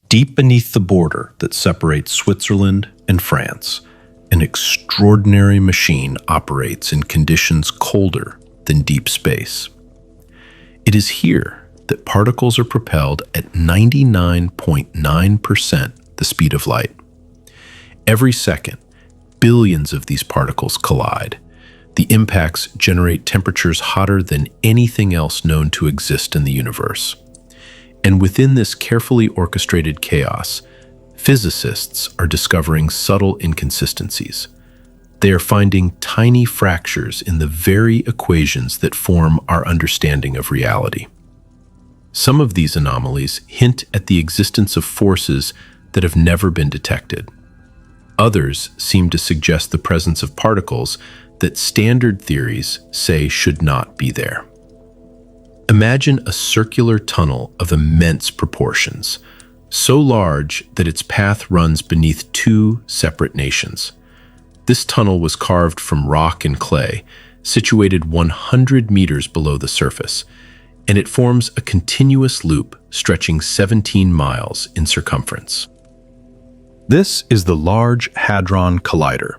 Deep beneath the border that separates Switzerland and France, an extraordinary machine operates in conditions colder than deep space. It is here that particles are propelled at 99.9% the speed of light. Every second, billions of these particles collide. The impacts generate temperatures hotter than anything else known to exist in the universe. And within this carefully orchestrated chaos, physicists are discovering subtle inconsistencies. They are finding tiny fractures in the very equations that form our understanding of reality. Some of these anomalies hint at the existence of forces that have never been detected. Others seem to suggest the presence of particles that standard theories say should not be there. Imagine a circular tunnel of immense proportions, so large that its path runs beneath two separate nations. This tunnel was carved from rock and clay, situated 100 meters below the surface, and it forms a continuous loop stretching 17 miles in circumference. This is the Large Hadron Collider.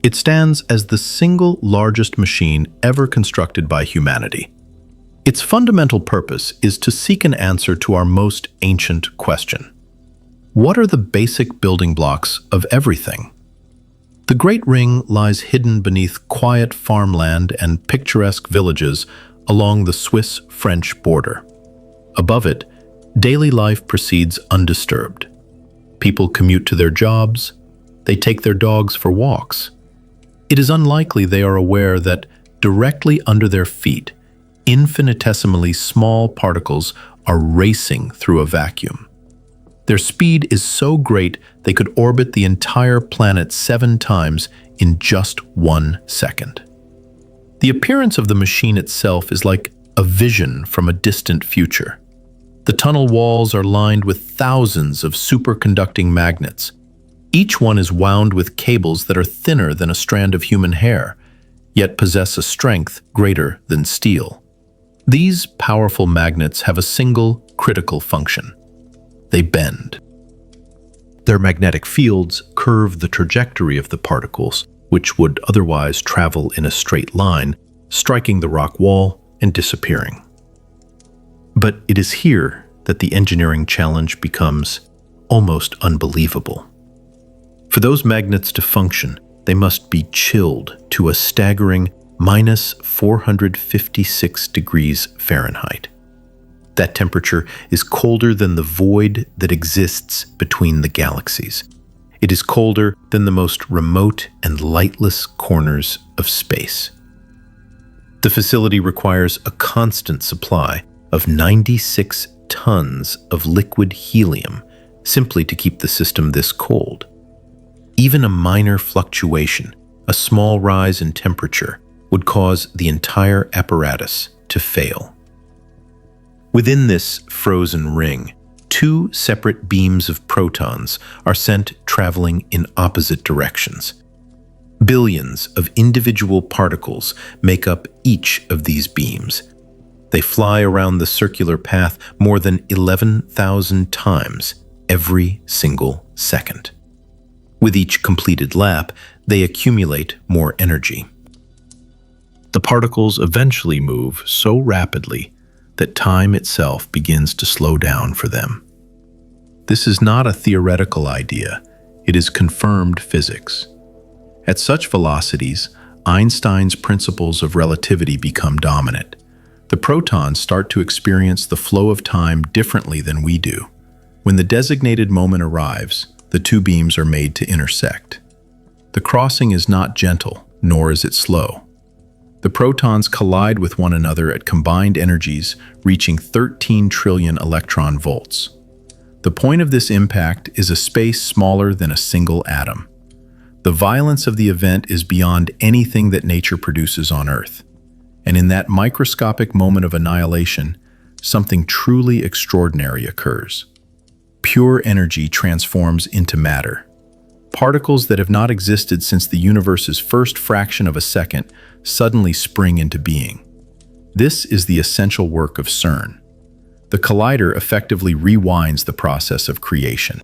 It stands as the single largest machine ever constructed by humanity. Its fundamental purpose is to seek an answer to our most ancient question. What are the basic building blocks of everything? The Great Ring lies hidden beneath quiet farmland and picturesque villages along the Swiss-French border. Above it, daily life proceeds undisturbed. People commute to their jobs. They take their dogs for walks. It is unlikely they are aware that directly under their feet, infinitesimally small particles are racing through a vacuum. Their speed is so great they could orbit the entire planet 7 times in just 1 second. The appearance of the machine itself is like a vision from a distant future. The tunnel walls are lined with thousands of superconducting magnets. Each one is wound with cables that are thinner than a strand of human hair, yet possess a strength greater than steel. These powerful magnets have a single critical function. They bend. Their magnetic fields curve the trajectory of the particles, which would otherwise travel in a straight line, striking the rock wall and disappearing. But it is here that the engineering challenge becomes almost unbelievable. For those magnets to function, they must be chilled to a staggering minus 456 degrees Fahrenheit. That temperature is colder than the void that exists between the galaxies. It is colder than the most remote and lightless corners of space. The facility requires a constant supply of 96 tons of liquid helium simply to keep the system this cold. Even a minor fluctuation, a small rise in temperature, would cause the entire apparatus to fail. Within this frozen ring, 2 separate beams of protons are sent traveling in opposite directions. Billions of individual particles make up each of these beams. They fly around the circular path more than 11,000 times every single second. With each completed lap, they accumulate more energy. The particles eventually move so rapidly that time itself begins to slow down for them. This is not a theoretical idea, it is confirmed physics. At such velocities, Einstein's principles of relativity become dominant. The protons start to experience the flow of time differently than we do. When the designated moment arrives, the 2 beams are made to intersect. The crossing is not gentle, nor is it slow. The protons collide with one another at combined energies reaching 13 trillion electron volts. The point of this impact is a space smaller than a single atom. The violence of the event is beyond anything that nature produces on Earth. And in that microscopic moment of annihilation, something truly extraordinary occurs. Pure energy transforms into matter. Particles that have not existed since the universe's first fraction of a second suddenly spring into being. This is the essential work of CERN. The collider effectively rewinds the process of creation.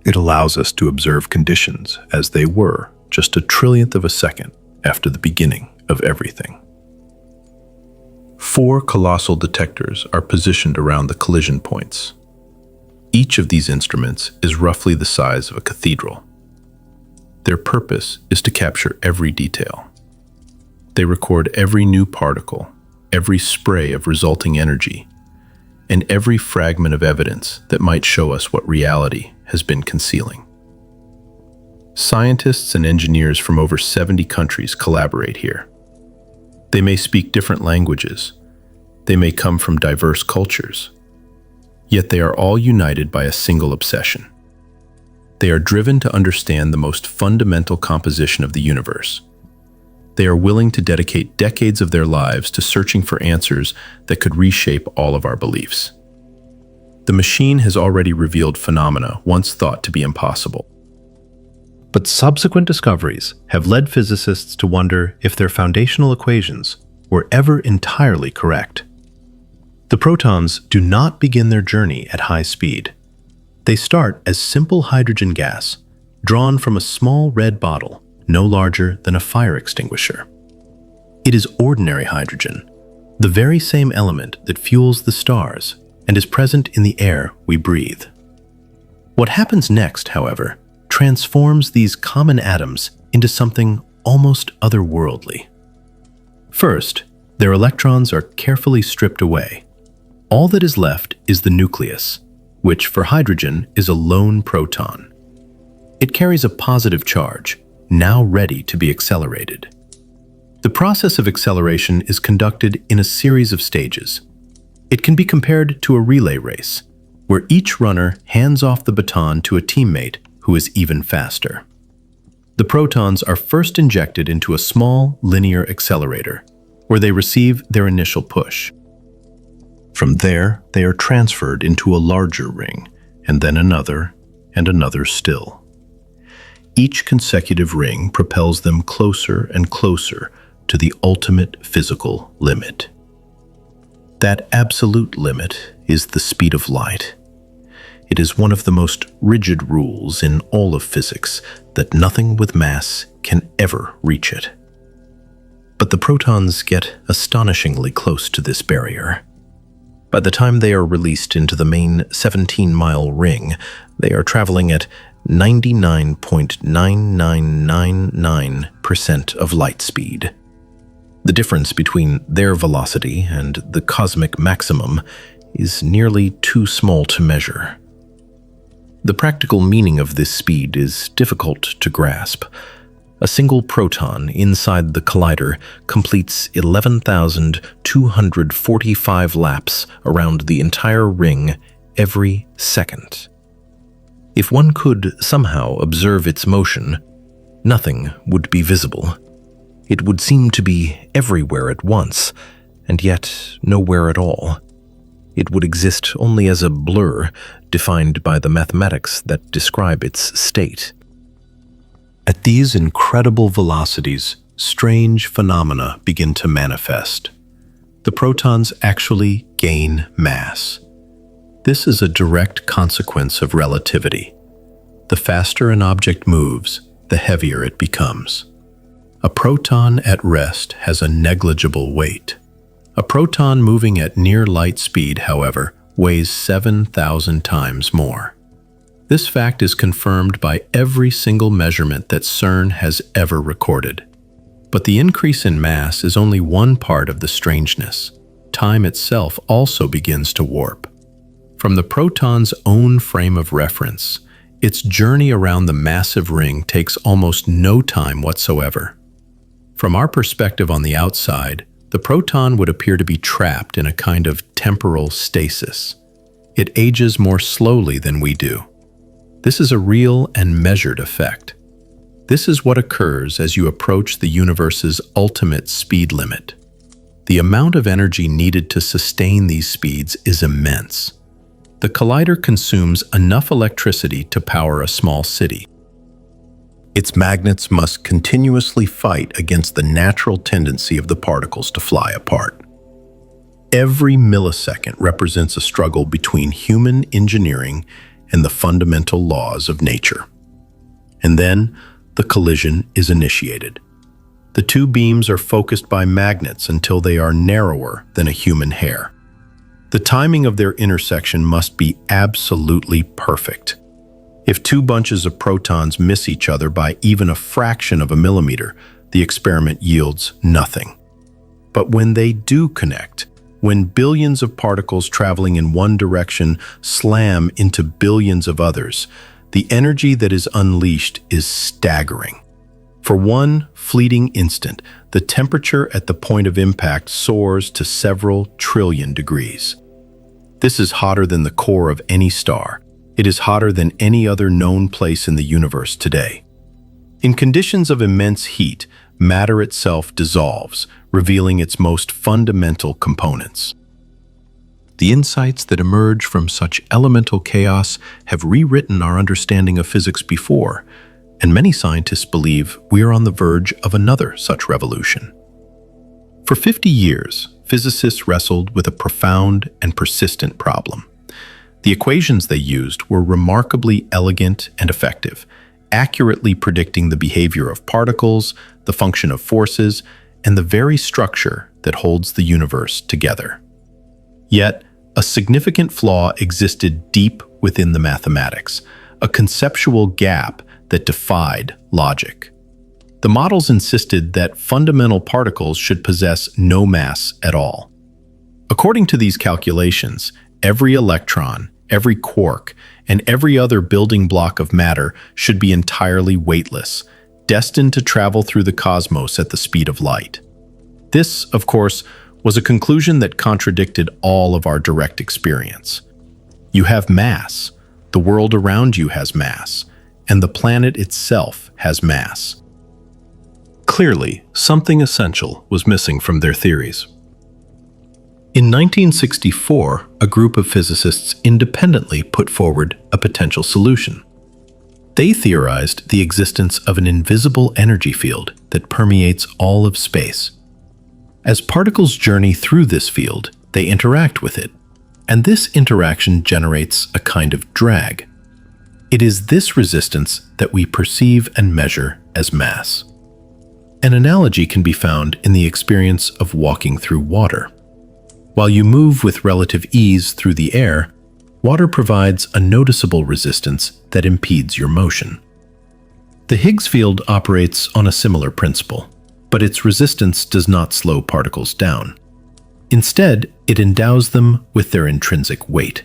It allows us to observe conditions as they were just a trillionth of a second after the beginning of everything. 4 colossal detectors are positioned around the collision points. Each of these instruments is roughly the size of a cathedral. Their purpose is to capture every detail. They record every new particle, every spray of resulting energy, and every fragment of evidence that might show us what reality has been concealing. Scientists and engineers from over 70 countries collaborate here. They may speak different languages. They may come from diverse cultures. Yet they are all united by a single obsession. They are driven to understand the most fundamental composition of the universe. They are willing to dedicate decades of their lives to searching for answers that could reshape all of our beliefs. The machine has already revealed phenomena once thought to be impossible. But subsequent discoveries have led physicists to wonder if their foundational equations were ever entirely correct. The protons do not begin their journey at high speed. They start as simple hydrogen gas, drawn from a small red bottle, no larger than a fire extinguisher. It is ordinary hydrogen, the very same element that fuels the stars and is present in the air we breathe. What happens next, however, transforms these common atoms into something almost otherworldly. First, their electrons are carefully stripped away. All that is left is the nucleus, which for hydrogen is a lone proton. It carries a positive charge, now ready to be accelerated. The process of acceleration is conducted in a series of stages. It can be compared to a relay race, where each runner hands off the baton to a teammate who is even faster. The protons are first injected into a small linear accelerator, where they receive their initial push. From there, they are transferred into a larger ring, and then another, and another still. Each consecutive ring propels them closer and closer to the ultimate physical limit. That absolute limit is the speed of light. It is one of the most rigid rules in all of physics that nothing with mass can ever reach it. But the protons get astonishingly close to this barrier. By the time they are released into the main 17-mile ring, they are traveling at 99.9999% of light speed. The difference between their velocity and the cosmic maximum is nearly too small to measure. The practical meaning of this speed is difficult to grasp. A single proton inside the collider completes 11,245 laps around the entire ring every second. If one could somehow observe its motion, nothing would be visible. It would seem to be everywhere at once, and yet nowhere at all. It would exist only as a blur, defined by the mathematics that describe its state. At these incredible velocities, strange phenomena begin to manifest. The protons actually gain mass. This is a direct consequence of relativity. The faster an object moves, the heavier it becomes. A proton at rest has a negligible weight. A proton moving at near light speed, however, weighs 7,000 times more. This fact is confirmed by every single measurement that CERN has ever recorded. But the increase in mass is only one part of the strangeness. Time itself also begins to warp. From the proton's own frame of reference, its journey around the massive ring takes almost no time whatsoever. From our perspective on the outside, the proton would appear to be trapped in a kind of temporal stasis. It ages more slowly than we do. This is a real and measured effect. This is what occurs as you approach the universe's ultimate speed limit. The amount of energy needed to sustain these speeds is immense. The collider consumes enough electricity to power a small city. Its magnets must continuously fight against the natural tendency of the particles to fly apart. Every millisecond represents a struggle between human engineering and the fundamental laws of nature. And then the collision is initiated. The two beams are focused by magnets until they are narrower than a human hair. The timing of their intersection must be absolutely perfect. If two bunches of protons miss each other by even a fraction of a millimeter, the experiment yields nothing. But when they do connect, when billions of particles traveling in one direction slam into billions of others, the energy that is unleashed is staggering. For one fleeting instant, the temperature at the point of impact soars to several trillion degrees. This is hotter than the core of any star. It is hotter than any other known place in the universe today. In conditions of immense heat, matter itself dissolves, revealing its most fundamental components. The insights that emerge from such elemental chaos have rewritten our understanding of physics before, and many scientists believe we are on the verge of another such revolution. For 50 years, physicists wrestled with a profound and persistent problem. The equations they used were remarkably elegant and effective, accurately predicting the behavior of particles, the function of forces, and the very structure that holds the universe together. Yet, a significant flaw existed deep within the mathematics, a conceptual gap that defied logic. The models insisted that fundamental particles should possess no mass at all. According to these calculations, every electron, every quark, and every other building block of matter should be entirely weightless, destined to travel through the cosmos at the speed of light. This, of course, was a conclusion that contradicted all of our direct experience. You have mass, the world around you has mass, and the planet itself has mass. Clearly, something essential was missing from their theories. In 1964, a group of physicists independently put forward a potential solution. They theorized the existence of an invisible energy field that permeates all of space. As particles journey through this field, they interact with it, and this interaction generates a kind of drag. It is this resistance that we perceive and measure as mass. An analogy can be found in the experience of walking through water. While you move with relative ease through the air, water provides a noticeable resistance that impedes your motion. The Higgs field operates on a similar principle, but its resistance does not slow particles down. Instead, it endows them with their intrinsic weight.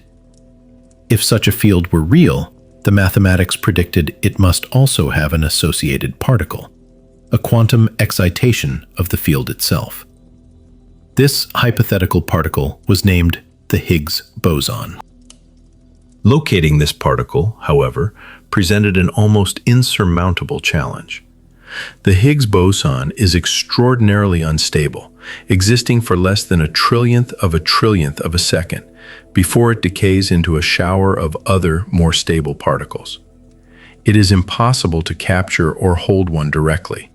If such a field were real, the mathematics predicted it must also have an associated particle, a quantum excitation of the field itself. This hypothetical particle was named the Higgs boson. Locating this particle, however, presented an almost insurmountable challenge. The Higgs boson is extraordinarily unstable, existing for less than a trillionth of a second before it decays into a shower of other, more stable particles. It is impossible to capture or hold one directly.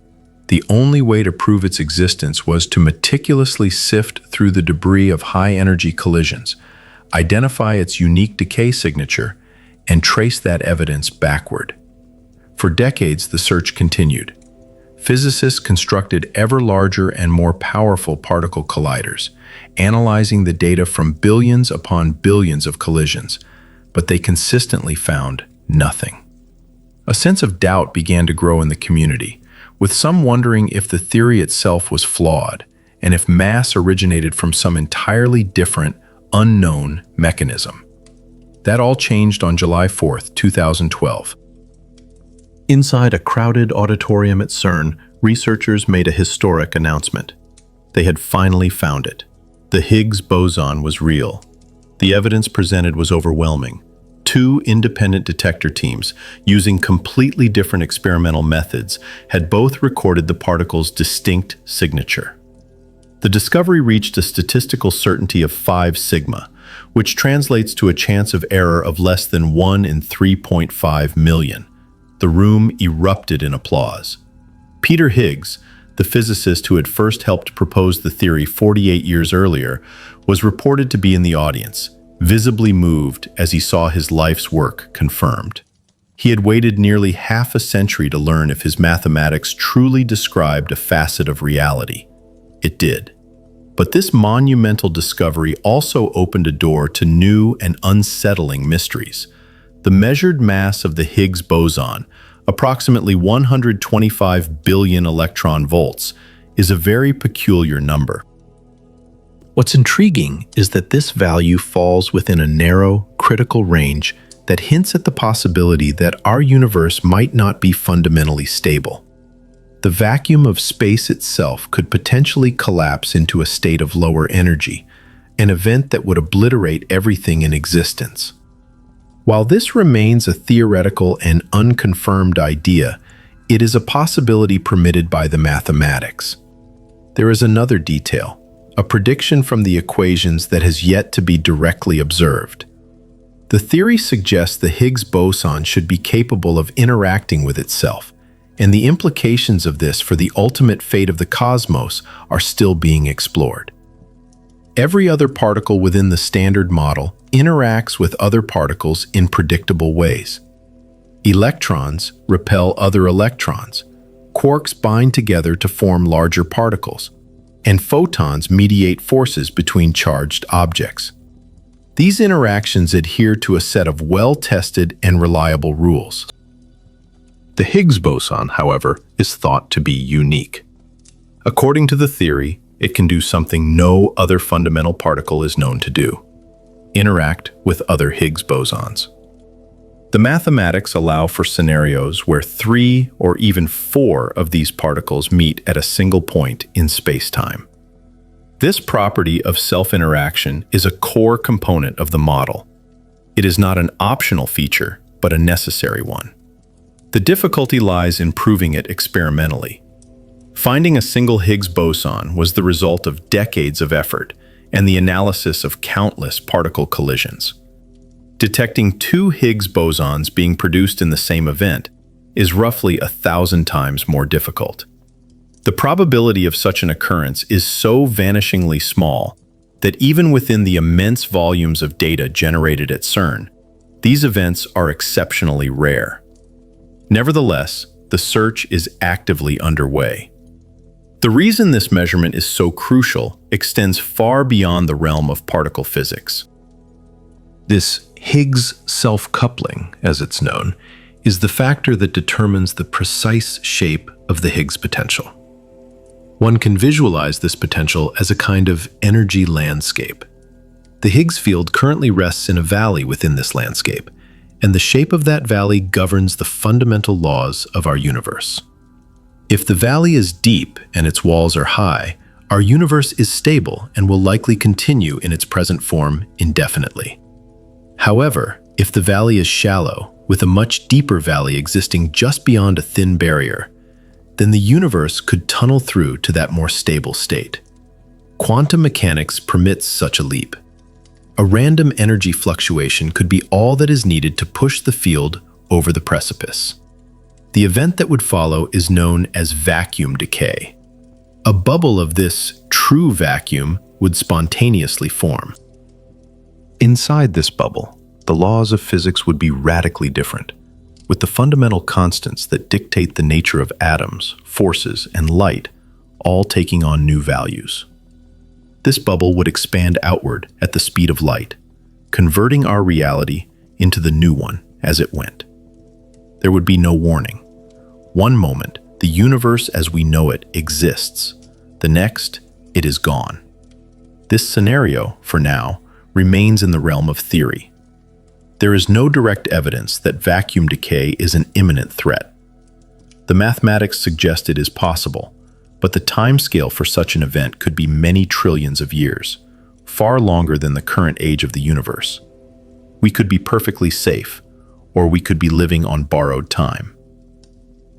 The only way to prove its existence was to meticulously sift through the debris of high-energy collisions, identify its unique decay signature, and trace that evidence backward. For decades, the search continued. Physicists constructed ever larger and more powerful particle colliders, analyzing the data from billions upon billions of collisions, but they consistently found nothing. A sense of doubt began to grow in the community, with some wondering if the theory itself was flawed and if mass originated from some entirely different, unknown mechanism. That all changed on July 4th, 2012. Inside a crowded auditorium at CERN, researchers made a historic announcement. They had finally found it. The Higgs boson was real. The evidence presented was overwhelming. Two independent detector teams, using completely different experimental methods, had both recorded the particle's distinct signature. The discovery reached a statistical certainty of 5 sigma, which translates to a chance of error of less than 1 in 3.5 million. The room erupted in applause. Peter Higgs, the physicist who had first helped propose the theory 48 years earlier, was reported to be in the audience, visibly moved as he saw his life's work confirmed. He had waited nearly half a century to learn if his mathematics truly described a facet of reality. It did. But this monumental discovery also opened a door to new and unsettling mysteries. The measured mass of the Higgs boson, approximately 125 billion electron volts, is a very peculiar number. What's intriguing is that this value falls within a narrow, critical range that hints at the possibility that our universe might not be fundamentally stable. The vacuum of space itself could potentially collapse into a state of lower energy, an event that would obliterate everything in existence. While this remains a theoretical and unconfirmed idea, it is a possibility permitted by the mathematics. There is another detail, a prediction from the equations that has yet to be directly observed. The theory suggests the Higgs boson should be capable of interacting with itself, and the implications of this for the ultimate fate of the cosmos are still being explored. Every other particle within the standard model interacts with other particles in predictable ways. Electrons repel other electrons, quarks bind together to form larger particles, and photons mediate forces between charged objects. These interactions adhere to a set of well-tested and reliable rules. The Higgs boson, however, is thought to be unique. According to the theory, it can do something no other fundamental particle is known to do: interact with other Higgs bosons. The mathematics allow for scenarios where 3 or even 4 of these particles meet at a single point in spacetime. This property of self-interaction is a core component of the model. It is not an optional feature, but a necessary one. The difficulty lies in proving it experimentally. Finding a single Higgs boson was the result of decades of effort and the analysis of countless particle collisions. Detecting 2 Higgs bosons being produced in the same event is roughly 1,000 times more difficult. The probability of such an occurrence is so vanishingly small that even within the immense volumes of data generated at CERN, these events are exceptionally rare. Nevertheless, the search is actively underway. The reason this measurement is so crucial extends far beyond the realm of particle physics. This Higgs self-coupling, as it's known, is the factor that determines the precise shape of the Higgs potential. One can visualize this potential as a kind of energy landscape. The Higgs field currently rests in a valley within this landscape, and the shape of that valley governs the fundamental laws of our universe. If the valley is deep and its walls are high, our universe is stable and will likely continue in its present form indefinitely. However, if the valley is shallow, with a much deeper valley existing just beyond a thin barrier, then the universe could tunnel through to that more stable state. Quantum mechanics permits such a leap. A random energy fluctuation could be all that is needed to push the field over the precipice. The event that would follow is known as vacuum decay. A bubble of this true vacuum would spontaneously form. Inside this bubble, the laws of physics would be radically different, with the fundamental constants that dictate the nature of atoms, forces, and light all taking on new values. This bubble would expand outward at the speed of light, converting our reality into the new one as it went. There would be no warning. One moment, the universe as we know it exists. The next, it is gone. This scenario, for now, remains in the realm of theory. There is no direct evidence that vacuum decay is an imminent threat. The mathematics suggest it is possible, but the timescale for such an event could be many trillions of years, far longer than the current age of the universe. We could be perfectly safe, or we could be living on borrowed time.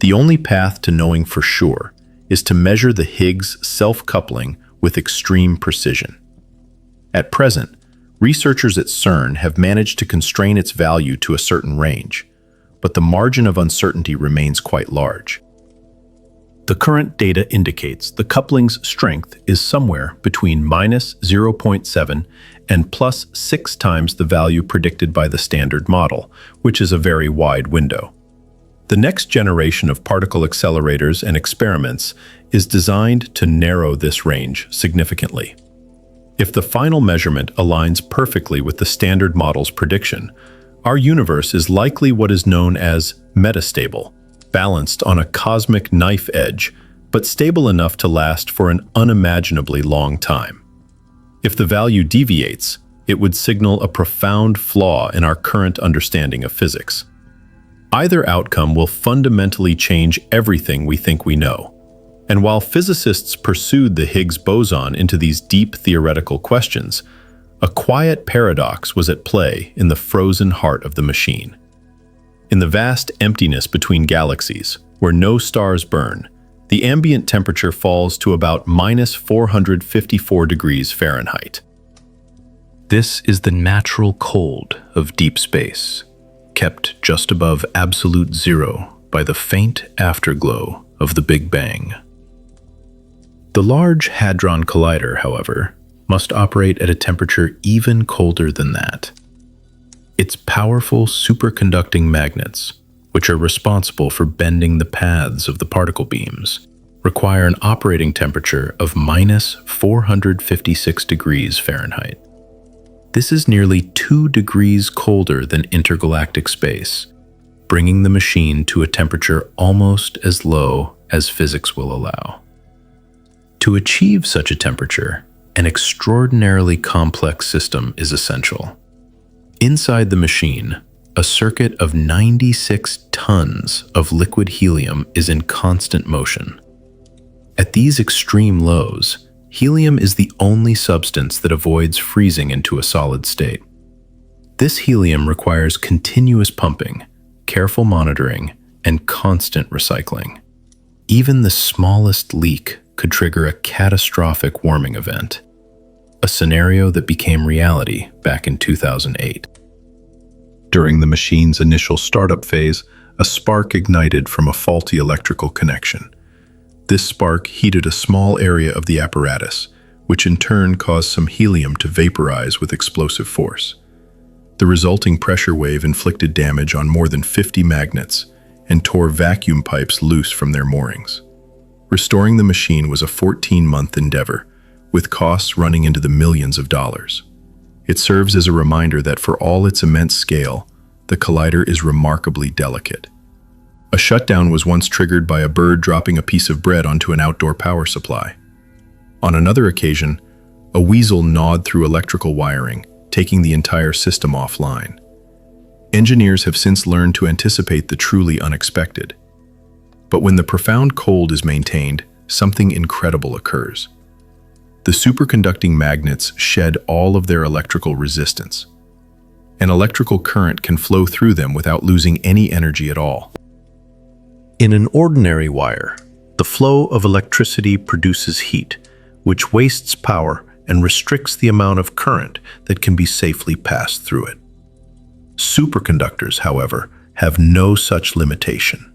The only path to knowing for sure is to measure the Higgs self-coupling with extreme precision. At present, researchers at CERN have managed to constrain its value to a certain range, but the margin of uncertainty remains quite large. The current data indicates the coupling's strength is somewhere between minus 0.7 and plus 6 times the value predicted by the standard model, which is a very wide window. The next generation of particle accelerators and experiments is designed to narrow this range significantly. If the final measurement aligns perfectly with the standard model's prediction, our universe is likely what is known as metastable, balanced on a cosmic knife edge, but stable enough to last for an unimaginably long time. If the value deviates, it would signal a profound flaw in our current understanding of physics. Either outcome will fundamentally change everything we think we know. And while physicists pursued the Higgs boson into these deep theoretical questions, a quiet paradox was at play in the frozen heart of the machine. In the vast emptiness between galaxies, where no stars burn, the ambient temperature falls to about minus 454 degrees Fahrenheit. This is the natural cold of deep space, kept just above absolute zero by the faint afterglow of the Big Bang. The Large Hadron Collider, however, must operate at a temperature even colder than that. Its powerful superconducting magnets, which are responsible for bending the paths of the particle beams, require an operating temperature of minus 456 degrees Fahrenheit. This is nearly 2 degrees colder than intergalactic space, bringing the machine to a temperature almost as low as physics will allow. To achieve such a temperature, an extraordinarily complex system is essential. Inside the machine, a circuit of 96 tons of liquid helium is in constant motion. At these extreme lows, helium is the only substance that avoids freezing into a solid state. This helium requires continuous pumping, careful monitoring, and constant recycling. Even the smallest leak could trigger a catastrophic warming event, a scenario that became reality back in 2008. During the machine's initial startup phase, a spark ignited from a faulty electrical connection. This spark heated a small area of the apparatus, which in turn caused some helium to vaporize with explosive force. The resulting pressure wave inflicted damage on more than 50 magnets and tore vacuum pipes loose from their moorings. Restoring the machine was a 14-month endeavor, with costs running into the millions of dollars. It serves as a reminder that for all its immense scale, the collider is remarkably delicate. A shutdown was once triggered by a bird dropping a piece of bread onto an outdoor power supply. On another occasion, a weasel gnawed through electrical wiring, taking the entire system offline. Engineers have since learned to anticipate the truly unexpected. But when the profound cold is maintained, something incredible occurs. The superconducting magnets shed all of their electrical resistance. An electrical current can flow through them without losing any energy at all. In an ordinary wire, the flow of electricity produces heat, which wastes power and restricts the amount of current that can be safely passed through it. Superconductors, however, have no such limitation.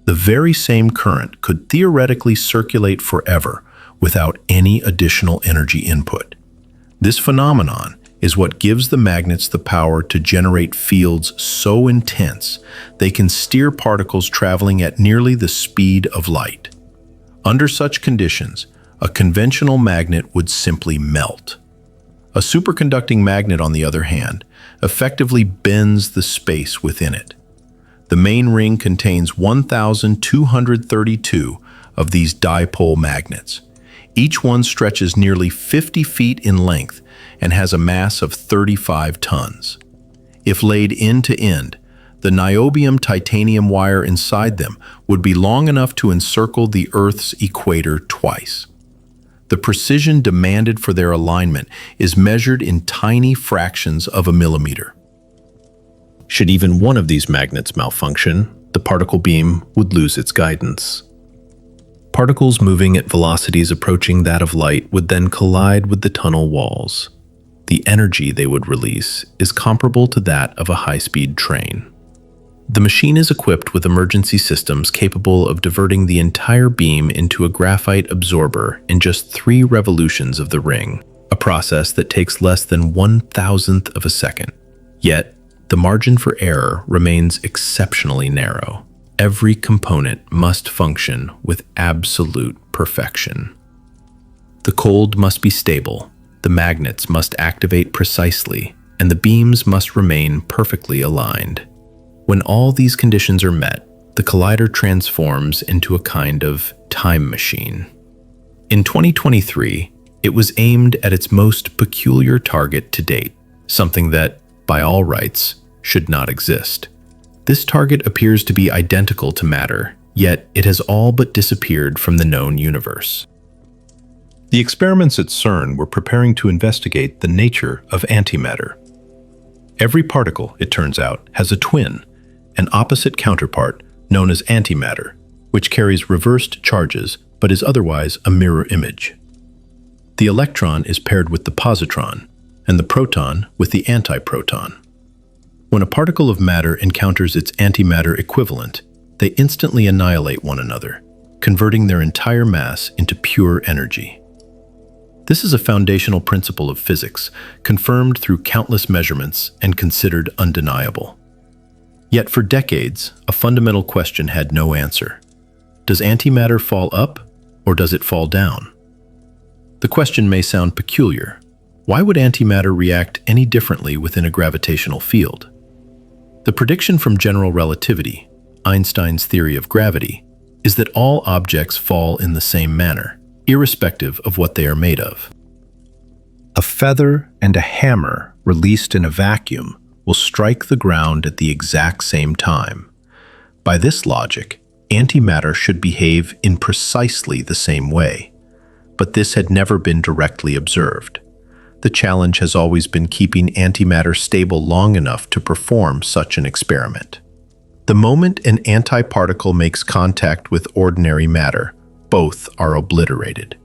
The very same current could theoretically circulate forever without any additional energy input. This phenomenon is what gives the magnets the power to generate fields so intense they can steer particles traveling at nearly the speed of light. Under such conditions, a conventional magnet would simply melt. A superconducting magnet, on the other hand, effectively bends the space within it. The main ring contains 1,232 of these dipole magnets. Each one stretches nearly 50 feet in length and has a mass of 35 tons. If laid end to end, the niobium titanium wire inside them would be long enough to encircle the Earth's equator twice. The precision demanded for their alignment is measured in tiny fractions of a millimeter. Should even one of these magnets malfunction, the particle beam would lose its guidance. Particles moving at velocities approaching that of light would then collide with the tunnel walls. The energy they would release is comparable to that of a high-speed train. The machine is equipped with emergency systems capable of diverting the entire beam into a graphite absorber in just 3 revolutions of the ring, a process that takes less than 1,000th of a second. Yet, the margin for error remains exceptionally narrow. Every component must function with absolute perfection. The cold must be stable, the magnets must activate precisely, and the beams must remain perfectly aligned. When all these conditions are met, the collider transforms into a kind of time machine. In 2023, it was aimed at its most peculiar target to date, something that, by all rights, should not exist. This target appears to be identical to matter, yet it has all but disappeared from the known universe. The experiments at CERN were preparing to investigate the nature of antimatter. Every particle, it turns out, has a twin, an opposite counterpart known as antimatter, which carries reversed charges but is otherwise a mirror image. The electron is paired with the positron, and the proton with the antiproton. When a particle of matter encounters its antimatter equivalent, they instantly annihilate one another, converting their entire mass into pure energy. This is a foundational principle of physics, confirmed through countless measurements and considered undeniable. Yet for decades, a fundamental question had no answer. Does antimatter fall up, or does it fall down? The question may sound peculiar. Why would antimatter react any differently within a gravitational field? The prediction from general relativity, Einstein's theory of gravity, is that all objects fall in the same manner, irrespective of what they are made of. A feather and a hammer released in a vacuum will strike the ground at the exact same time. By this logic, antimatter should behave in precisely the same way. But this had never been directly observed. The challenge has always been keeping antimatter stable long enough to perform such an experiment. The moment an antiparticle makes contact with ordinary matter, both are obliterated.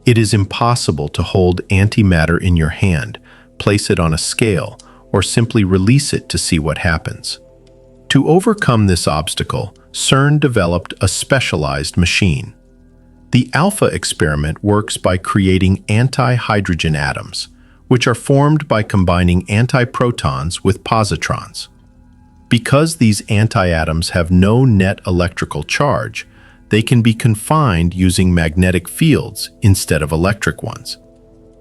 It is impossible to hold antimatter in your hand, place it on a scale, or simply release it to see what happens. To overcome this obstacle, CERN developed a specialized machine. The alpha experiment works by creating anti-hydrogen atoms, which are formed by combining antiprotons with positrons. Because these anti-atoms have no net electrical charge, they can be confined using magnetic fields instead of electric ones.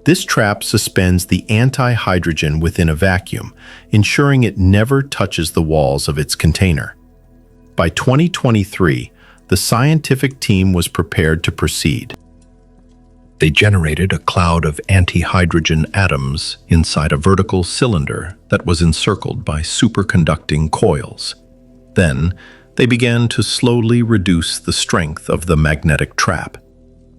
This trap suspends the anti-hydrogen within a vacuum, ensuring it never touches the walls of its container. By 2023, the scientific team was prepared to proceed. They generated a cloud of anti-hydrogen atoms inside a vertical cylinder that was encircled by superconducting coils. Then, they began to slowly reduce the strength of the magnetic trap.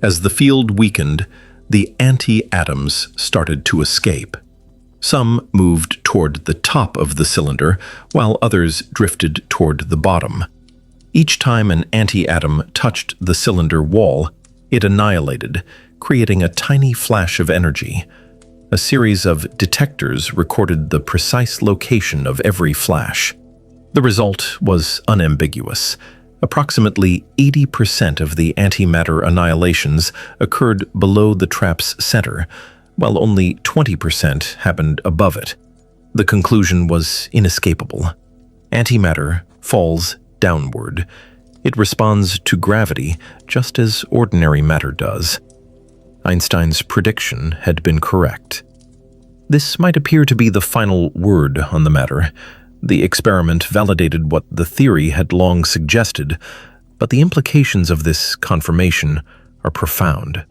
As the field weakened, the anti-atoms started to escape. Some moved toward the top of the cylinder, while others drifted toward the bottom. Each time an anti-atom touched the cylinder wall, it annihilated, creating a tiny flash of energy. A series of detectors recorded the precise location of every flash. The result was unambiguous. Approximately 80% of the antimatter annihilations occurred below the trap's center, while only 20% happened above it. The conclusion was inescapable. Antimatter falls downward. It responds to gravity just as ordinary matter does. Einstein's prediction had been correct. This might appear to be the final word on the matter. The experiment validated what the theory had long suggested, but the implications of this confirmation are profound.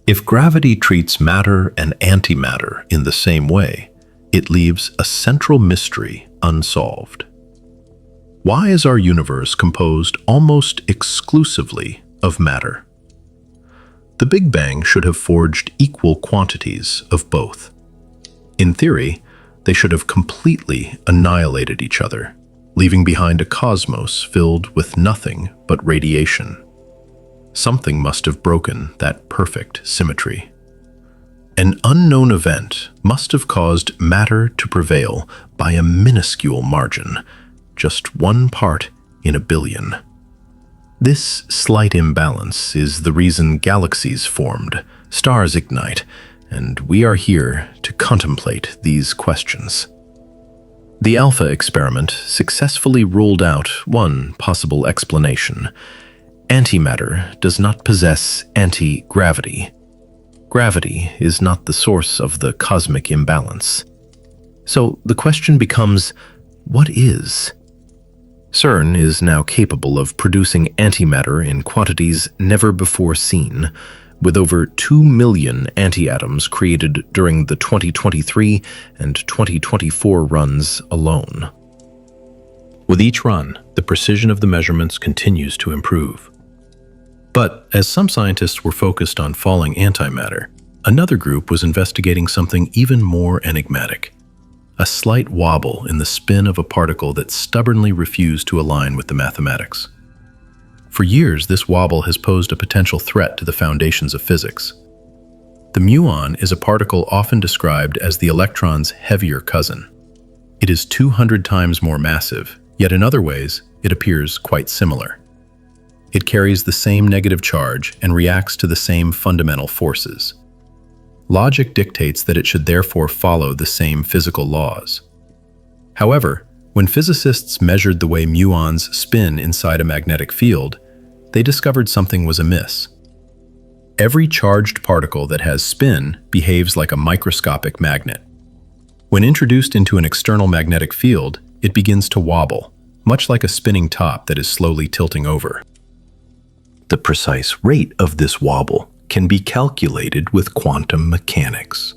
If gravity treats matter and antimatter in the same way, it leaves a central mystery unsolved. Why is our universe composed almost exclusively of matter? The Big Bang should have forged equal quantities of both. In theory, they should have completely annihilated each other, leaving behind a cosmos filled with nothing but radiation. Something must have broken that perfect symmetry. An unknown event must have caused matter to prevail by a minuscule margin, just 1 part in a billion. This slight imbalance is the reason galaxies formed, stars ignite, and we are here to contemplate these questions. The Alpha experiment successfully ruled out one possible explanation. Antimatter does not possess anti-gravity. Gravity is not the source of the cosmic imbalance. So the question becomes, what is? CERN is now capable of producing antimatter in quantities never before seen, with over 2 million antiatoms created during the 2023 and 2024 runs alone. With each run, the precision of the measurements continues to improve. But as some scientists were focused on falling antimatter, another group was investigating something even more enigmatic: a slight wobble in the spin of a particle that stubbornly refused to align with the mathematics. For years, this wobble has posed a potential threat to the foundations of physics. The muon is a particle often described as the electron's heavier cousin. It is 200 times more massive, yet in other ways, it appears quite similar. It carries the same negative charge and reacts to the same fundamental forces. Logic dictates that it should therefore follow the same physical laws. However, when physicists measured the way muons spin inside a magnetic field, they discovered something was amiss. Every charged particle that has spin behaves like a microscopic magnet. When introduced into an external magnetic field, it begins to wobble, much like a spinning top that is slowly tilting over. The precise rate of this wobble can be calculated with quantum mechanics.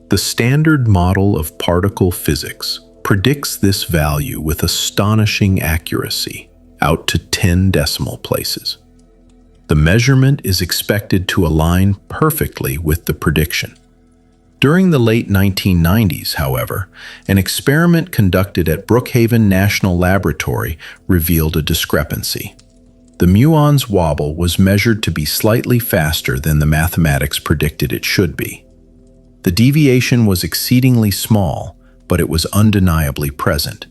The standard model of particle physics predicts this value with astonishing accuracy, out to 10 decimal places. The measurement is expected to align perfectly with the prediction. During the late 1990s, however, an experiment conducted at Brookhaven National Laboratory revealed a discrepancy. The muon's wobble was measured to be slightly faster than the mathematics predicted it should be. The deviation was exceedingly small, but it was undeniably present.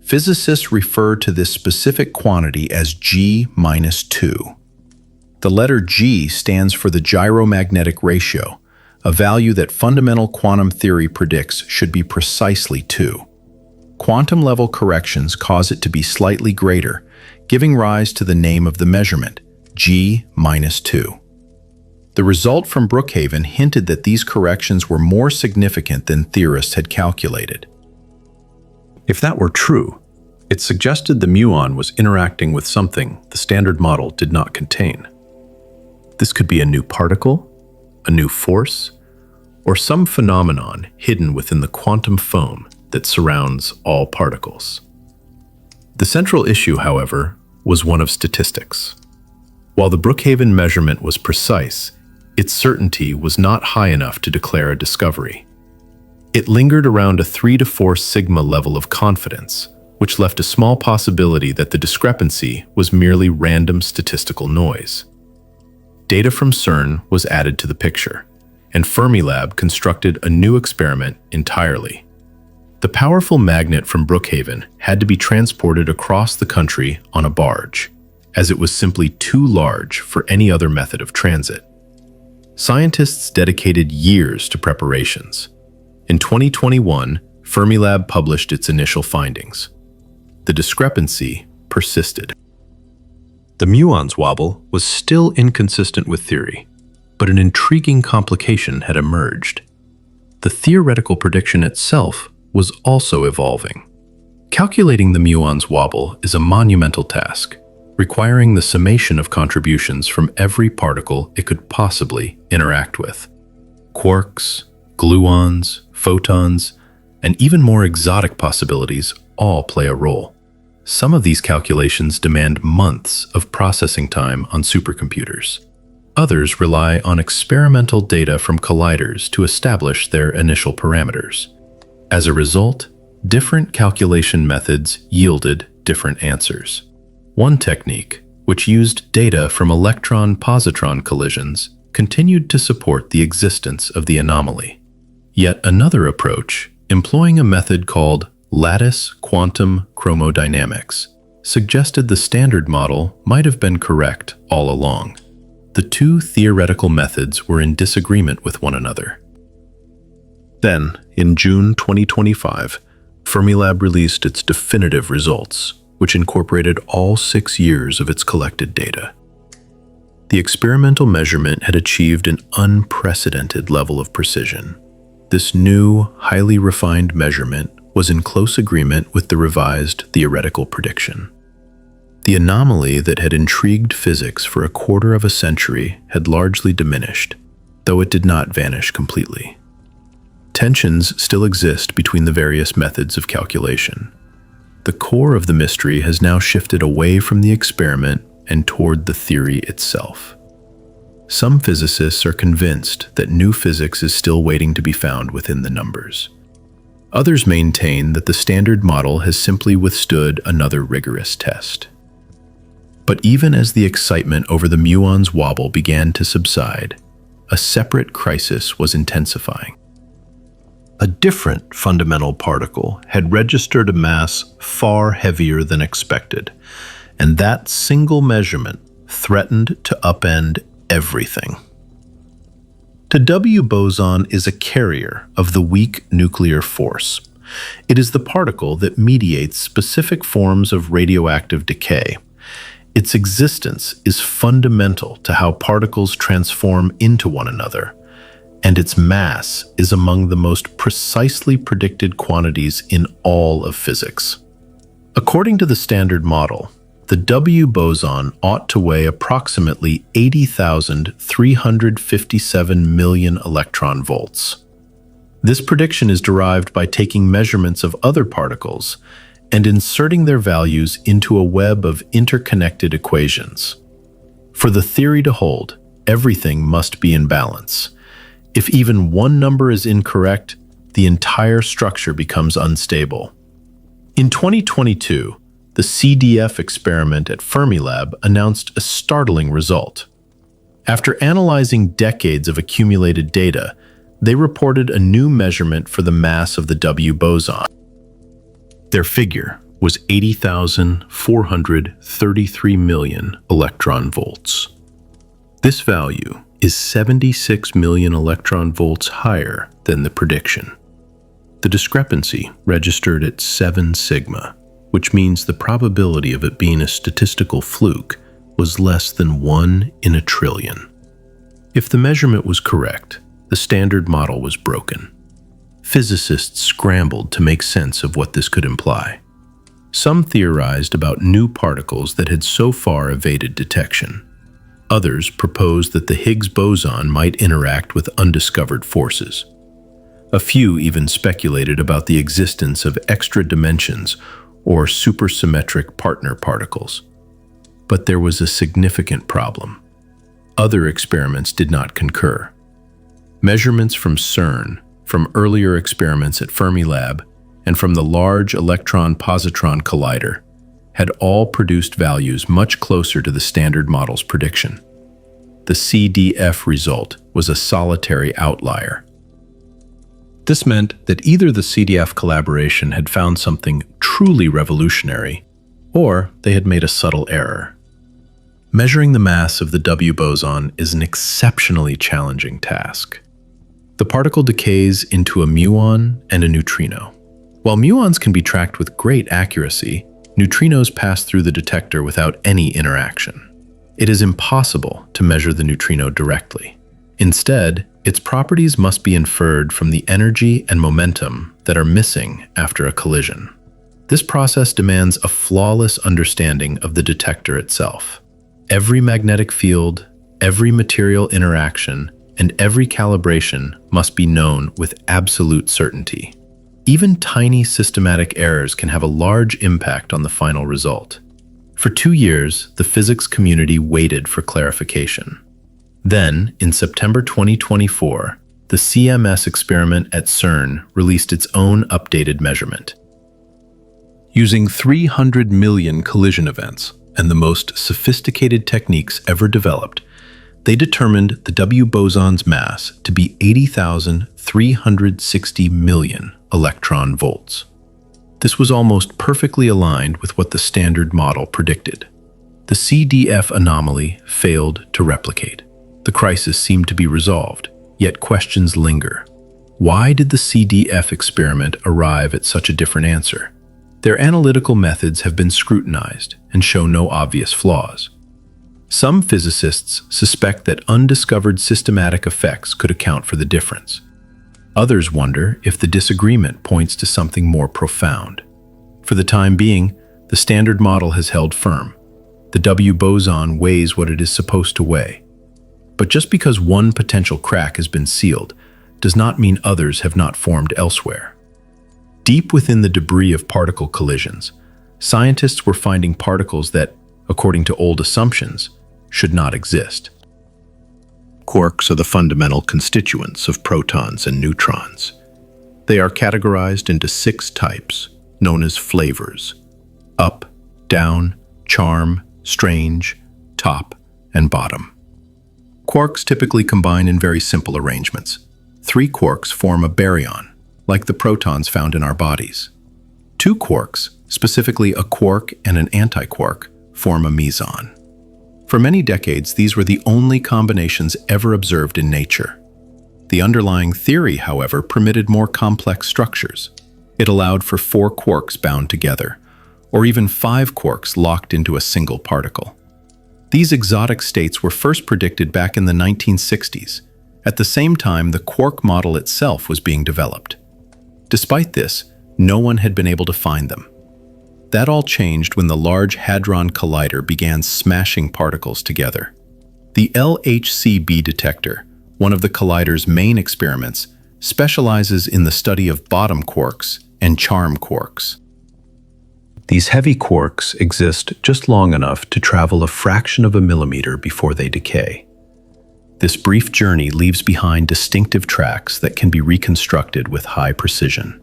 Physicists refer to this specific quantity as G-2. The letter G stands for the gyromagnetic ratio, a value that fundamental quantum theory predicts should be precisely 2. Quantum-level corrections cause it to be slightly greater, giving rise to the name of the measurement, G-2. The result from Brookhaven hinted that these corrections were more significant than theorists had calculated. If that were true, it suggested the muon was interacting with something the standard model did not contain. This could be a new particle, a new force, or some phenomenon hidden within the quantum foam that surrounds all particles. The central issue, however, was one of statistics. While the Brookhaven measurement was precise, its certainty was not high enough to declare a discovery. It lingered around a 3 to 4 sigma level of confidence, which left a small possibility that the discrepancy was merely random statistical noise. Data from CERN was added to the picture, and Fermilab constructed a new experiment entirely. The powerful magnet from Brookhaven had to be transported across the country on a barge, as it was simply too large for any other method of transit. Scientists dedicated years to preparations. In 2021, Fermilab published its initial findings. The discrepancy persisted. The muon's wobble was still inconsistent with theory, but an intriguing complication had emerged. The theoretical prediction itself was also evolving. Calculating the muon's wobble is a monumental task, requiring the summation of contributions from every particle it could possibly interact with. Quarks, gluons, photons, and even more exotic possibilities all play a role. Some of these calculations demand months of processing time on supercomputers. Others rely on experimental data from colliders to establish their initial parameters. As a result, different calculation methods yielded different answers. One technique, which used data from electron-positron collisions, continued to support the existence of the anomaly. Yet another approach, employing a method called lattice quantum chromodynamics, suggested the standard model might have been correct all along. The two theoretical methods were in disagreement with one another. Then, in June 2025, Fermilab released its definitive results, which incorporated all 6 years of its collected data. The experimental measurement had achieved an unprecedented level of precision. This new, highly refined measurement was in close agreement with the revised theoretical prediction. The anomaly that had intrigued physics for a quarter of a century had largely diminished, though it did not vanish completely. Tensions still exist between the various methods of calculation. The core of the mystery has now shifted away from the experiment and toward the theory itself. Some physicists are convinced that new physics is still waiting to be found within the numbers. Others maintain that the standard model has simply withstood another rigorous test. But even as the excitement over the muon's wobble began to subside, a separate crisis was intensifying. A different fundamental particle had registered a mass far heavier than expected, and that single measurement threatened to upend everything. The W boson is a carrier of the weak nuclear force. It is the particle that mediates specific forms of radioactive decay. Its existence is fundamental to how particles transform into one another, and its mass is among the most precisely predicted quantities in all of physics. According to the standard model, the W boson ought to weigh approximately 80,357 million electron volts. This prediction is derived by taking measurements of other particles and inserting their values into a web of interconnected equations. For the theory to hold, everything must be in balance. If even one number is incorrect, the entire structure becomes unstable. In 2022, the CDF experiment at Fermilab announced a startling result. After analyzing decades of accumulated data, they reported a new measurement for the mass of the W boson. Their figure was 80,433 million electron volts. This value is 76 million electron volts higher than the prediction. The discrepancy registered at 7 sigma, which means the probability of it being a statistical fluke was less than 1 in a trillion. If the measurement was correct, the standard model was broken. Physicists scrambled to make sense of what this could imply. Some theorized about new particles that had so far evaded detection. Others proposed that the Higgs boson might interact with undiscovered forces. A few even speculated about the existence of extra dimensions or supersymmetric partner particles. But there was a significant problem. Other experiments did not concur. Measurements from CERN, from earlier experiments at Fermilab, and from the Large Hadron Collider had all produced values much closer to the standard model's prediction. The CDF result was a solitary outlier. This meant that either the CDF collaboration had found something truly revolutionary, or they had made a subtle error. Measuring the mass of the W boson is an exceptionally challenging task. The particle decays into a muon and a neutrino. While muons can be tracked with great accuracy, neutrinos pass through the detector without any interaction. It is impossible to measure the neutrino directly. Instead, its properties must be inferred from the energy and momentum that are missing after a collision. This process demands a flawless understanding of the detector itself. Every magnetic field, every material interaction, and every calibration must be known with absolute certainty. Even tiny systematic errors can have a large impact on the final result. For 2 years, the physics community waited for clarification. Then, in September 2024, the CMS experiment at CERN released its own updated measurement. Using 300 million collision events and the most sophisticated techniques ever developed, They determined the W boson's mass to be 80,360 million electron volts. This was almost perfectly aligned with what the standard model predicted. The CDF anomaly failed to replicate. The crisis seemed to be resolved, yet questions linger. Why did the CDF experiment arrive at such a different answer? Their analytical methods have been scrutinized and show no obvious flaws. Some physicists suspect that undiscovered systematic effects could account for the difference. Others wonder if the disagreement points to something more profound. For the time being, the standard model has held firm. The W boson weighs what it is supposed to weigh. But just because one potential crack has been sealed does not mean others have not formed elsewhere. Deep within the debris of particle collisions, scientists were finding particles that, according to old assumptions, should not exist. Quarks are the fundamental constituents of protons and neutrons. They are categorized into 6 types, known as flavors: up, down, charm, strange, top, and bottom. Quarks typically combine in very simple arrangements. 3 quarks form a baryon, like the protons found in our bodies. 2 quarks, specifically a quark and an antiquark, form a meson. For many decades, these were the only combinations ever observed in nature. The underlying theory, however, permitted more complex structures. It allowed for 4 quarks bound together, or even 5 quarks locked into a single particle. These exotic states were first predicted back in the 1960s. At the same time, the quark model itself was being developed. Despite this, no one had been able to find them. That all changed when the Large Hadron Collider began smashing particles together. The LHCb detector, one of the collider's main experiments, specializes in the study of bottom quarks and charm quarks. These heavy quarks exist just long enough to travel a fraction of a millimeter before they decay. This brief journey leaves behind distinctive tracks that can be reconstructed with high precision.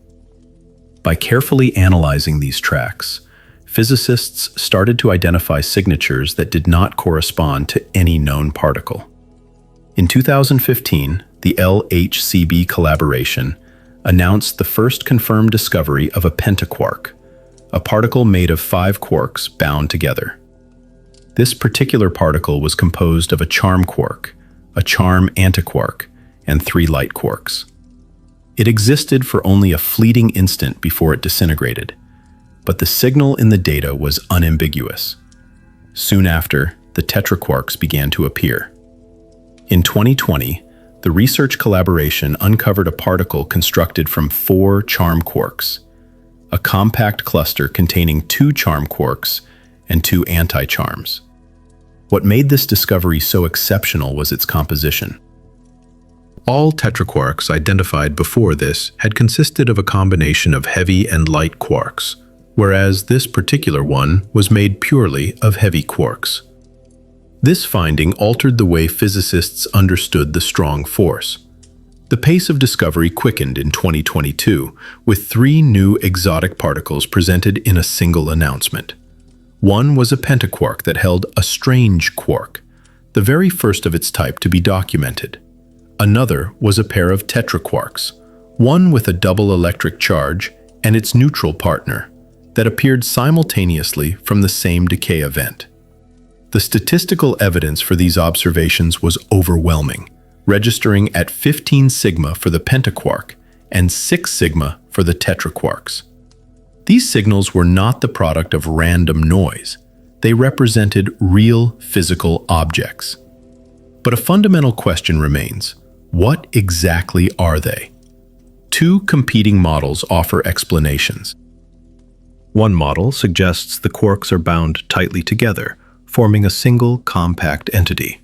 By carefully analyzing these tracks, physicists started to identify signatures that did not correspond to any known particle. In 2015, the LHCb collaboration announced the first confirmed discovery of a pentaquark, a particle made of 5 quarks bound together. This particular particle was composed of a charm quark, a charm antiquark, and 3 light quarks. It existed for only a fleeting instant before it disintegrated, but the signal in the data was unambiguous. Soon after, the tetraquarks began to appear. In 2020, the research collaboration uncovered a particle constructed from 4 charm quarks, a compact cluster containing 2 charm quarks and 2 anti-charms. What made this discovery so exceptional was its composition. All tetraquarks identified before this had consisted of a combination of heavy and light quarks, whereas this particular one was made purely of heavy quarks. This finding altered the way physicists understood the strong force. The pace of discovery quickened in 2022, with 3 new exotic particles presented in a single announcement. One was a pentaquark that held a strange quark, the very first of its type to be documented. Another was a pair of tetraquarks, one with a double electric charge and its neutral partner, that appeared simultaneously from the same decay event. The statistical evidence for these observations was overwhelming, registering at 15 sigma for the pentaquark and 6 sigma for the tetraquarks. These signals were not the product of random noise. They represented real physical objects. But a fundamental question remains: what exactly are they? 2 competing models offer explanations. One model suggests the quarks are bound tightly together, forming a single compact entity.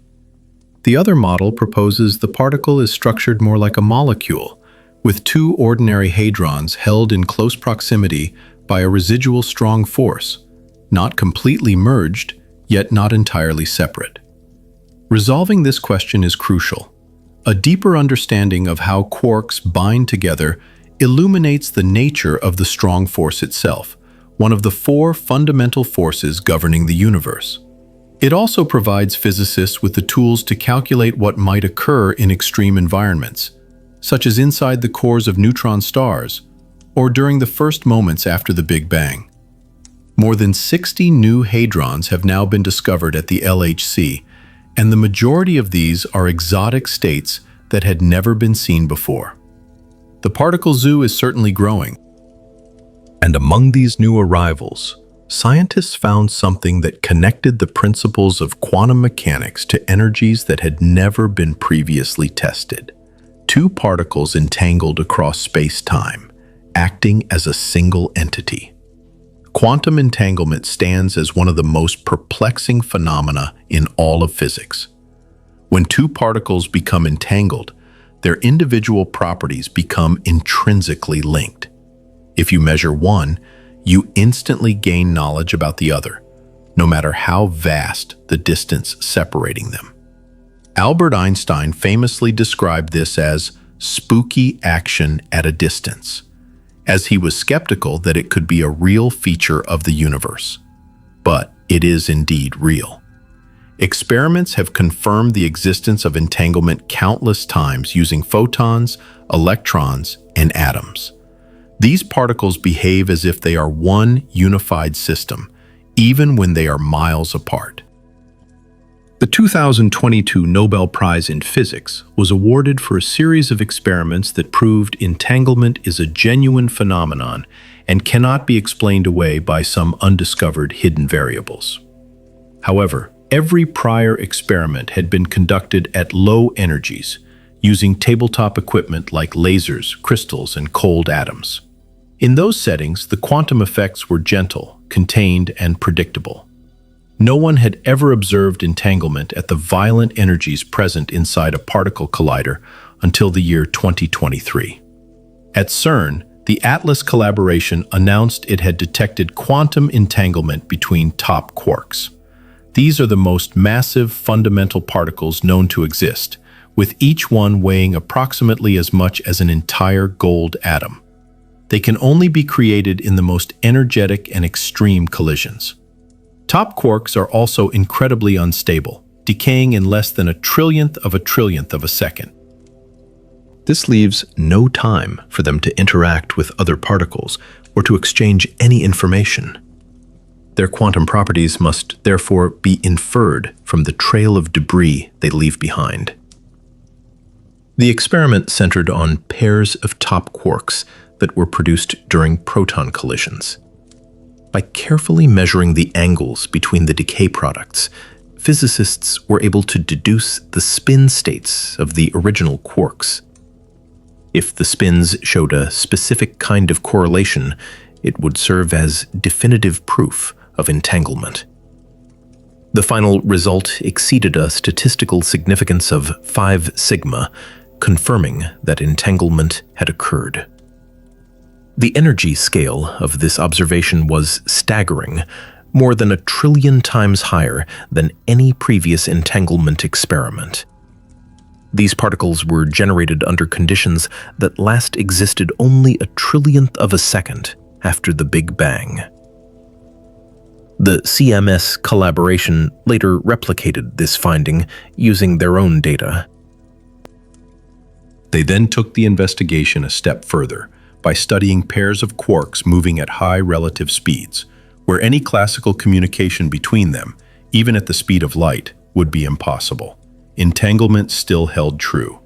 The other model proposes the particle is structured more like a molecule, with 2 ordinary hadrons held in close proximity by a residual strong force, not completely merged, yet not entirely separate. Resolving this question is crucial. A deeper understanding of how quarks bind together illuminates the nature of the strong force itself, one of the 4 fundamental forces governing the universe. It also provides physicists with the tools to calculate what might occur in extreme environments, such as inside the cores of neutron stars or during the first moments after the Big Bang. More than 60 new hadrons have now been discovered at the LHC, and the majority of these are exotic states that had never been seen before. The particle zoo is certainly growing. And among these new arrivals, scientists found something that connected the principles of quantum mechanics to energies that had never been previously tested. Two particles entangled across space-time, acting as a single entity. Quantum entanglement stands as one of the most perplexing phenomena in all of physics. When two particles become entangled, their individual properties become intrinsically linked. If you measure one, you instantly gain knowledge about the other, no matter how vast the distance separating them. Albert Einstein famously described this as spooky action at a distance, as he was skeptical that it could be a real feature of the universe. But it is indeed real. Experiments have confirmed the existence of entanglement countless times using photons, electrons, and atoms. These particles behave as if they are one unified system, even when they are miles apart. The 2022 Nobel Prize in Physics was awarded for a series of experiments that proved entanglement is a genuine phenomenon and cannot be explained away by some undiscovered hidden variables. However, every prior experiment had been conducted at low energies, using tabletop equipment like lasers, crystals, and cold atoms. In those settings, the quantum effects were gentle, contained, and predictable. No one had ever observed entanglement at the violent energies present inside a particle collider until the year 2023. At CERN, the Atlas collaboration announced it had detected quantum entanglement between top quarks. These are the most massive fundamental particles known to exist, with each one weighing approximately as much as an entire gold atom. They can only be created in the most energetic and extreme collisions. Top quarks are also incredibly unstable, decaying in less than a trillionth of a second. This leaves no time for them to interact with other particles or to exchange any information. Their quantum properties must therefore be inferred from the trail of debris they leave behind. The experiment centered on pairs of top quarks that were produced during proton collisions. By carefully measuring the angles between the decay products, physicists were able to deduce the spin states of the original quarks. If the spins showed a specific kind of correlation, it would serve as definitive proof of entanglement. The final result exceeded a statistical significance of 5 sigma, confirming that entanglement had occurred. The energy scale of this observation was staggering, more than 1 trillion times higher than any previous entanglement experiment. These particles were generated under conditions that last existed only 1 trillionth of a second after the Big Bang. The CMS collaboration later replicated this finding using their own data. They then took the investigation a step further by studying pairs of quarks moving at high relative speeds, where any classical communication between them, even at the speed of light, would be impossible. Entanglement still held true.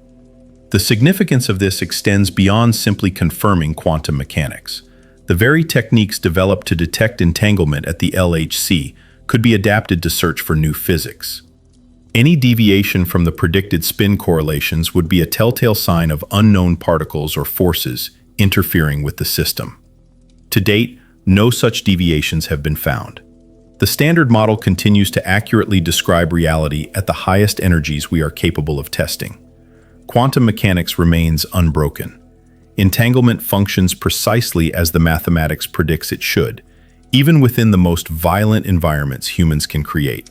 The significance of this extends beyond simply confirming quantum mechanics. The very techniques developed to detect entanglement at the LHC could be adapted to search for new physics. Any deviation from the predicted spin correlations would be a telltale sign of unknown particles or forces interfering with the system. To date, no such deviations have been found. The standard model continues to accurately describe reality at the highest energies we are capable of testing. Quantum mechanics remains unbroken. Entanglement functions precisely as the mathematics predicts it should, even within the most violent environments humans can create.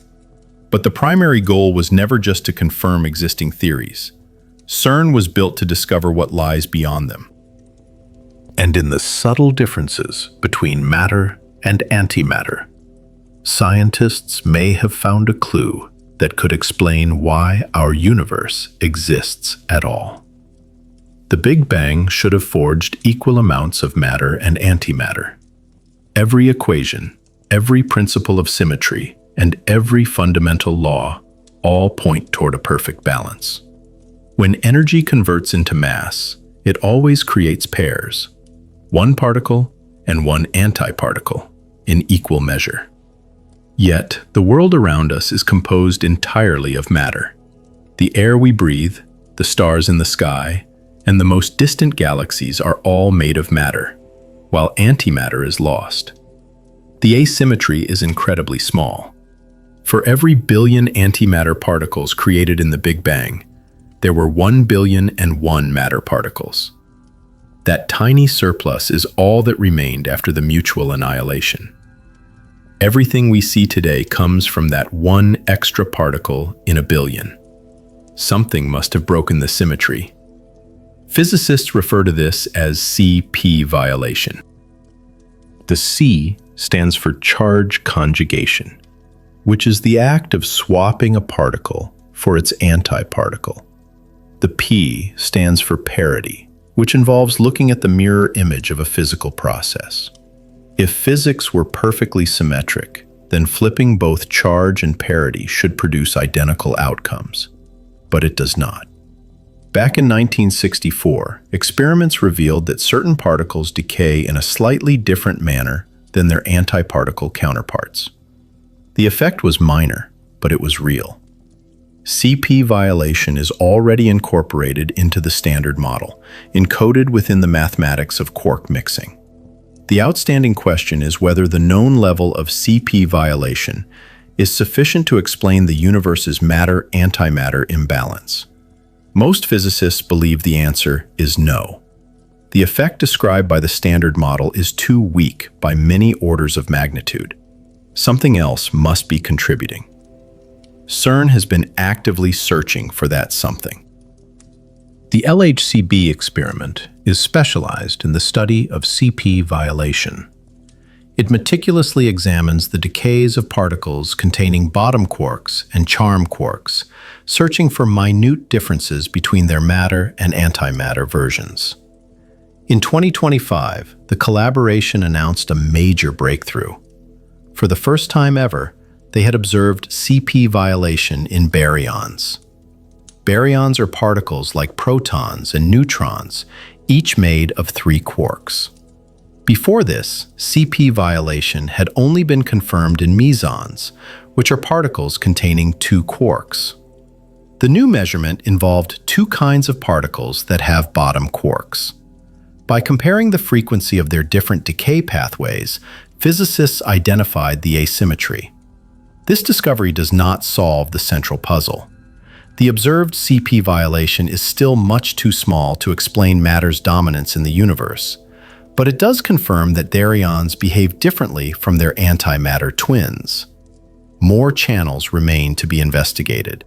But the primary goal was never just to confirm existing theories. CERN was built to discover what lies beyond them. And in the subtle differences between matter and antimatter, scientists may have found a clue that could explain why our universe exists at all. The Big Bang should have forged equal amounts of matter and antimatter. Every equation, every principle of symmetry, and every fundamental law all point toward a perfect balance. When energy converts into mass, it always creates pairs, one particle and one antiparticle, in equal measure. Yet, the world around us is composed entirely of matter. The air we breathe, the stars in the sky, and the most distant galaxies are all made of matter, while antimatter is lost. The asymmetry is incredibly small. For every billion antimatter particles created in the Big Bang, there were 1,000,000,001 matter particles. That tiny surplus is all that remained after the mutual annihilation. Everything we see today comes from that one extra particle in a billion. Something must have broken the symmetry. Physicists refer to this as CP violation. The C stands for charge conjugation, which is the act of swapping a particle for its antiparticle. The P stands for parity, which involves looking at the mirror image of a physical process. If physics were perfectly symmetric, then flipping both charge and parity should produce identical outcomes. But it does not. Back in 1964, experiments revealed that certain particles decay in a slightly different manner than their antiparticle counterparts. The effect was minor, but it was real. CP violation is already incorporated into the Standard Model, encoded within the mathematics of quark mixing. The outstanding question is whether the known level of CP violation is sufficient to explain the universe's matter-antimatter imbalance. Most physicists believe the answer is no. The effect described by the Standard Model is too weak by many orders of magnitude. Something else must be contributing. CERN has been actively searching for that something. The LHCb experiment is specialized in the study of CP violation. It meticulously examines the decays of particles containing bottom quarks and charm quarks, searching for minute differences between their matter and antimatter versions. In 2025, the collaboration announced a major breakthrough. For the first time ever, they had observed CP violation in baryons. Baryons are particles like protons and neutrons, each made of 3 quarks. Before this, CP violation had only been confirmed in mesons, which are particles containing 2 quarks. The new measurement involved 2 kinds of particles that have bottom quarks. By comparing the frequency of their different decay pathways, physicists identified the asymmetry. This discovery does not solve the central puzzle. The observed CP violation is still much too small to explain matter's dominance in the universe, but it does confirm that baryons behave differently from their antimatter twins. More channels remain to be investigated.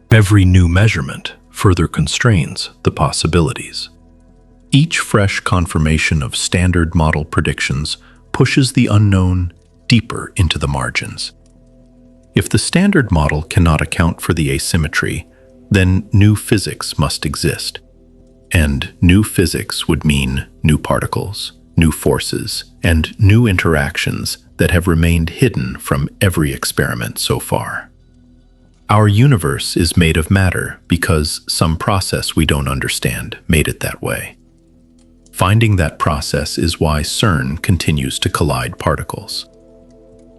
Every new measurement further constrains the possibilities. Each fresh confirmation of Standard Model predictions pushes the unknown deeper into the margins. If the Standard Model cannot account for the asymmetry, then new physics must exist. And new physics would mean new particles, new forces, and new interactions that have remained hidden from every experiment so far. Our universe is made of matter because some process we don't understand made it that way. Finding that process is why CERN continues to collide particles.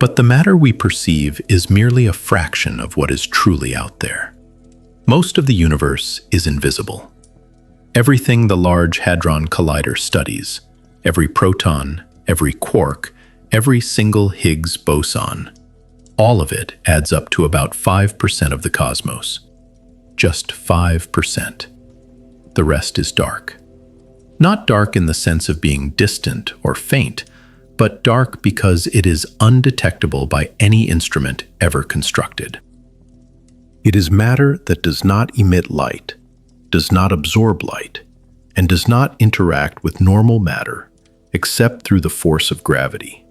But the matter we perceive is merely a fraction of what is truly out there. Most of the universe is invisible. Everything the Large Hadron Collider studies, every proton, every quark, every single Higgs boson, all of it adds up to about 5% of the cosmos. Just 5%. The rest is dark. Not dark in the sense of being distant or faint, but dark because it is undetectable by any instrument ever constructed. It is matter that does not emit light, does not absorb light, and does not interact with normal matter except through the force of gravity.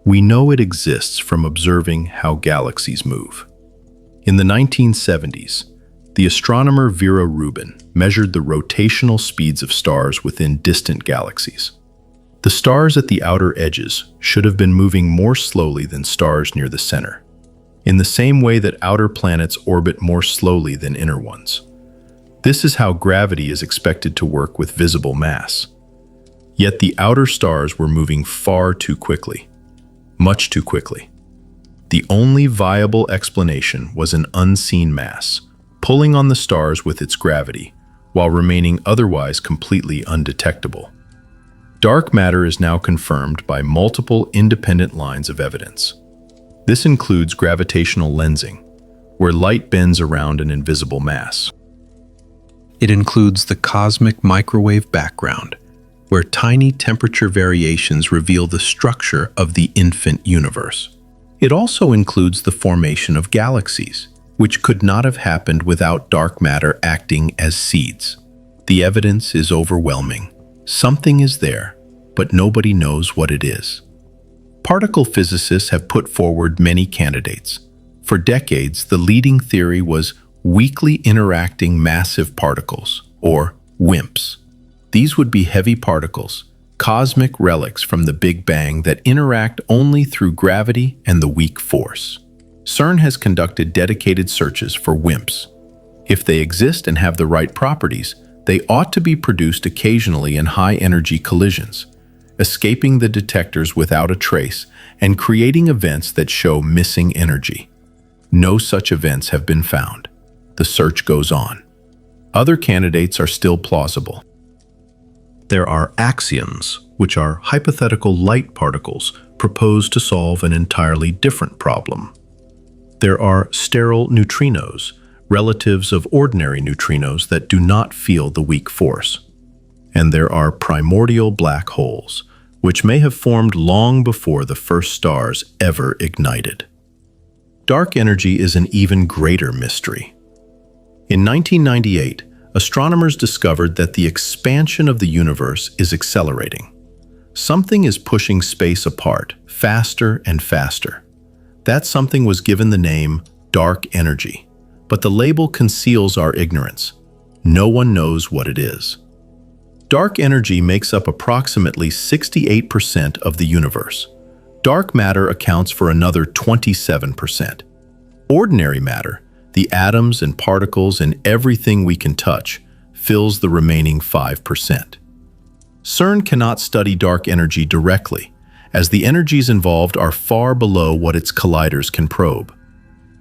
We know it exists from observing how galaxies move. In the 1970s, the astronomer Vera Rubin measured the rotational speeds of stars within distant galaxies. The stars at the outer edges should have been moving more slowly than stars near the center, in the same way that outer planets orbit more slowly than inner ones. This is how gravity is expected to work with visible mass. Yet the outer stars were moving far too quickly, much too quickly. The only viable explanation was an unseen mass, pulling on the stars with its gravity, while remaining otherwise completely undetectable. Dark matter is now confirmed by multiple independent lines of evidence. This includes gravitational lensing, where light bends around an invisible mass. It includes the cosmic microwave background, where tiny temperature variations reveal the structure of the infant universe. It also includes the formation of galaxies, which could not have happened without dark matter acting as seeds. The evidence is overwhelming. Something is there, but nobody knows what it is. Particle physicists have put forward many candidates. For decades, the leading theory was weakly interacting massive particles, or WIMPs. These would be heavy particles, cosmic relics from the Big Bang that interact only through gravity and the weak force. CERN has conducted dedicated searches for WIMPs. If they exist and have the right properties, they ought to be produced occasionally in high-energy collisions, escaping the detectors without a trace and creating events that show missing energy. No such events have been found. The search goes on. Other candidates are still plausible. There are axions, which are hypothetical light particles proposed to solve an entirely different problem. There are sterile neutrinos, relatives of ordinary neutrinos that do not feel the weak force. And there are primordial black holes, which may have formed long before the first stars ever ignited. Dark energy is an even greater mystery. In 1998, astronomers discovered that the expansion of the universe is accelerating. Something is pushing space apart, faster and faster. That something was given the name dark energy, but the label conceals our ignorance. No one knows what it is. Dark energy makes up approximately 68% of the universe. Dark matter accounts for another 27%. Ordinary matter, the atoms and particles and everything we can touch, fills the remaining 5%. CERN cannot study dark energy directly, as the energies involved are far below what its colliders can probe.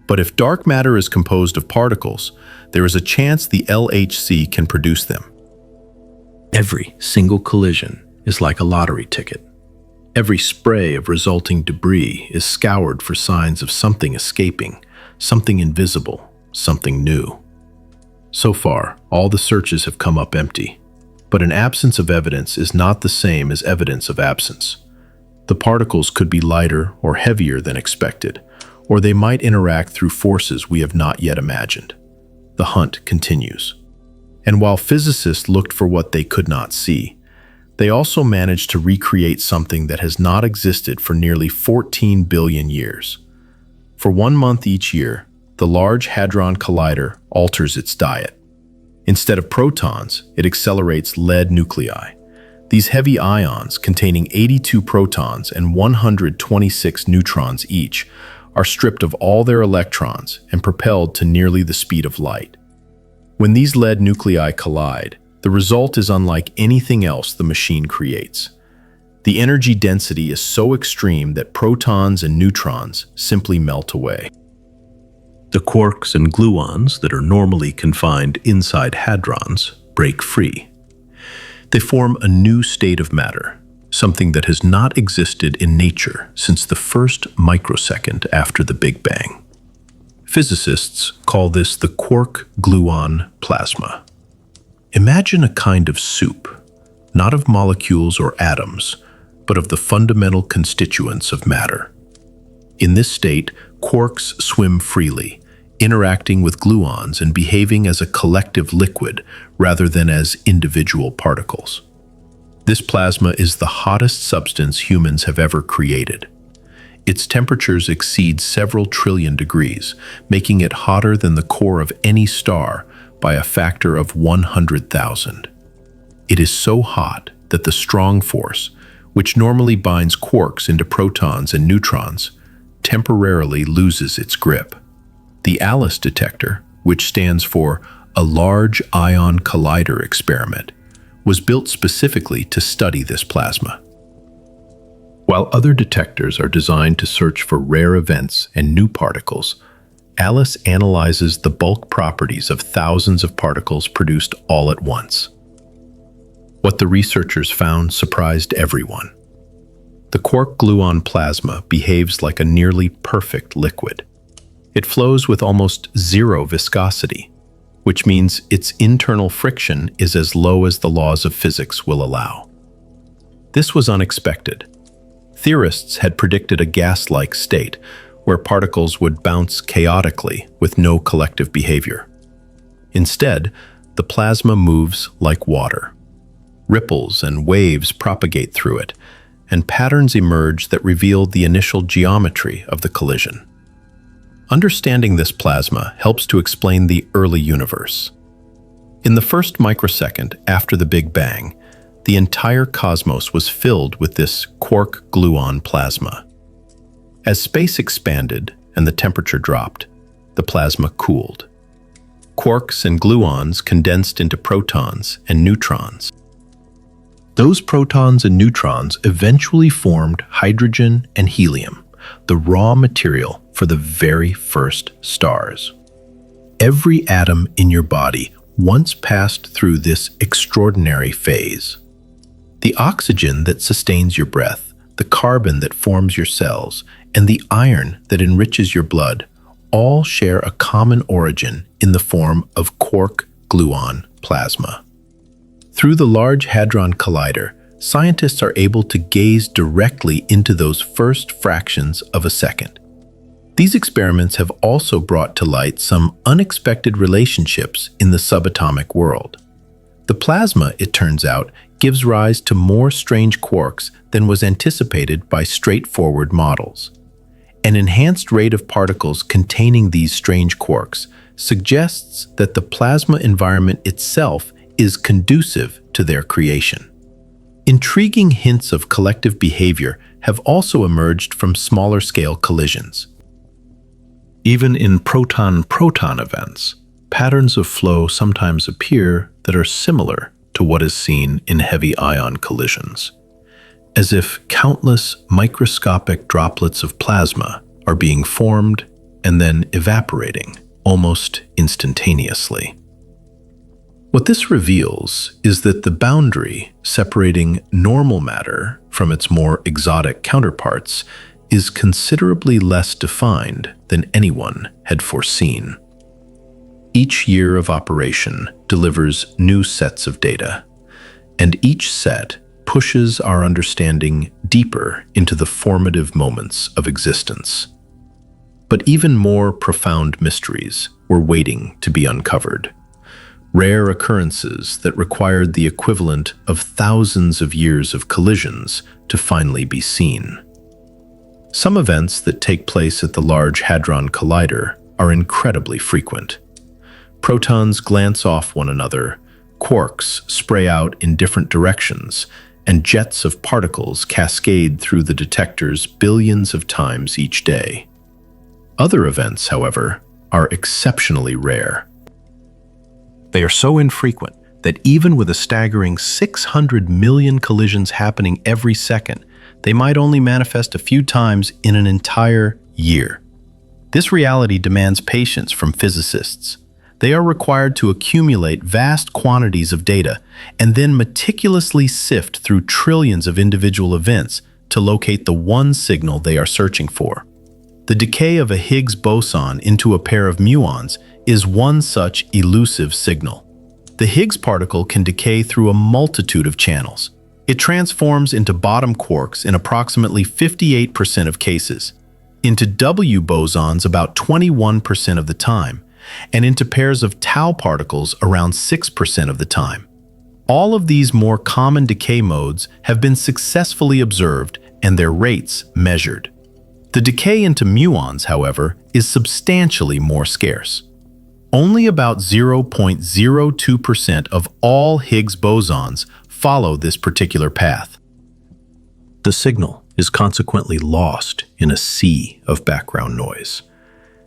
But if dark matter is composed of particles, there is a chance the LHC can produce them. Every single collision is like a lottery ticket. Every spray of resulting debris is scoured for signs of something escaping, something invisible, something new. So far, all the searches have come up empty. But an absence of evidence is not the same as evidence of absence. The particles could be lighter or heavier than expected, or they might interact through forces we have not yet imagined. The hunt continues. And while physicists looked for what they could not see, they also managed to recreate something that has not existed for nearly 14 billion years. For 1 month each year, the Large Hadron Collider alters its diet. Instead of protons, it accelerates lead nuclei. These heavy ions, containing 82 protons and 126 neutrons each, are stripped of all their electrons and propelled to nearly the speed of light. When these lead nuclei collide, the result is unlike anything else the machine creates. The energy density is so extreme that protons and neutrons simply melt away. The quarks and gluons that are normally confined inside hadrons break free. They form a new state of matter, something that has not existed in nature since the first microsecond after the Big Bang. Physicists call this the quark-gluon plasma. Imagine a kind of soup, not of molecules or atoms, but of the fundamental constituents of matter. In this state, quarks swim freely, interacting with gluons and behaving as a collective liquid rather than as individual particles. This plasma is the hottest substance humans have ever created. Its temperatures exceed several trillion degrees, making it hotter than the core of any star by a factor of 100,000. It is so hot that the strong force, which normally binds quarks into protons and neutrons, temporarily loses its grip. The ALICE detector, which stands for a Large Hadron Collider experiment, was built specifically to study this plasma. While other detectors are designed to search for rare events and new particles, ALICE analyzes the bulk properties of thousands of particles produced all at once. What the researchers found surprised everyone. The quark-gluon plasma behaves like a nearly perfect liquid. It flows with almost zero viscosity, which means its internal friction is as low as the laws of physics will allow. This was unexpected. Theorists had predicted a gas-like state, where particles would bounce chaotically with no collective behavior. Instead, the plasma moves like water. Ripples and waves propagate through it, and patterns emerge that reveal the initial geometry of the collision. Understanding this plasma helps to explain the early universe. In the first microsecond after the Big Bang, the entire cosmos was filled with this quark-gluon plasma. As space expanded and the temperature dropped, the plasma cooled. Quarks and gluons condensed into protons and neutrons. Those protons and neutrons eventually formed hydrogen and helium, the raw material for the very first stars. Every atom in your body once passed through this extraordinary phase. The oxygen that sustains your breath, the carbon that forms your cells, and the iron that enriches your blood all share a common origin in the form of quark-gluon plasma. Through the Large Hadron Collider, scientists are able to gaze directly into those first fractions of a second. These experiments have also brought to light some unexpected relationships in the subatomic world. The plasma, it turns out, gives rise to more strange quarks than was anticipated by straightforward models. An enhanced rate of particles containing these strange quarks suggests that the plasma environment itself is conducive to their creation. Intriguing hints of collective behavior have also emerged from smaller-scale collisions. Even in proton-proton events, patterns of flow sometimes appear that are similar to what is seen in heavy ion collisions, as if countless microscopic droplets of plasma are being formed and then evaporating almost instantaneously. What this reveals is that the boundary separating normal matter from its more exotic counterparts is considerably less defined than anyone had foreseen. Each year of operation delivers new sets of data, and each set pushes our understanding deeper into the formative moments of existence. But even more profound mysteries were waiting to be uncovered. Rare occurrences that required the equivalent of thousands of years of collisions to finally be seen. Some events that take place at the Large Hadron Collider are incredibly frequent. Protons glance off one another, quarks spray out in different directions, and jets of particles cascade through the detectors billions of times each day. Other events, however, are exceptionally rare. They are so infrequent that even with a staggering 600 million collisions happening every second, they might only manifest a few times in an entire year. This reality demands patience from physicists. They are required to accumulate vast quantities of data and then meticulously sift through trillions of individual events to locate the one signal they are searching for. The decay of a Higgs boson into a pair of muons is one such elusive signal. The Higgs particle can decay through a multitude of channels. It transforms into bottom quarks in approximately 58% of cases, into W bosons about 21% of the time, and into pairs of tau particles around 6% of the time. All of these more common decay modes have been successfully observed and their rates measured. The decay into muons, however, is substantially more scarce. Only about 0.02% of all Higgs bosons follow this particular path. The signal is consequently lost in a sea of background noise,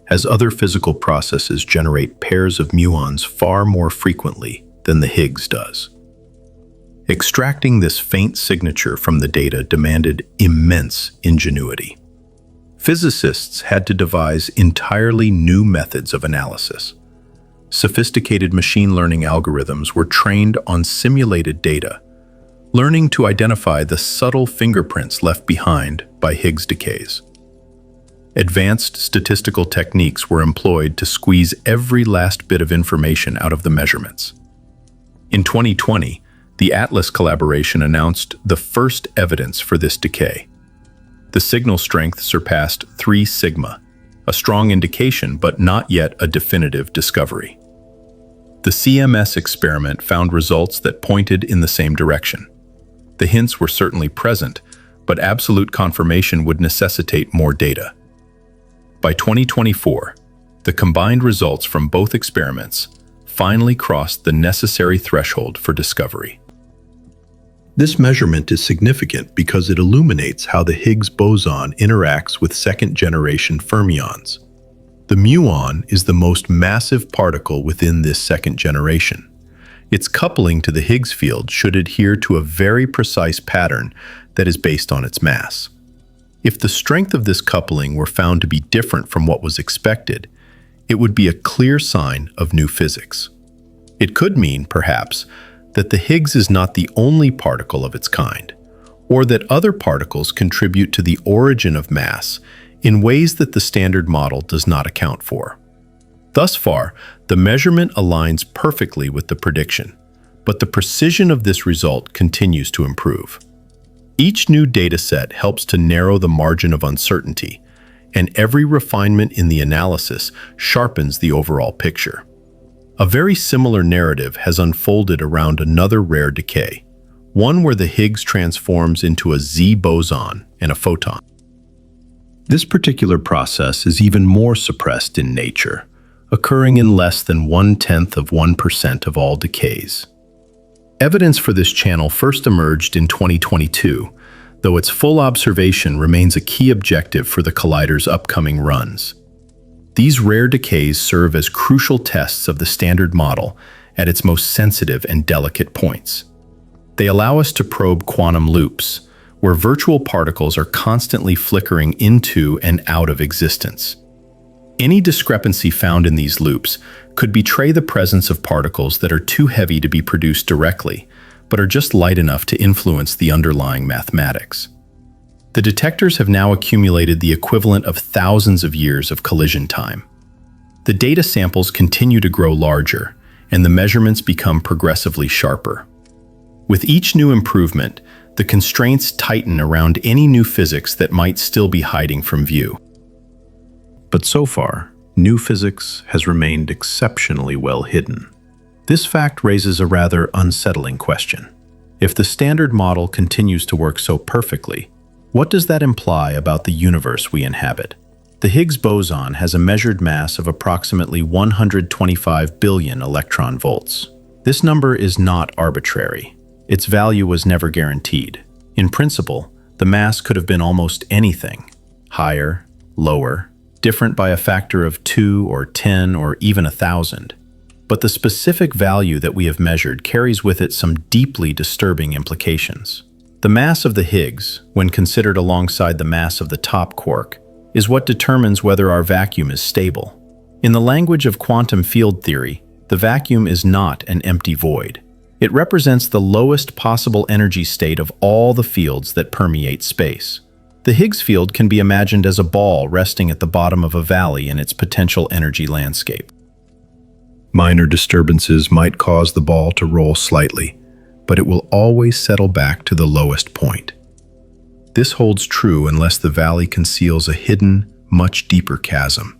as other physical processes generate pairs of muons far more frequently than the Higgs does. Extracting this faint signature from the data demanded immense ingenuity. Physicists had to devise entirely new methods of analysis. Sophisticated machine learning algorithms were trained on simulated data, learning to identify the subtle fingerprints left behind by Higgs decays. Advanced statistical techniques were employed to squeeze every last bit of information out of the measurements. In 2020, the Atlas collaboration announced the first evidence for this decay. The signal strength surpassed 3 sigma, a strong indication but not yet a definitive discovery. The CMS experiment found results that pointed in the same direction. The hints were certainly present, but absolute confirmation would necessitate more data. By 2024, the combined results from both experiments finally crossed the necessary threshold for discovery. This measurement is significant because it illuminates how the Higgs boson interacts with second-generation fermions. The muon is the most massive particle within this second generation. Its coupling to the Higgs field should adhere to a very precise pattern that is based on its mass. If the strength of this coupling were found to be different from what was expected, it would be a clear sign of new physics. It could mean, perhaps, that the Higgs is not the only particle of its kind, or that other particles contribute to the origin of mass in ways that the standard model does not account for. Thus far, the measurement aligns perfectly with the prediction, but the precision of this result continues to improve. Each new data set helps to narrow the margin of uncertainty, and every refinement in the analysis sharpens the overall picture. A very similar narrative has unfolded around another rare decay, one where the Higgs transforms into a Z boson and a photon. This particular process is even more suppressed in nature, occurring in less than 0.1% of all decays. Evidence for this channel first emerged in 2022, though its full observation remains a key objective for the collider's upcoming runs. These rare decays serve as crucial tests of the standard model at its most sensitive and delicate points. They allow us to probe quantum loops, where virtual particles are constantly flickering into and out of existence. Any discrepancy found in these loops could betray the presence of particles that are too heavy to be produced directly, but are just light enough to influence the underlying mathematics. The detectors have now accumulated the equivalent of thousands of years of collision time. The data samples continue to grow larger, and the measurements become progressively sharper. With each new improvement, the constraints tighten around any new physics that might still be hiding from view. But so far, new physics has remained exceptionally well hidden. This fact raises a rather unsettling question. If the standard model continues to work so perfectly, what does that imply about the universe we inhabit? The Higgs boson has a measured mass of approximately 125 billion electron volts. This number is not arbitrary. Its value was never guaranteed. In principle, the mass could have been almost anything: higher, lower, different by a factor of 2 or 10 or even 1,000. But the specific value that we have measured carries with it some deeply disturbing implications. The mass of the Higgs, when considered alongside the mass of the top quark, is what determines whether our vacuum is stable. In the language of quantum field theory, the vacuum is not an empty void. It represents the lowest possible energy state of all the fields that permeate space. The Higgs field can be imagined as a ball resting at the bottom of a valley in its potential energy landscape. Minor disturbances might cause the ball to roll slightly, but it will always settle back to the lowest point. This holds true unless the valley conceals a hidden, much deeper chasm.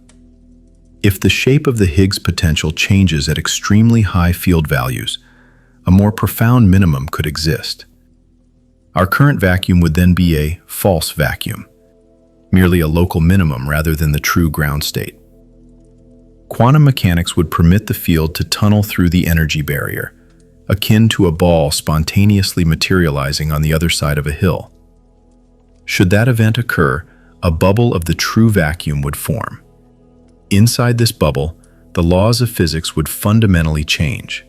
If the shape of the Higgs potential changes at extremely high field values, a more profound minimum could exist. Our current vacuum would then be a false vacuum, merely a local minimum rather than the true ground state. Quantum mechanics would permit the field to tunnel through the energy barrier, akin to a ball spontaneously materializing on the other side of a hill. Should that event occur, a bubble of the true vacuum would form. Inside this bubble, the laws of physics would fundamentally change.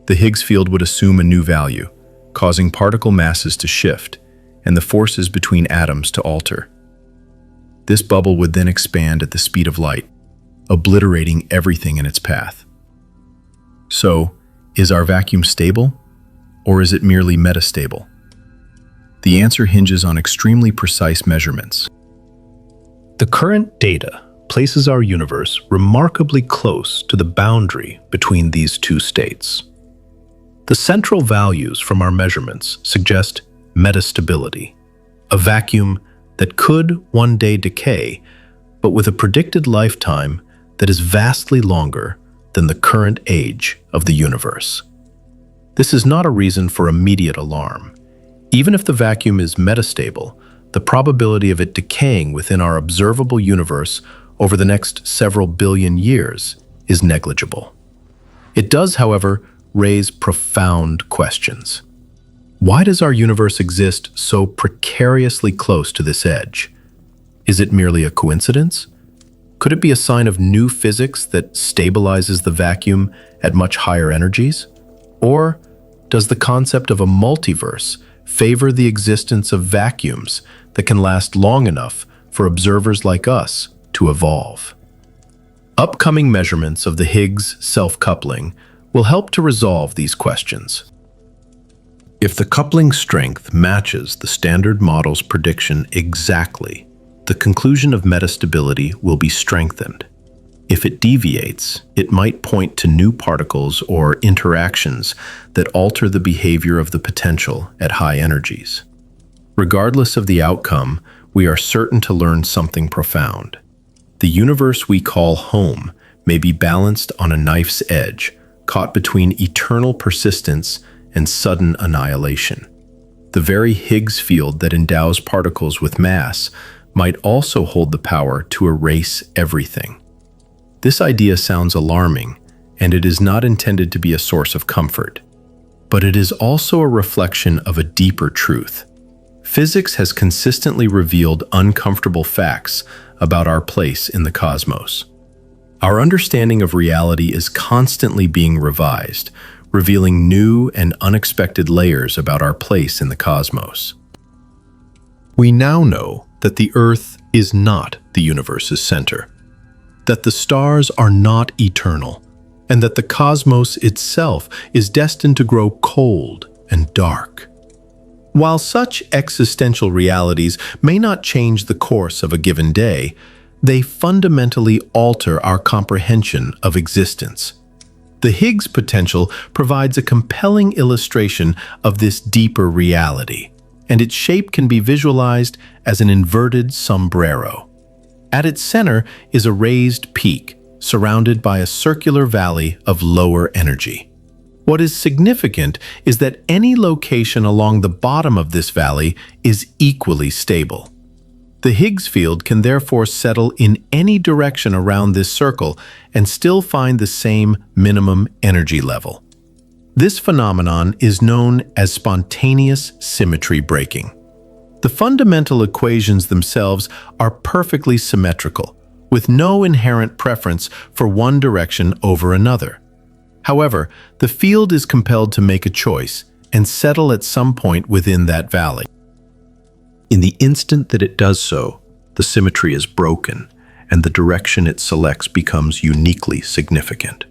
The Higgs field would assume a new value, causing particle masses to shift and the forces between atoms to alter. This bubble would then expand at the speed of light, obliterating everything in its path. So, is our vacuum stable, or is it merely metastable? The answer hinges on extremely precise measurements. The current data places our universe remarkably close to the boundary between these two states. The central values from our measurements suggest metastability, a vacuum that could one day decay, but with a predicted lifetime that is vastly longer than the current age of the universe. This is not a reason for immediate alarm. Even if the vacuum is metastable, the probability of it decaying within our observable universe over the next several billion years is negligible. It does, however, raise profound questions. Why does our universe exist so precariously close to this edge? Is it merely a coincidence? Could it be a sign of new physics that stabilizes the vacuum at much higher energies? Or does the concept of a multiverse favor the existence of vacuums that can last long enough for observers like us to evolve? Upcoming measurements of the Higgs self-coupling will help to resolve these questions. If the coupling strength matches the Standard Model's prediction exactly, the conclusion of metastability will be strengthened. If it deviates, it might point to new particles or interactions that alter the behavior of the potential at high energies. Regardless of the outcome, we are certain to learn something profound. The universe we call home may be balanced on a knife's edge, caught between eternal persistence and sudden annihilation. The very Higgs field that endows particles with mass might also hold the power to erase everything. This idea sounds alarming, and it is not intended to be a source of comfort. But it is also a reflection of a deeper truth. Physics has consistently revealed uncomfortable facts about our place in the cosmos. Our understanding of reality is constantly being revised, revealing new and unexpected layers about our place in the cosmos. We now know that the Earth is not the universe's center, that the stars are not eternal, and that the cosmos itself is destined to grow cold and dark. While such existential realities may not change the course of a given day, they fundamentally alter our comprehension of existence. The Higgs potential provides a compelling illustration of this deeper reality, and its shape can be visualized as an inverted sombrero. At its center is a raised peak, surrounded by a circular valley of lower energy. What is significant is that any location along the bottom of this valley is equally stable. The Higgs field can therefore settle in any direction around this circle and still find the same minimum energy level. This phenomenon is known as spontaneous symmetry breaking. The fundamental equations themselves are perfectly symmetrical, with no inherent preference for one direction over another. However, the field is compelled to make a choice and settle at some point within that valley. In the instant that it does so, the symmetry is broken, and the direction it selects becomes uniquely significant.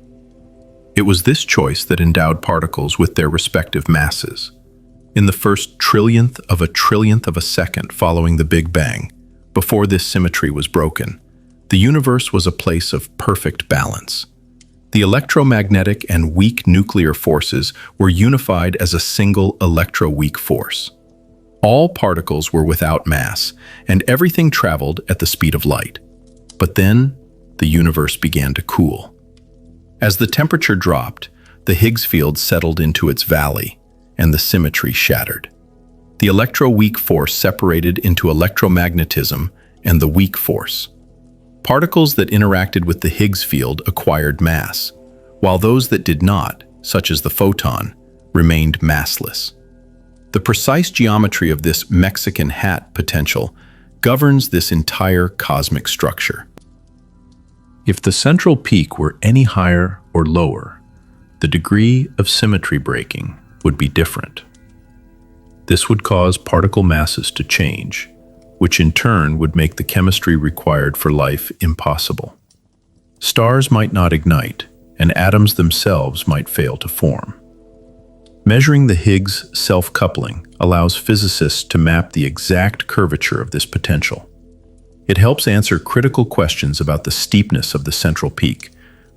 It was this choice that endowed particles with their respective masses. In the first trillionth of a second following the Big Bang, before this symmetry was broken, the universe was a place of perfect balance. The electromagnetic and weak nuclear forces were unified as a single electroweak force. All particles were without mass, and everything traveled at the speed of light. But then, the universe began to cool. As the temperature dropped, the Higgs field settled into its valley, and the symmetry shattered. The electroweak force separated into electromagnetism and the weak force. Particles that interacted with the Higgs field acquired mass, while those that did not, such as the photon, remained massless. The precise geometry of this Mexican hat potential governs this entire cosmic structure. If the central peak were any higher or lower, the degree of symmetry breaking would be different. This would cause particle masses to change, which in turn would make the chemistry required for life impossible. Stars might not ignite, and atoms themselves might fail to form. Measuring the Higgs self-coupling allows physicists to map the exact curvature of this potential. It helps answer critical questions about the steepness of the central peak,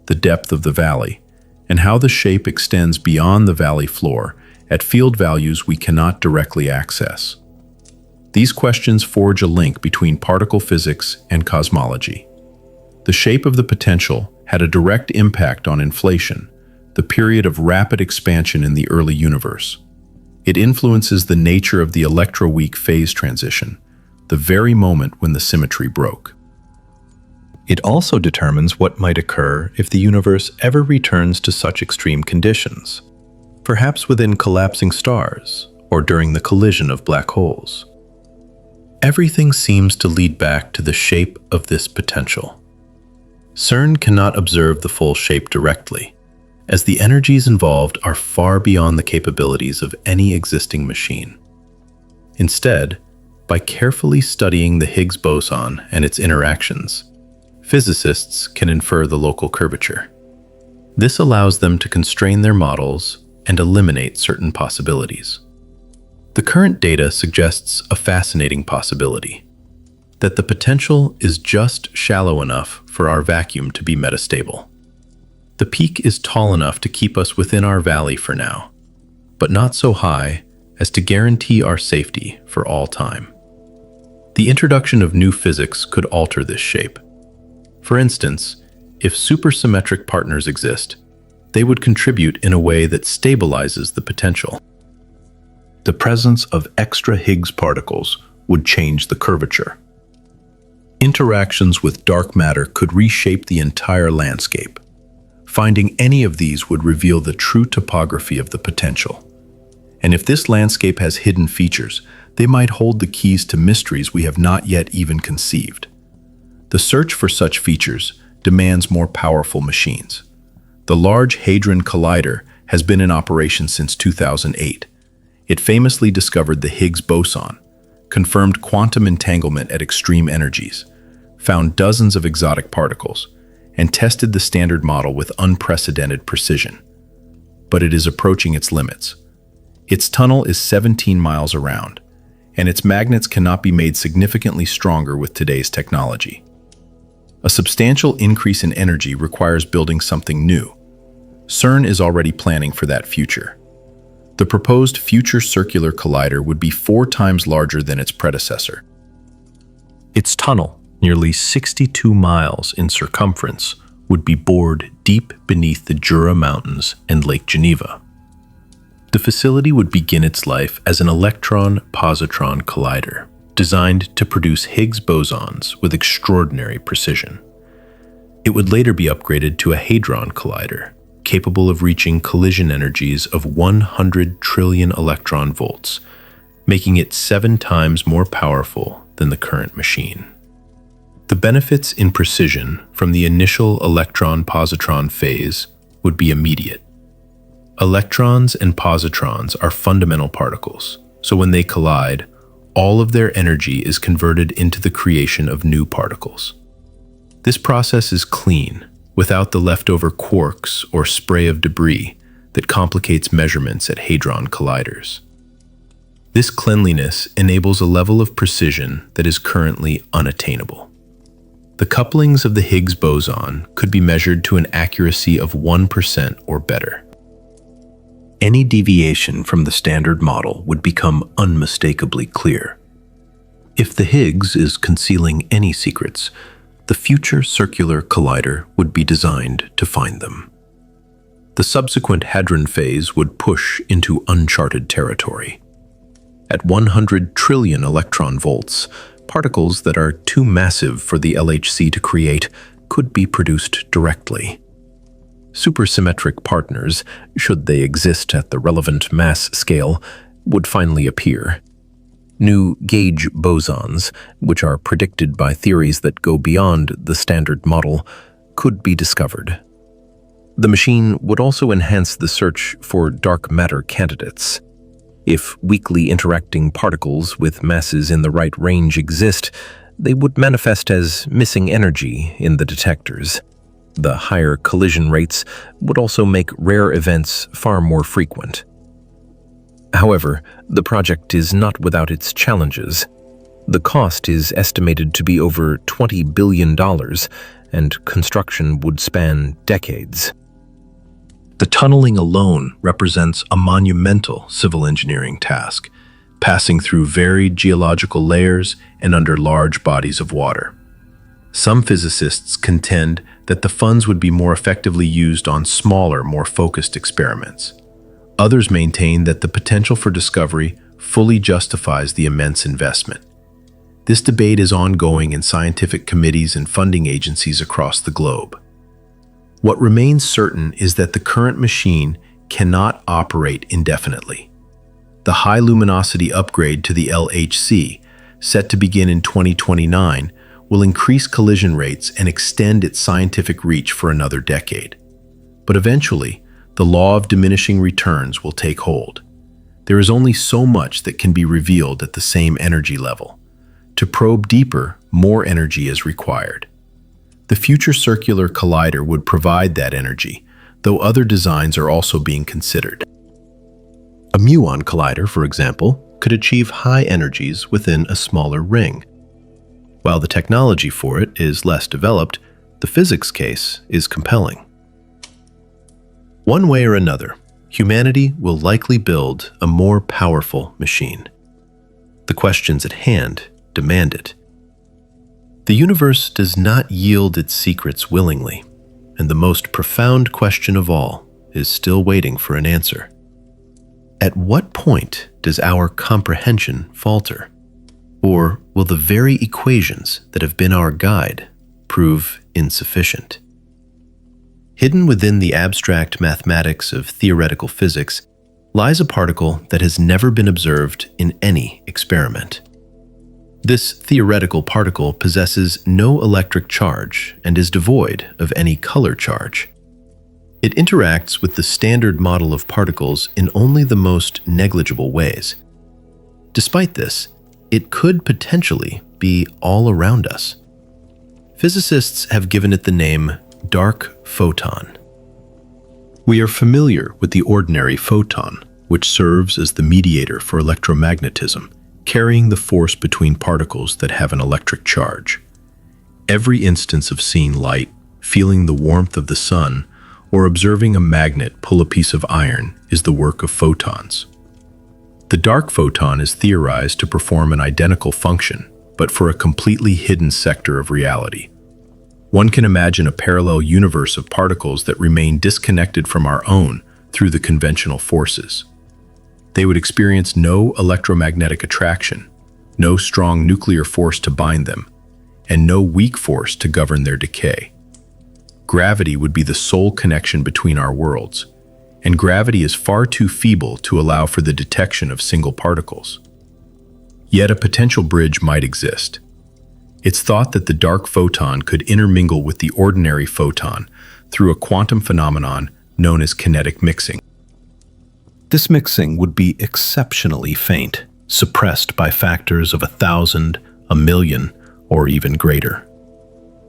the depth of the valley, and how the shape extends beyond the valley floor at field values we cannot directly access. These questions forge a link between particle physics and cosmology. The shape of the potential had a direct impact on inflation, the period of rapid expansion in the early universe. It influences the nature of the electroweak phase transition, the very moment when the symmetry broke. It also determines what might occur if the universe ever returns to such extreme conditions, perhaps within collapsing stars or during the collision of black holes. Everything seems to lead back to the shape of this potential. CERN cannot observe the full shape directly, as the energies involved are far beyond the capabilities of any existing machine. Instead, by carefully studying the Higgs boson and its interactions, physicists can infer the local curvature. This allows them to constrain their models and eliminate certain possibilities. The current data suggests a fascinating possibility, that the potential is just shallow enough for our vacuum to be metastable. The peak is tall enough to keep us within our valley for now, but not so high as to guarantee our safety for all time. The introduction of new physics could alter this shape. For instance, if supersymmetric partners exist, they would contribute in a way that stabilizes the potential. The presence of extra Higgs particles would change the curvature. Interactions with dark matter could reshape the entire landscape. Finding any of these would reveal the true topography of the potential. And if this landscape has hidden features, they might hold the keys to mysteries we have not yet even conceived. The search for such features demands more powerful machines. The Large Hadron Collider has been in operation since 2008. It famously discovered the Higgs boson, confirmed quantum entanglement at extreme energies, found dozens of exotic particles, and tested the standard model with unprecedented precision. But it is approaching its limits. Its tunnel is 17 miles around, and its magnets cannot be made significantly stronger with today's technology. A substantial increase in energy requires building something new. CERN is already planning for that future. The proposed future circular collider would be 4 times larger than its predecessor. Its tunnel, nearly 62 miles in circumference, would be bored deep beneath the Jura Mountains and Lake Geneva. The facility would begin its life as an electron-positron collider, designed to produce Higgs bosons with extraordinary precision. It would later be upgraded to a hadron collider, capable of reaching collision energies of 100 trillion electron volts, making it 7 times more powerful than the current machine. The benefits in precision from the initial electron-positron phase would be immediate. Electrons and positrons are fundamental particles, so when they collide, all of their energy is converted into the creation of new particles. This process is clean, without the leftover quarks or spray of debris that complicates measurements at hadron colliders. This cleanliness enables a level of precision that is currently unattainable. The couplings of the Higgs boson could be measured to an accuracy of 1% or better. Any deviation from the standard model would become unmistakably clear. If the Higgs is concealing any secrets, the future circular collider would be designed to find them. The subsequent hadron phase would push into uncharted territory. At 100 trillion electron volts, Particles that are too massive for the LHC to create could be produced directly. Supersymmetric partners, should they exist at the relevant mass scale, would finally appear. New gauge bosons, which are predicted by theories that go beyond the standard model, could be discovered. The machine would also enhance the search for dark matter candidates. If weakly interacting particles with masses in the right range exist, they would manifest as missing energy in the detectors. The higher collision rates would also make rare events far more frequent. However, the project is not without its challenges. The cost is estimated to be over $20 billion, and construction would span decades. The tunneling alone represents a monumental civil engineering task, passing through varied geological layers and under large bodies of water. Some physicists contend that the funds would be more effectively used on smaller, more focused experiments. Others maintain that the potential for discovery fully justifies the immense investment. This debate is ongoing in scientific committees and funding agencies across the globe. What remains certain is that the current machine cannot operate indefinitely. The high luminosity upgrade to the LHC, set to begin in 2029, will increase collision rates and extend its scientific reach for another decade. But eventually, the law of diminishing returns will take hold. There is only so much that can be revealed at the same energy level. To probe deeper, more energy is required. The future circular collider would provide that energy, though other designs are also being considered. A muon collider, for example, could achieve high energies within a smaller ring. While the technology for it is less developed, the physics case is compelling. One way or another, humanity will likely build a more powerful machine. The questions at hand demand it. The universe does not yield its secrets willingly, and the most profound question of all is still waiting for an answer. At what point does our comprehension falter? Or will the very equations that have been our guide prove insufficient? Hidden within the abstract mathematics of theoretical physics lies a particle that has never been observed in any experiment. This theoretical particle possesses no electric charge and is devoid of any color charge. It interacts with the standard model of particles in only the most negligible ways. Despite this, it could potentially be all around us. Physicists have given it the name dark photon. We are familiar with the ordinary photon, which serves as the mediator for electromagnetism, carrying the force between particles that have an electric charge. Every instance of seeing light, feeling the warmth of the sun, or observing a magnet pull a piece of iron is the work of photons. The dark photon is theorized to perform an identical function, but for a completely hidden sector of reality. One can imagine a parallel universe of particles that remain disconnected from our own through the conventional forces. They would experience no electromagnetic attraction, no strong nuclear force to bind them, and no weak force to govern their decay. Gravity would be the sole connection between our worlds, and gravity is far too feeble to allow for the detection of single particles. Yet a potential bridge might exist. It's thought that the dark photon could intermingle with the ordinary photon through a quantum phenomenon known as kinetic mixing. This mixing would be exceptionally faint, suppressed by factors of 1,000, 1,000,000, or even greater.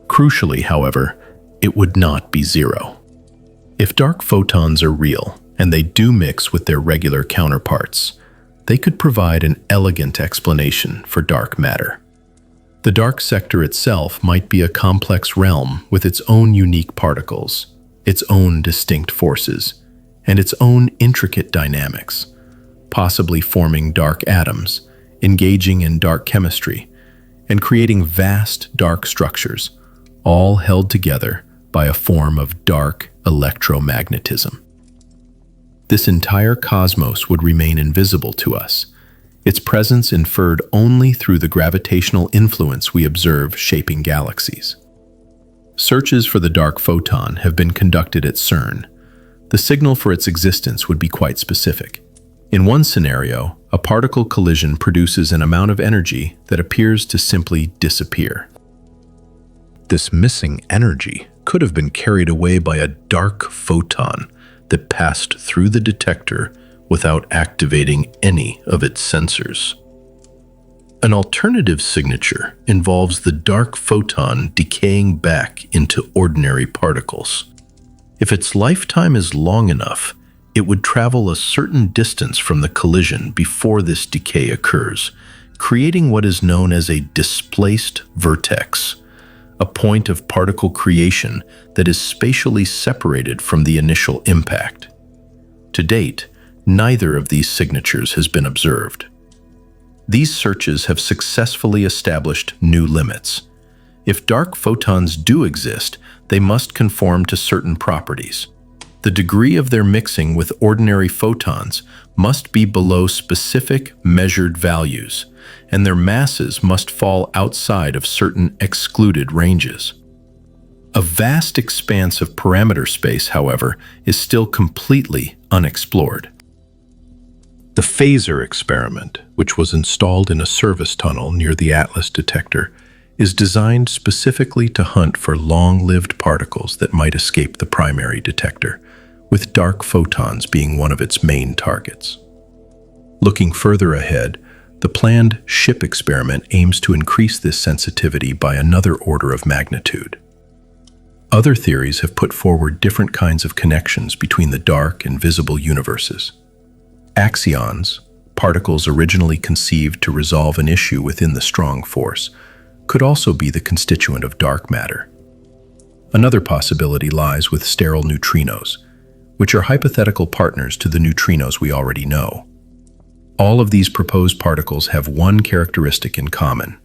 Crucially, however, it would not be zero. If dark photons are real, and they do mix with their regular counterparts, they could provide an elegant explanation for dark matter. The dark sector itself might be a complex realm with its own unique particles, its own distinct forces, and its own intricate dynamics, possibly forming dark atoms, engaging in dark chemistry, and creating vast dark structures, all held together by a form of dark electromagnetism. This entire cosmos would remain invisible to us, its presence inferred only through the gravitational influence we observe shaping galaxies. Searches for the dark photon have been conducted at CERN. The signal for its existence would be quite specific. In one scenario, a particle collision produces an amount of energy that appears to simply disappear. This missing energy could have been carried away by a dark photon that passed through the detector without activating any of its sensors. An alternative signature involves the dark photon decaying back into ordinary particles. If its lifetime is long enough, it would travel a certain distance from the collision before this decay occurs, creating what is known as a displaced vertex, a point of particle creation that is spatially separated from the initial impact. To date, neither of these signatures has been observed. These searches have successfully established new limits. If dark photons do exist, they must conform to certain properties. The degree of their mixing with ordinary photons must be below specific measured values, and their masses must fall outside of certain excluded ranges. A vast expanse of parameter space, however, is still completely unexplored. The phaser experiment, which was installed in a service tunnel near the Atlas detector, is designed specifically to hunt for long-lived particles that might escape the primary detector, with dark photons being one of its main targets. Looking further ahead, the planned SHIP experiment aims to increase this sensitivity by another order of magnitude. Other theories have put forward different kinds of connections between the dark and visible universes. Axions, particles originally conceived to resolve an issue within the strong force, could also be the constituent of dark matter. Another possibility lies with sterile neutrinos, which are hypothetical partners to the neutrinos we already know. All of these proposed particles have one characteristic in common.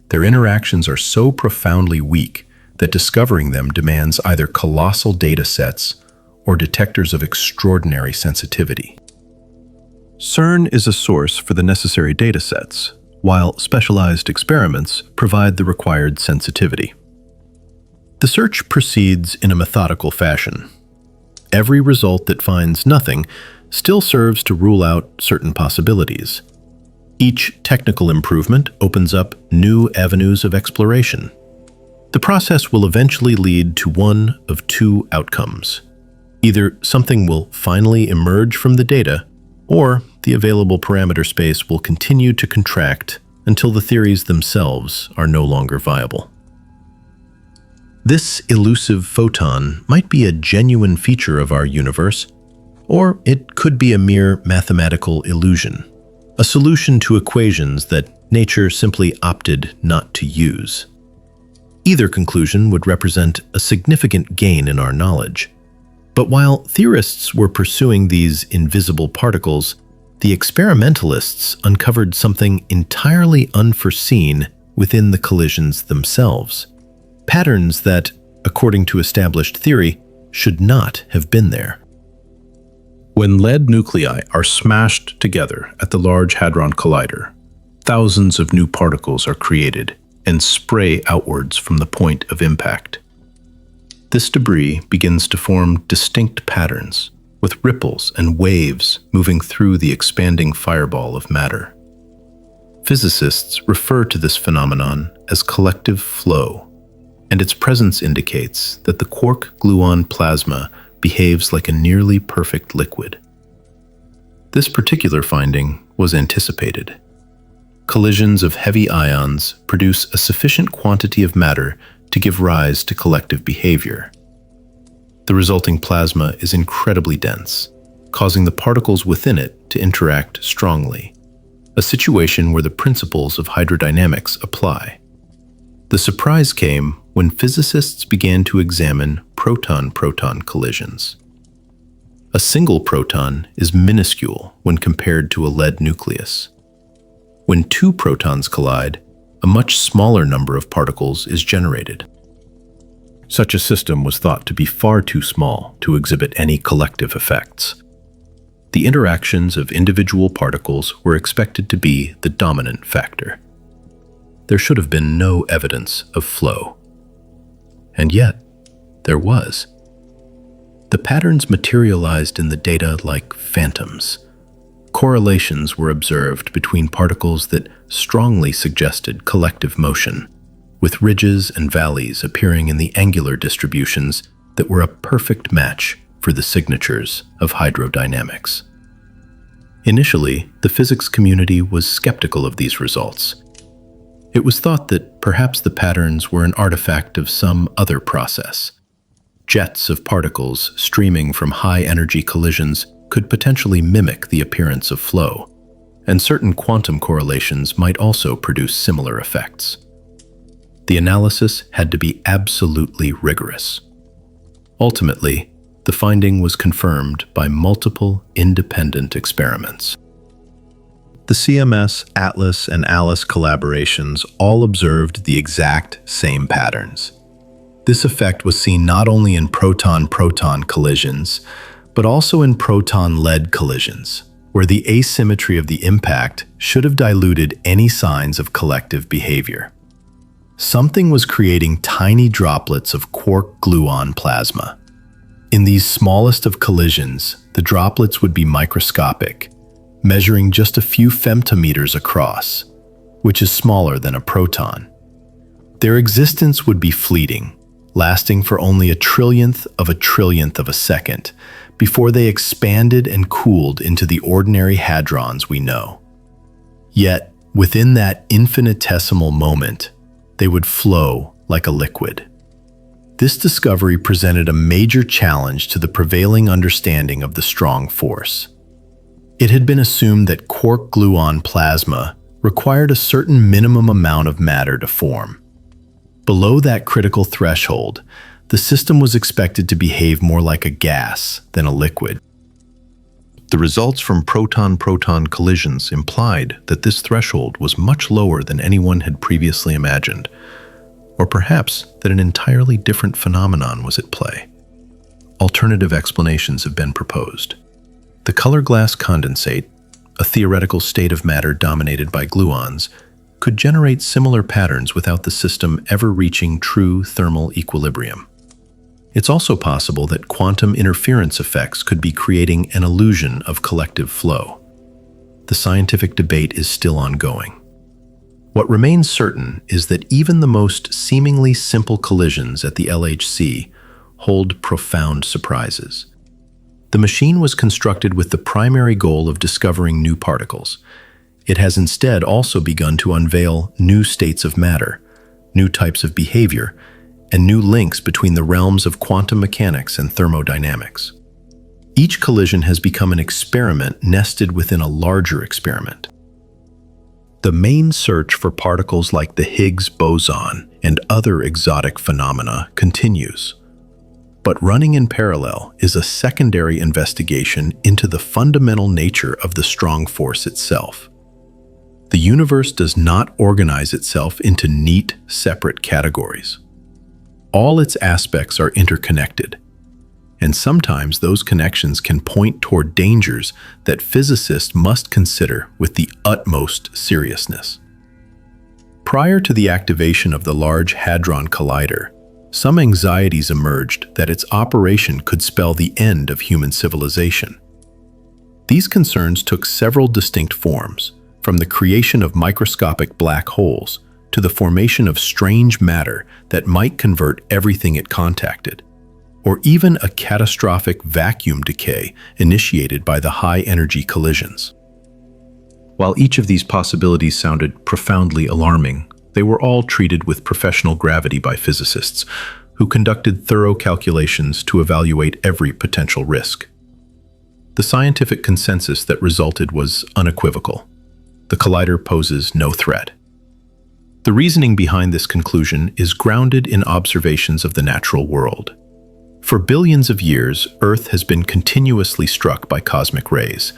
Their interactions are so profoundly weak that discovering them demands either colossal data sets or detectors of extraordinary sensitivity. CERN is a source for the necessary data sets, while specialized experiments provide the required sensitivity. The search proceeds in a methodical fashion. Every result that finds nothing still serves to rule out certain possibilities. Each technical improvement opens up new avenues of exploration. The process will eventually lead to one of two outcomes. Either something will finally emerge from the data, or the available parameter space will continue to contract until the theories themselves are no longer viable. This elusive photon might be a genuine feature of our universe, or it could be a mere mathematical illusion, a solution to equations that nature simply opted not to use. Either conclusion would represent a significant gain in our knowledge. But while theorists were pursuing these invisible particles, the experimentalists uncovered something entirely unforeseen within the collisions themselves. Patterns that, according to established theory, should not have been there. When lead nuclei are smashed together at the Large Hadron Collider, thousands of new particles are created and spray outwards from the point of impact. This debris begins to form distinct patterns, with ripples and waves moving through the expanding fireball of matter. Physicists refer to this phenomenon as collective flow, and its presence indicates that the quark-gluon plasma behaves like a nearly perfect liquid. This particular finding was anticipated. Collisions of heavy ions produce a sufficient quantity of matter to give rise to collective behavior. The resulting plasma is incredibly dense, causing the particles within it to interact strongly, a situation where the principles of hydrodynamics apply. The surprise came when physicists began to examine proton-proton collisions. A single proton is minuscule when compared to a lead nucleus. When two protons collide, a much smaller number of particles is generated. Such a system was thought to be far too small to exhibit any collective effects. The interactions of individual particles were expected to be the dominant factor. There should have been no evidence of flow. And yet, there was. The patterns materialized in the data like phantoms. Correlations were observed between particles that strongly suggested collective motion, with ridges and valleys appearing in the angular distributions that were a perfect match for the signatures of hydrodynamics. Initially, the physics community was skeptical of these results. It was thought that perhaps the patterns were an artifact of some other process. Jets of particles streaming from high-energy collisions could potentially mimic the appearance of flow, and certain quantum correlations might also produce similar effects. The analysis had to be absolutely rigorous. Ultimately, the finding was confirmed by multiple independent experiments. The CMS, ATLAS, and ALICE collaborations all observed the exact same patterns. This effect was seen not only in proton-proton collisions, but also in proton-lead collisions, where the asymmetry of the impact should have diluted any signs of collective behavior. Something was creating tiny droplets of quark-gluon plasma. In these smallest of collisions, the droplets would be microscopic, measuring just a few femtometers across, which is smaller than a proton. Their existence would be fleeting, lasting for only a trillionth of a second, before they expanded and cooled into the ordinary hadrons we know. Yet, within that infinitesimal moment, they would flow like a liquid. This discovery presented a major challenge to the prevailing understanding of the strong force. It had been assumed that quark-gluon plasma required a certain minimum amount of matter to form. Below that critical threshold, the system was expected to behave more like a gas than a liquid. The results from proton-proton collisions implied that this threshold was much lower than anyone had previously imagined, or perhaps that an entirely different phenomenon was at play. Alternative explanations have been proposed. The color glass condensate, a theoretical state of matter dominated by gluons, could generate similar patterns without the system ever reaching true thermal equilibrium. It's also possible that quantum interference effects could be creating an illusion of collective flow. The scientific debate is still ongoing. What remains certain is that even the most seemingly simple collisions at the LHC hold profound surprises. The machine was constructed with the primary goal of discovering new particles. It has instead also begun to unveil new states of matter, new types of behavior, and new links between the realms of quantum mechanics and thermodynamics. Each collision has become an experiment nested within a larger experiment. The main search for particles like the Higgs boson and other exotic phenomena continues. But running in parallel is a secondary investigation into the fundamental nature of the strong force itself. The universe does not organize itself into neat, separate categories. All its aspects are interconnected, and sometimes those connections can point toward dangers that physicists must consider with the utmost seriousness. Prior to the activation of the Large Hadron Collider, some anxieties emerged that its operation could spell the end of human civilization. These concerns took several distinct forms, from the creation of microscopic black holes to the formation of strange matter that might convert everything it contacted, or even a catastrophic vacuum decay initiated by the high-energy collisions. While each of these possibilities sounded profoundly alarming, they were all treated with professional gravity by physicists, who conducted thorough calculations to evaluate every potential risk. The scientific consensus that resulted was unequivocal. The collider poses no threat. The reasoning behind this conclusion is grounded in observations of the natural world. For billions of years, Earth has been continuously struck by cosmic rays.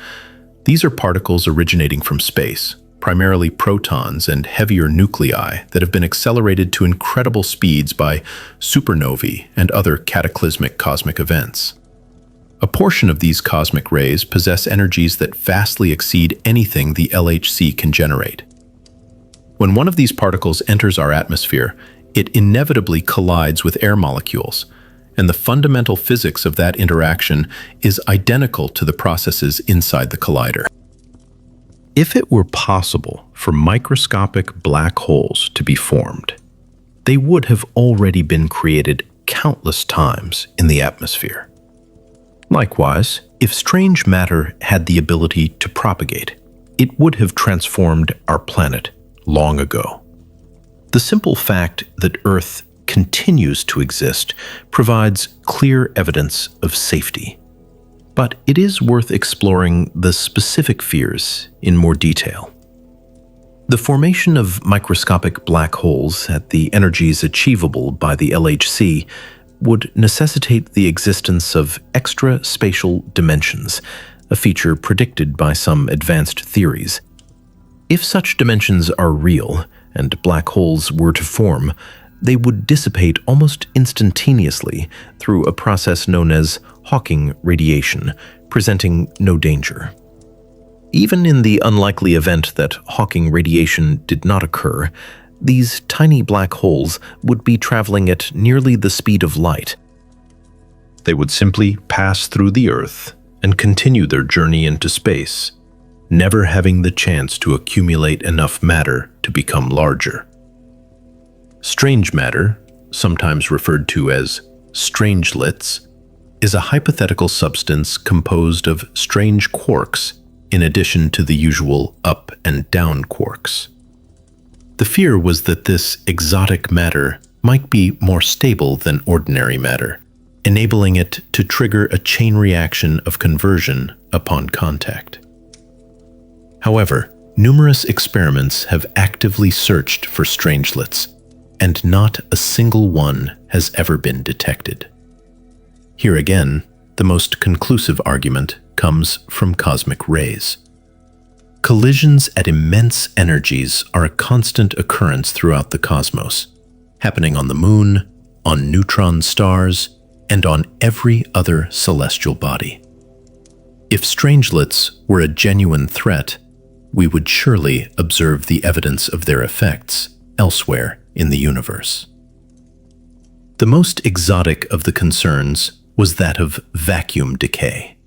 These are particles originating from space, primarily protons and heavier nuclei that have been accelerated to incredible speeds by supernovae and other cataclysmic cosmic events. A portion of these cosmic rays possess energies that vastly exceed anything the LHC can generate. When one of these particles enters our atmosphere, it inevitably collides with air molecules, and the fundamental physics of that interaction is identical to the processes inside the collider. If it were possible for microscopic black holes to be formed, they would have already been created countless times in the atmosphere. Likewise, if strange matter had the ability to propagate, it would have transformed our planet long ago. The simple fact that Earth continues to exist provides clear evidence of safety. But it is worth exploring the specific fears in more detail. The formation of microscopic black holes at the energies achievable by the LHC would necessitate the existence of extra spatial dimensions, a feature predicted by some advanced theories. If such dimensions are real and black holes were to form, they would dissipate almost instantaneously through a process known as Hawking radiation, presenting no danger. Even in the unlikely event that Hawking radiation did not occur, these tiny black holes would be traveling at nearly the speed of light. They would simply pass through the Earth and continue their journey into space, never having the chance to accumulate enough matter to become larger. Strange matter, sometimes referred to as strangelets, is a hypothetical substance composed of strange quarks in addition to the usual up and down quarks. The fear was that this exotic matter might be more stable than ordinary matter, enabling it to trigger a chain reaction of conversion upon contact. However, numerous experiments have actively searched for strangelets, and not a single one has ever been detected. Here again, the most conclusive argument comes from cosmic rays. Collisions at immense energies are a constant occurrence throughout the cosmos, happening on the moon, on neutron stars, and on every other celestial body. If strangelets were a genuine threat, we would surely observe the evidence of their effects elsewhere in the universe. The most exotic of the concerns was that of vacuum decay.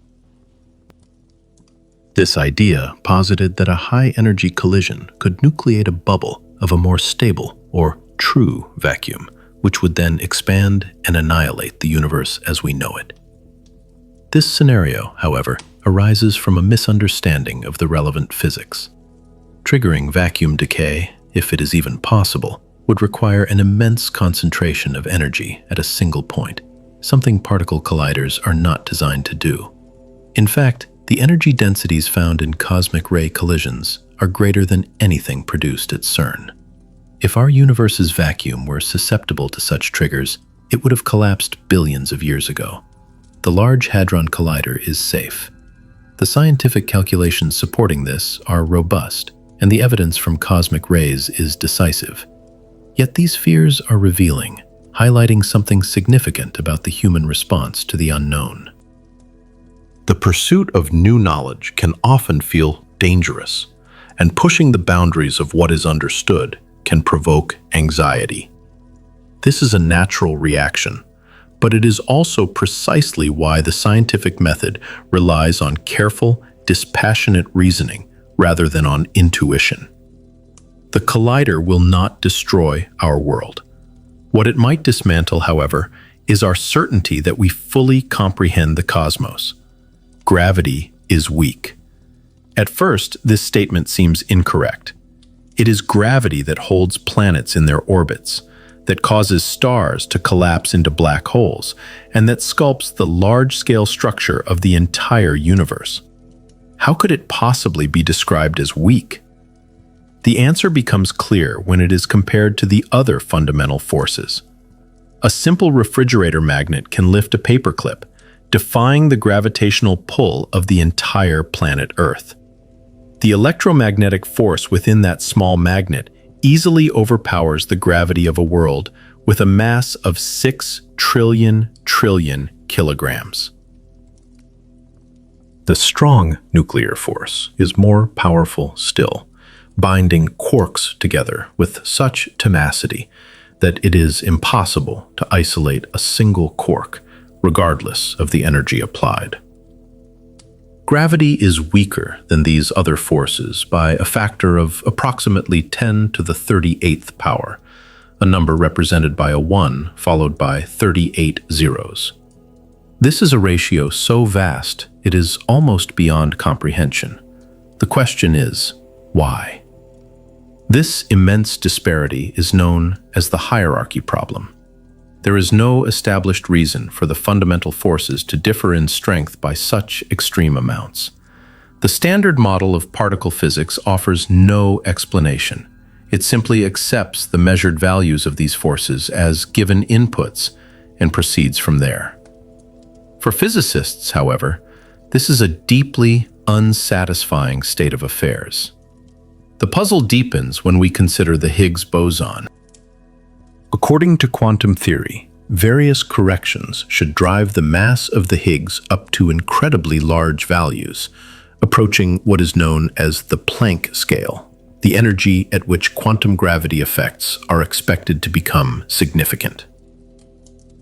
This idea posited that a high-energy collision could nucleate a bubble of a more stable or true vacuum, which would then expand and annihilate the universe as we know it. This scenario, however, arises from a misunderstanding of the relevant physics. Triggering vacuum decay, if it is even possible, would require an immense concentration of energy at a single point, something particle colliders are not designed to do. In fact, the energy densities found in cosmic ray collisions are greater than anything produced at CERN. If our universe's vacuum were susceptible to such triggers, it would have collapsed billions of years ago. The Large Hadron Collider is safe. The scientific calculations supporting this are robust, and the evidence from cosmic rays is decisive. Yet these fears are revealing, highlighting something significant about the human response to the unknown. The pursuit of new knowledge can often feel dangerous, and pushing the boundaries of what is understood can provoke anxiety. This is a natural reaction, but it is also precisely why the scientific method relies on careful, dispassionate reasoning rather than on intuition. The collider will not destroy our world. What it might dismantle, however, is our certainty that we fully comprehend the cosmos. Gravity is weak. At first, this statement seems incorrect. It is gravity that holds planets in their orbits, that causes stars to collapse into black holes, and that sculpts the large-scale structure of the entire universe. How could it possibly be described as weak? The answer becomes clear when it is compared to the other fundamental forces. A simple refrigerator magnet can lift a paperclip, defying the gravitational pull of the entire planet Earth. The electromagnetic force within that small magnet easily overpowers the gravity of a world with a mass of 6 trillion kilograms. The strong nuclear force is more powerful still, binding quarks together with such tenacity that it is impossible to isolate a single quark, regardless of the energy applied. Gravity is weaker than these other forces by a factor of approximately 10 to the 38th power, a number represented by a 1 followed by 38 zeros. This is a ratio so vast it is almost beyond comprehension. The question is, why? This immense disparity is known as the hierarchy problem. There is no established reason for the fundamental forces to differ in strength by such extreme amounts. The standard model of particle physics offers no explanation. It simply accepts the measured values of these forces as given inputs and proceeds from there. For physicists, however, this is a deeply unsatisfying state of affairs. The puzzle deepens when we consider the Higgs boson. According to quantum theory, various corrections should drive the mass of the Higgs up to incredibly large values, approaching what is known as the Planck scale, the energy at which quantum gravity effects are expected to become significant.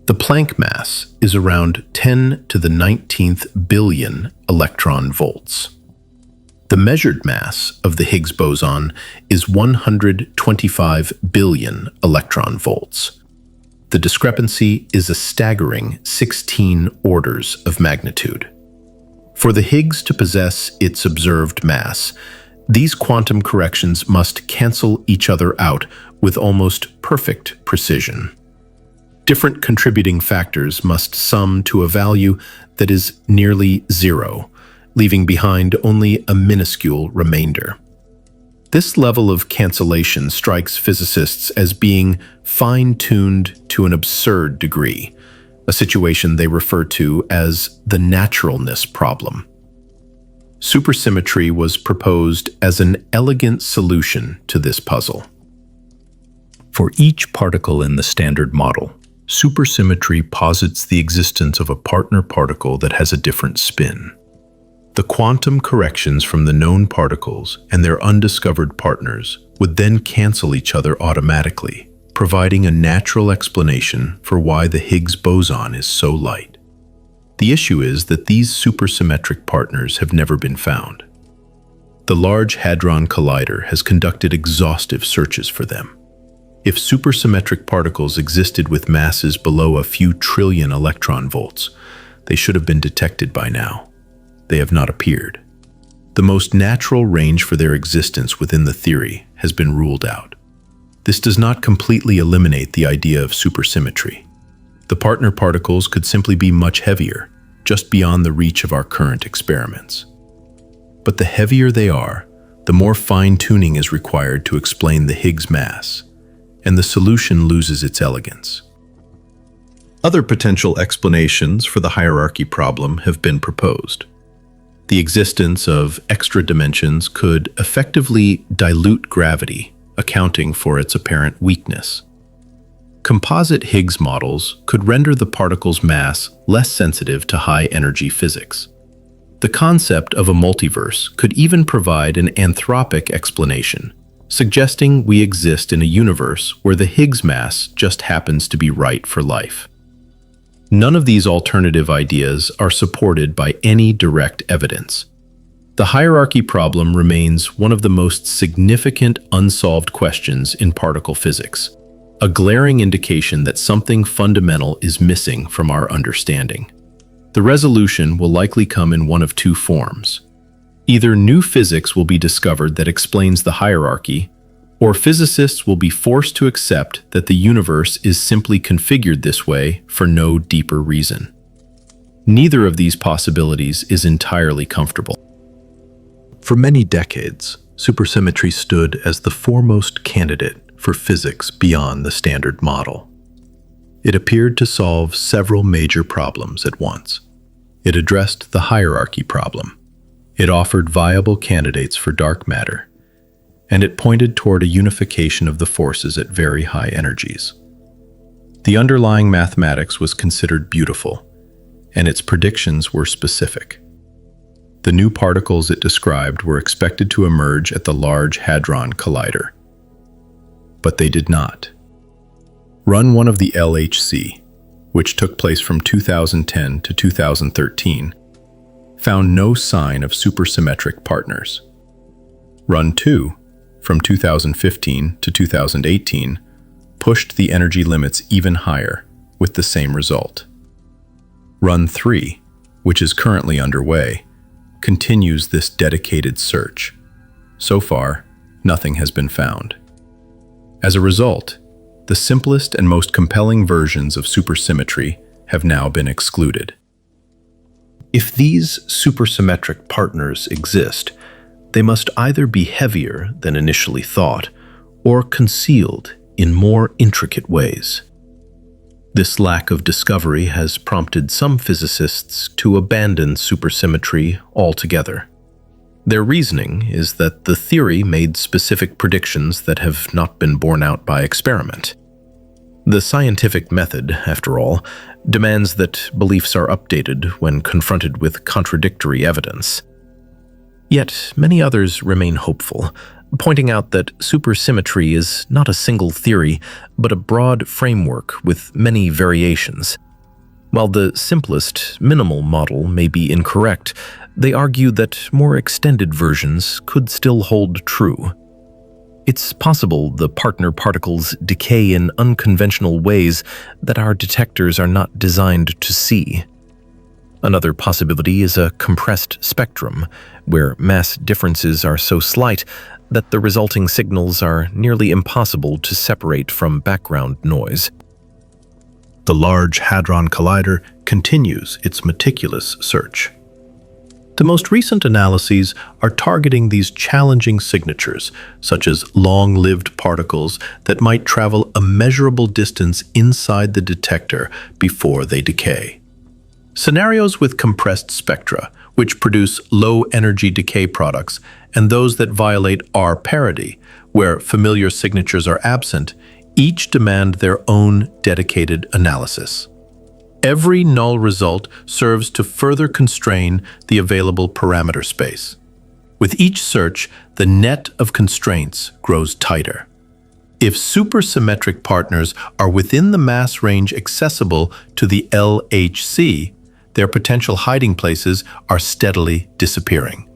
The Planck mass is around 10 to the 19th billion electron volts. The measured mass of the Higgs boson is 125 billion electron volts. The discrepancy is a staggering 16 orders of magnitude. For the Higgs to possess its observed mass, these quantum corrections must cancel each other out with almost perfect precision. Different contributing factors must sum to a value that is nearly zero, leaving behind only a minuscule remainder. This level of cancellation strikes physicists as being fine-tuned to an absurd degree, a situation they refer to as the naturalness problem. Supersymmetry was proposed as an elegant solution to this puzzle. For each particle in the standard model, supersymmetry posits the existence of a partner particle that has a different spin. The quantum corrections from the known particles and their undiscovered partners would then cancel each other automatically, providing a natural explanation for why the Higgs boson is so light. The issue is that these supersymmetric partners have never been found. The Large Hadron Collider has conducted exhaustive searches for them. If supersymmetric particles existed with masses below a few trillion electron volts, they should have been detected by now. They have not appeared. The most natural range for their existence within the theory has been ruled out. This does not completely eliminate the idea of supersymmetry. The partner particles could simply be much heavier, just beyond the reach of our current experiments. But the heavier they are, the more fine-tuning is required to explain the Higgs mass, and the solution loses its elegance. Other potential explanations for the hierarchy problem have been proposed. The existence of extra dimensions could effectively dilute gravity, accounting for its apparent weakness. Composite Higgs models could render the particle's mass less sensitive to high-energy physics. The concept of a multiverse could even provide an anthropic explanation, suggesting we exist in a universe where the Higgs mass just happens to be right for life. None of these alternative ideas are supported by any direct evidence. The hierarchy problem remains one of the most significant unsolved questions in particle physics, a glaring indication that something fundamental is missing from our understanding. The resolution will likely come in one of two forms. Either new physics will be discovered that explains the hierarchy, or physicists will be forced to accept that the universe is simply configured this way for no deeper reason. Neither of these possibilities is entirely comfortable. For many decades, supersymmetry stood as the foremost candidate for physics beyond the standard model. It appeared to solve several major problems at once. It addressed the hierarchy problem. It offered viable candidates for dark matter, and it pointed toward a unification of the forces at very high energies. The underlying mathematics was considered beautiful, and its predictions were specific. The new particles it described were expected to emerge at the Large Hadron Collider. But they did not. Run 1 of the LHC, which took place from 2010 to 2013, found no sign of supersymmetric partners. Run 2, from 2015 to 2018, pushed the energy limits even higher, with the same result. Run 3, which is currently underway, continues this dedicated search. So far, nothing has been found. As a result, the simplest and most compelling versions of supersymmetry have now been excluded. If these supersymmetric partners exist, they must either be heavier than initially thought or concealed in more intricate ways. This lack of discovery has prompted some physicists to abandon supersymmetry altogether. Their reasoning is that the theory made specific predictions that have not been borne out by experiment. The scientific method, after all, demands that beliefs are updated when confronted with contradictory evidence. Yet, many others remain hopeful, pointing out that supersymmetry is not a single theory, but a broad framework with many variations. While the simplest, minimal model may be incorrect, they argue that more extended versions could still hold true. It's possible the partner particles decay in unconventional ways that our detectors are not designed to see. Another possibility is a compressed spectrum, where mass differences are so slight that the resulting signals are nearly impossible to separate from background noise. The Large Hadron Collider continues its meticulous search. The most recent analyses are targeting these challenging signatures, such as long-lived particles that might travel a measurable distance inside the detector before they decay. Scenarios with compressed spectra, which produce low-energy decay products, and those that violate R parity, where familiar signatures are absent, each demand their own dedicated analysis. Every null result serves to further constrain the available parameter space. With each search, the net of constraints grows tighter. If supersymmetric partners are within the mass range accessible to the LHC, their potential hiding places are steadily disappearing.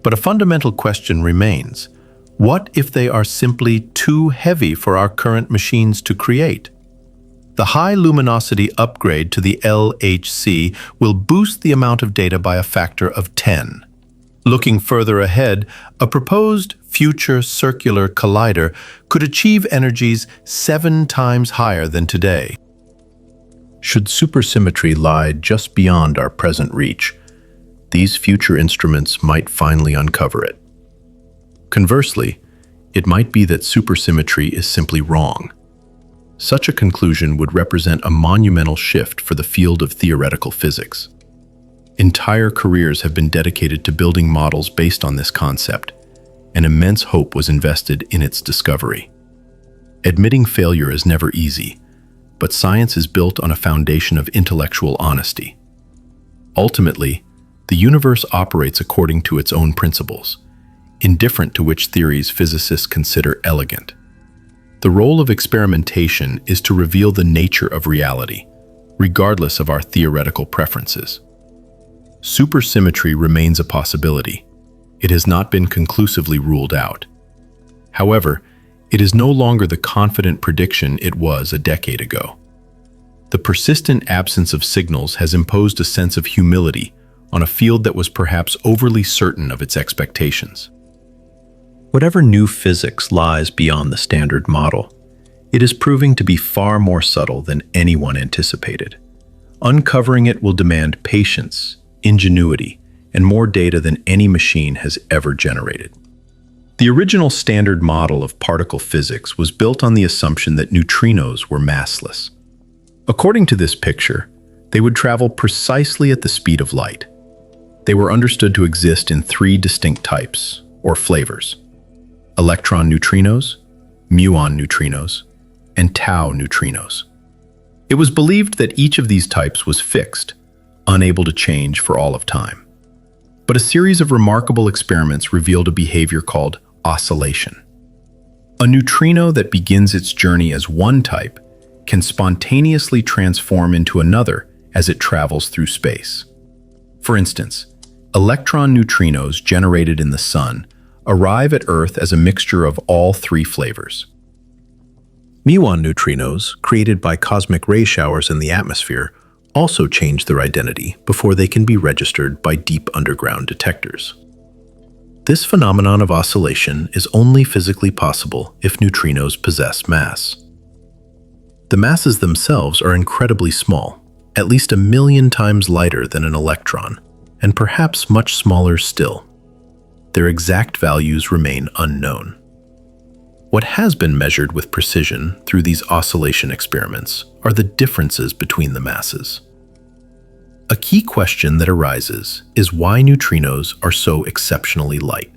But a fundamental question remains: what if they are simply too heavy for our current machines to create? The high luminosity upgrade to the LHC will boost the amount of data by a factor of 10. Looking further ahead, a proposed future circular collider could achieve energies 7 times higher than today. Should supersymmetry lie just beyond our present reach, these future instruments might finally uncover it. Conversely, it might be that supersymmetry is simply wrong. Such a conclusion would represent a monumental shift for the field of theoretical physics. Entire careers have been dedicated to building models based on this concept, and immense hope was invested in its discovery. Admitting failure is never easy, but science is built on a foundation of intellectual honesty. Ultimately, the universe operates according to its own principles, indifferent to which theories physicists consider elegant. The role of experimentation is to reveal the nature of reality, regardless of our theoretical preferences. Supersymmetry remains a possibility. It has not been conclusively ruled out. However, it is no longer the confident prediction it was a decade ago. The persistent absence of signals has imposed a sense of humility on a field that was perhaps overly certain of its expectations. Whatever new physics lies beyond the standard model, it is proving to be far more subtle than anyone anticipated. Uncovering it will demand patience, ingenuity, and more data than any machine has ever generated. The original standard model of particle physics was built on the assumption that neutrinos were massless. According to this picture, they would travel precisely at the speed of light. They were understood to exist in 3 distinct types, or flavors: electron neutrinos, muon neutrinos, and tau neutrinos. It was believed that each of these types was fixed, unable to change for all of time. But a series of remarkable experiments revealed a behavior called oscillation. A neutrino that begins its journey as one type can spontaneously transform into another as it travels through space. For instance, electron neutrinos generated in the Sun arrive at Earth as a mixture of all three flavors. Muon neutrinos, created by cosmic ray showers in the atmosphere, also change their identity before they can be registered by deep underground detectors. This phenomenon of oscillation is only physically possible if neutrinos possess mass. The masses themselves are incredibly small, at least 1 million times lighter than an electron, and perhaps much smaller still. Their exact values remain unknown. What has been measured with precision through these oscillation experiments are the differences between the masses. A key question that arises is why neutrinos are so exceptionally light.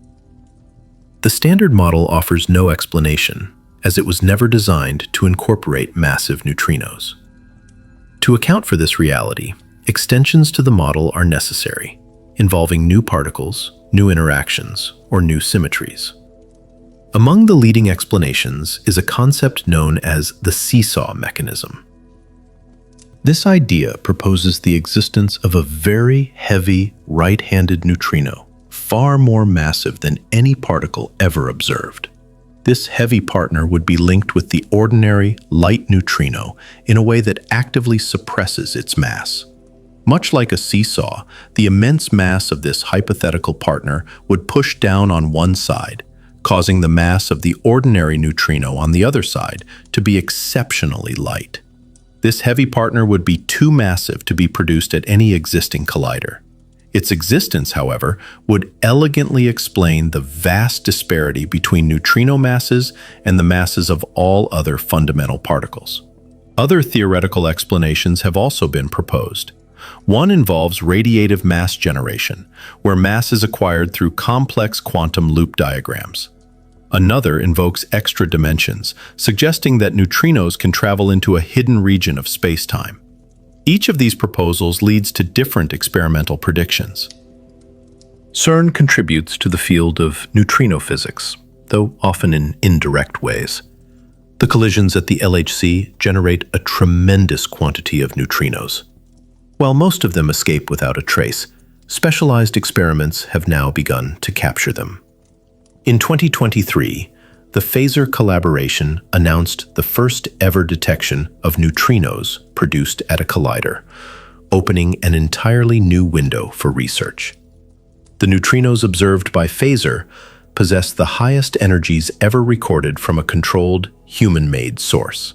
The standard model offers no explanation, as it was never designed to incorporate massive neutrinos. To account for this reality, extensions to the model are necessary, involving new particles, new interactions, or new symmetries. Among the leading explanations is a concept known as the seesaw mechanism. This idea proposes the existence of a very heavy right-handed neutrino, far more massive than any particle ever observed. This heavy partner would be linked with the ordinary light neutrino in a way that actively suppresses its mass. Much like a seesaw, the immense mass of this hypothetical partner would push down on one side, causing the mass of the ordinary neutrino on the other side to be exceptionally light. This heavy partner would be too massive to be produced at any existing collider. Its existence, however, would elegantly explain the vast disparity between neutrino masses and the masses of all other fundamental particles. Other theoretical explanations have also been proposed. One involves radiative mass generation, where mass is acquired through complex quantum loop diagrams. Another invokes extra dimensions, suggesting that neutrinos can travel into a hidden region of space-time. Each of these proposals leads to different experimental predictions. CERN contributes to the field of neutrino physics, though often in indirect ways. The collisions at the LHC generate a tremendous quantity of neutrinos. While most of them escape without a trace, specialized experiments have now begun to capture them. In 2023, the Phaser collaboration announced the first ever detection of neutrinos produced at a collider, opening an entirely new window for research. The neutrinos observed by Phaser possess the highest energies ever recorded from a controlled, human-made source.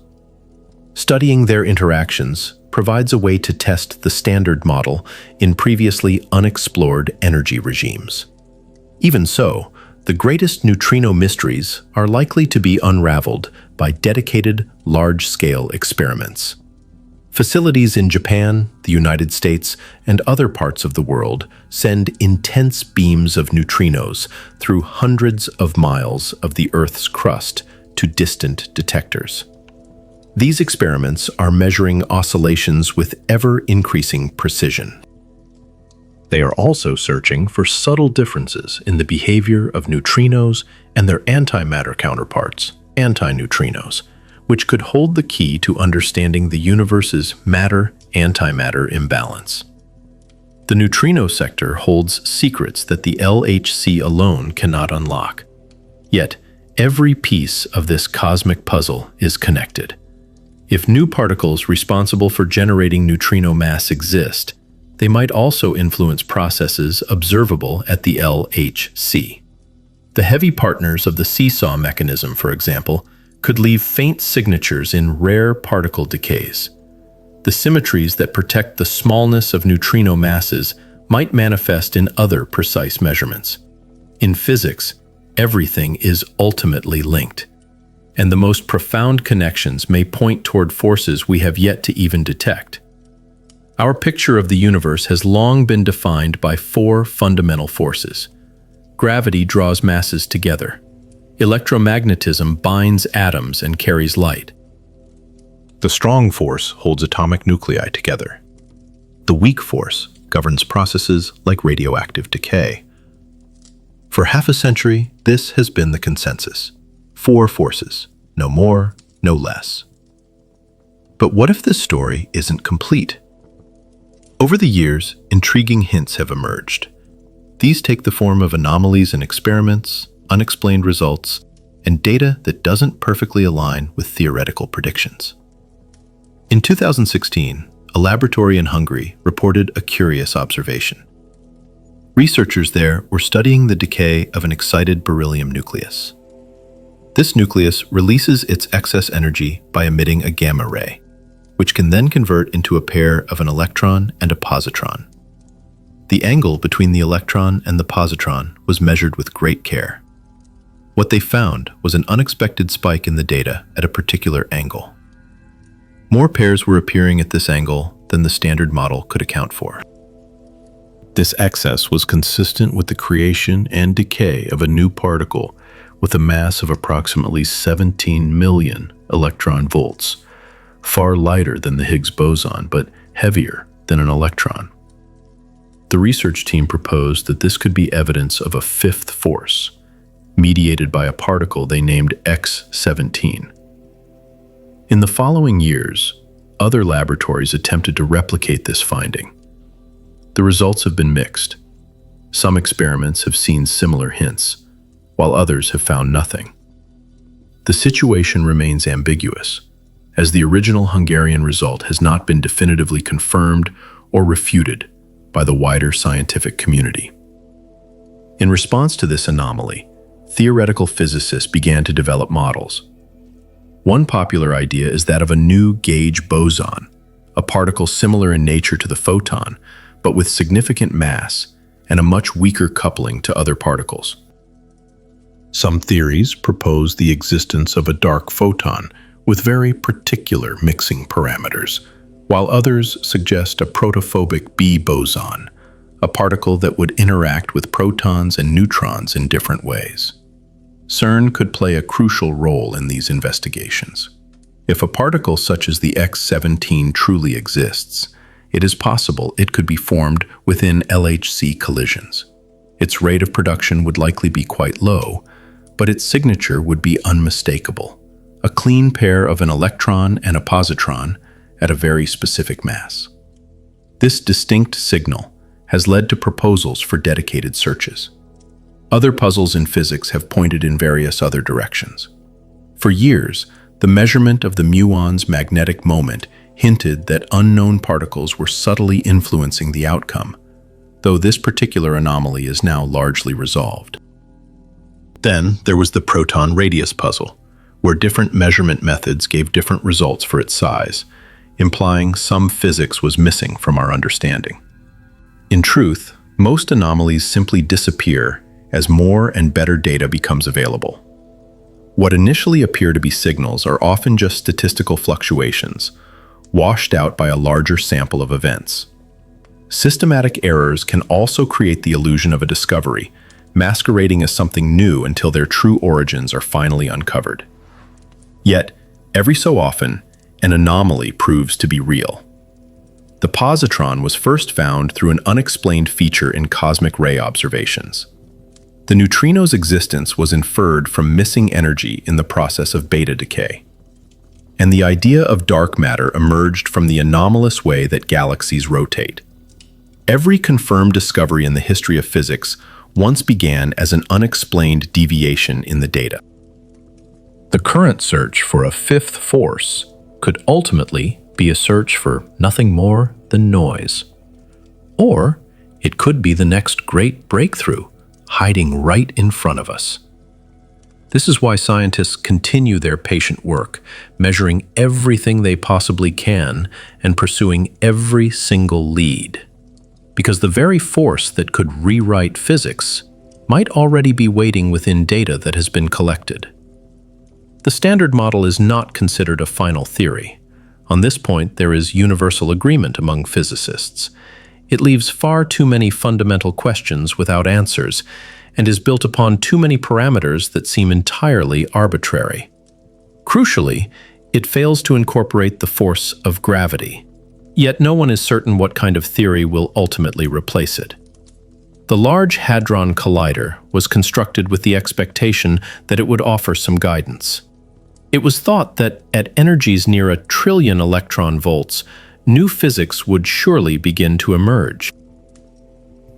Studying their interactions provides a way to test the standard model in previously unexplored energy regimes. Even so, the greatest neutrino mysteries are likely to be unraveled by dedicated, large-scale experiments. Facilities in Japan, the United States, and other parts of the world send intense beams of neutrinos through hundreds of miles of the Earth's crust to distant detectors. These experiments are measuring oscillations with ever-increasing precision. They are also searching for subtle differences in the behavior of neutrinos and their antimatter counterparts, antineutrinos, which could hold the key to understanding the universe's matter-antimatter imbalance. The neutrino sector holds secrets that the LHC alone cannot unlock. Yet, every piece of this cosmic puzzle is connected. If new particles responsible for generating neutrino mass exist, they might also influence processes observable at the LHC. The heavy partners of the seesaw mechanism, for example, could leave faint signatures in rare particle decays. The symmetries that protect the smallness of neutrino masses might manifest in other precise measurements. In physics, everything is ultimately linked, and the most profound connections may point toward forces we have yet to even detect. Our picture of the universe has long been defined by 4 fundamental forces. Gravity draws masses together. Electromagnetism binds atoms and carries light. The strong force holds atomic nuclei together. The weak force governs processes like radioactive decay. For half a century, this has been the consensus. 4 forces, no more, no less. But what if this story isn't complete? Over the years, intriguing hints have emerged. These take the form of anomalies in experiments, unexplained results, and data that doesn't perfectly align with theoretical predictions. In 2016, a laboratory in Hungary reported a curious observation. Researchers there were studying the decay of an excited beryllium nucleus. This nucleus releases its excess energy by emitting a gamma ray, which can then convert into a pair of an electron and a positron. The angle between the electron and the positron was measured with great care. What they found was an unexpected spike in the data at a particular angle. More pairs were appearing at this angle than the standard model could account for. This excess was consistent with the creation and decay of a new particle with a mass of approximately 17 million electron volts, far lighter than the Higgs boson, but heavier than an electron. The research team proposed that this could be evidence of a fifth force, mediated by a particle they named X17. In the following years, other laboratories attempted to replicate this finding. The results have been mixed. Some experiments have seen similar hints, while others have found nothing. The situation remains ambiguous, as the original Hungarian result has not been definitively confirmed or refuted by the wider scientific community. In response to this anomaly, theoretical physicists began to develop models. One popular idea is that of a new gauge boson, a particle similar in nature to the photon, but with significant mass and a much weaker coupling to other particles. Some theories propose the existence of a dark photon with very particular mixing parameters, while others suggest a protophobic B boson, a particle that would interact with protons and neutrons in different ways. CERN could play a crucial role in these investigations. If a particle such as the X17 truly exists, it is possible it could be formed within LHC collisions. Its rate of production would likely be quite low, but its signature would be unmistakable, a clean pair of an electron and a positron at a very specific mass. This distinct signal has led to proposals for dedicated searches. Other puzzles in physics have pointed in various other directions. For years, the measurement of the muon's magnetic moment hinted that unknown particles were subtly influencing the outcome, though this particular anomaly is now largely resolved. Then there was the proton radius puzzle, where different measurement methods gave different results for its size, implying some physics was missing from our understanding. In truth, most anomalies simply disappear as more and better data becomes available. What initially appear to be signals are often just statistical fluctuations, washed out by a larger sample of events. Systematic errors can also create the illusion of a discovery, masquerading as something new until their true origins are finally uncovered. Yet, every so often, an anomaly proves to be real. The positron was first found through an unexplained feature in cosmic ray observations. The neutrino's existence was inferred from missing energy in the process of beta decay. And the idea of dark matter emerged from the anomalous way that galaxies rotate. Every confirmed discovery in the history of physics once began as an unexplained deviation in the data. The current search for a fifth force could ultimately be a search for nothing more than noise. Or it could be the next great breakthrough, hiding right in front of us. This is why scientists continue their patient work, measuring everything they possibly can and pursuing every single lead. Because the very force that could rewrite physics might already be waiting within data that has been collected. The Standard Model is not considered a final theory. On this point, there is universal agreement among physicists. It leaves far too many fundamental questions without answers and is built upon too many parameters that seem entirely arbitrary. Crucially, it fails to incorporate the force of gravity. Yet no one is certain what kind of theory will ultimately replace it. The Large Hadron Collider was constructed with the expectation that it would offer some guidance. It was thought that at energies near 1 trillion electron volts, new physics would surely begin to emerge.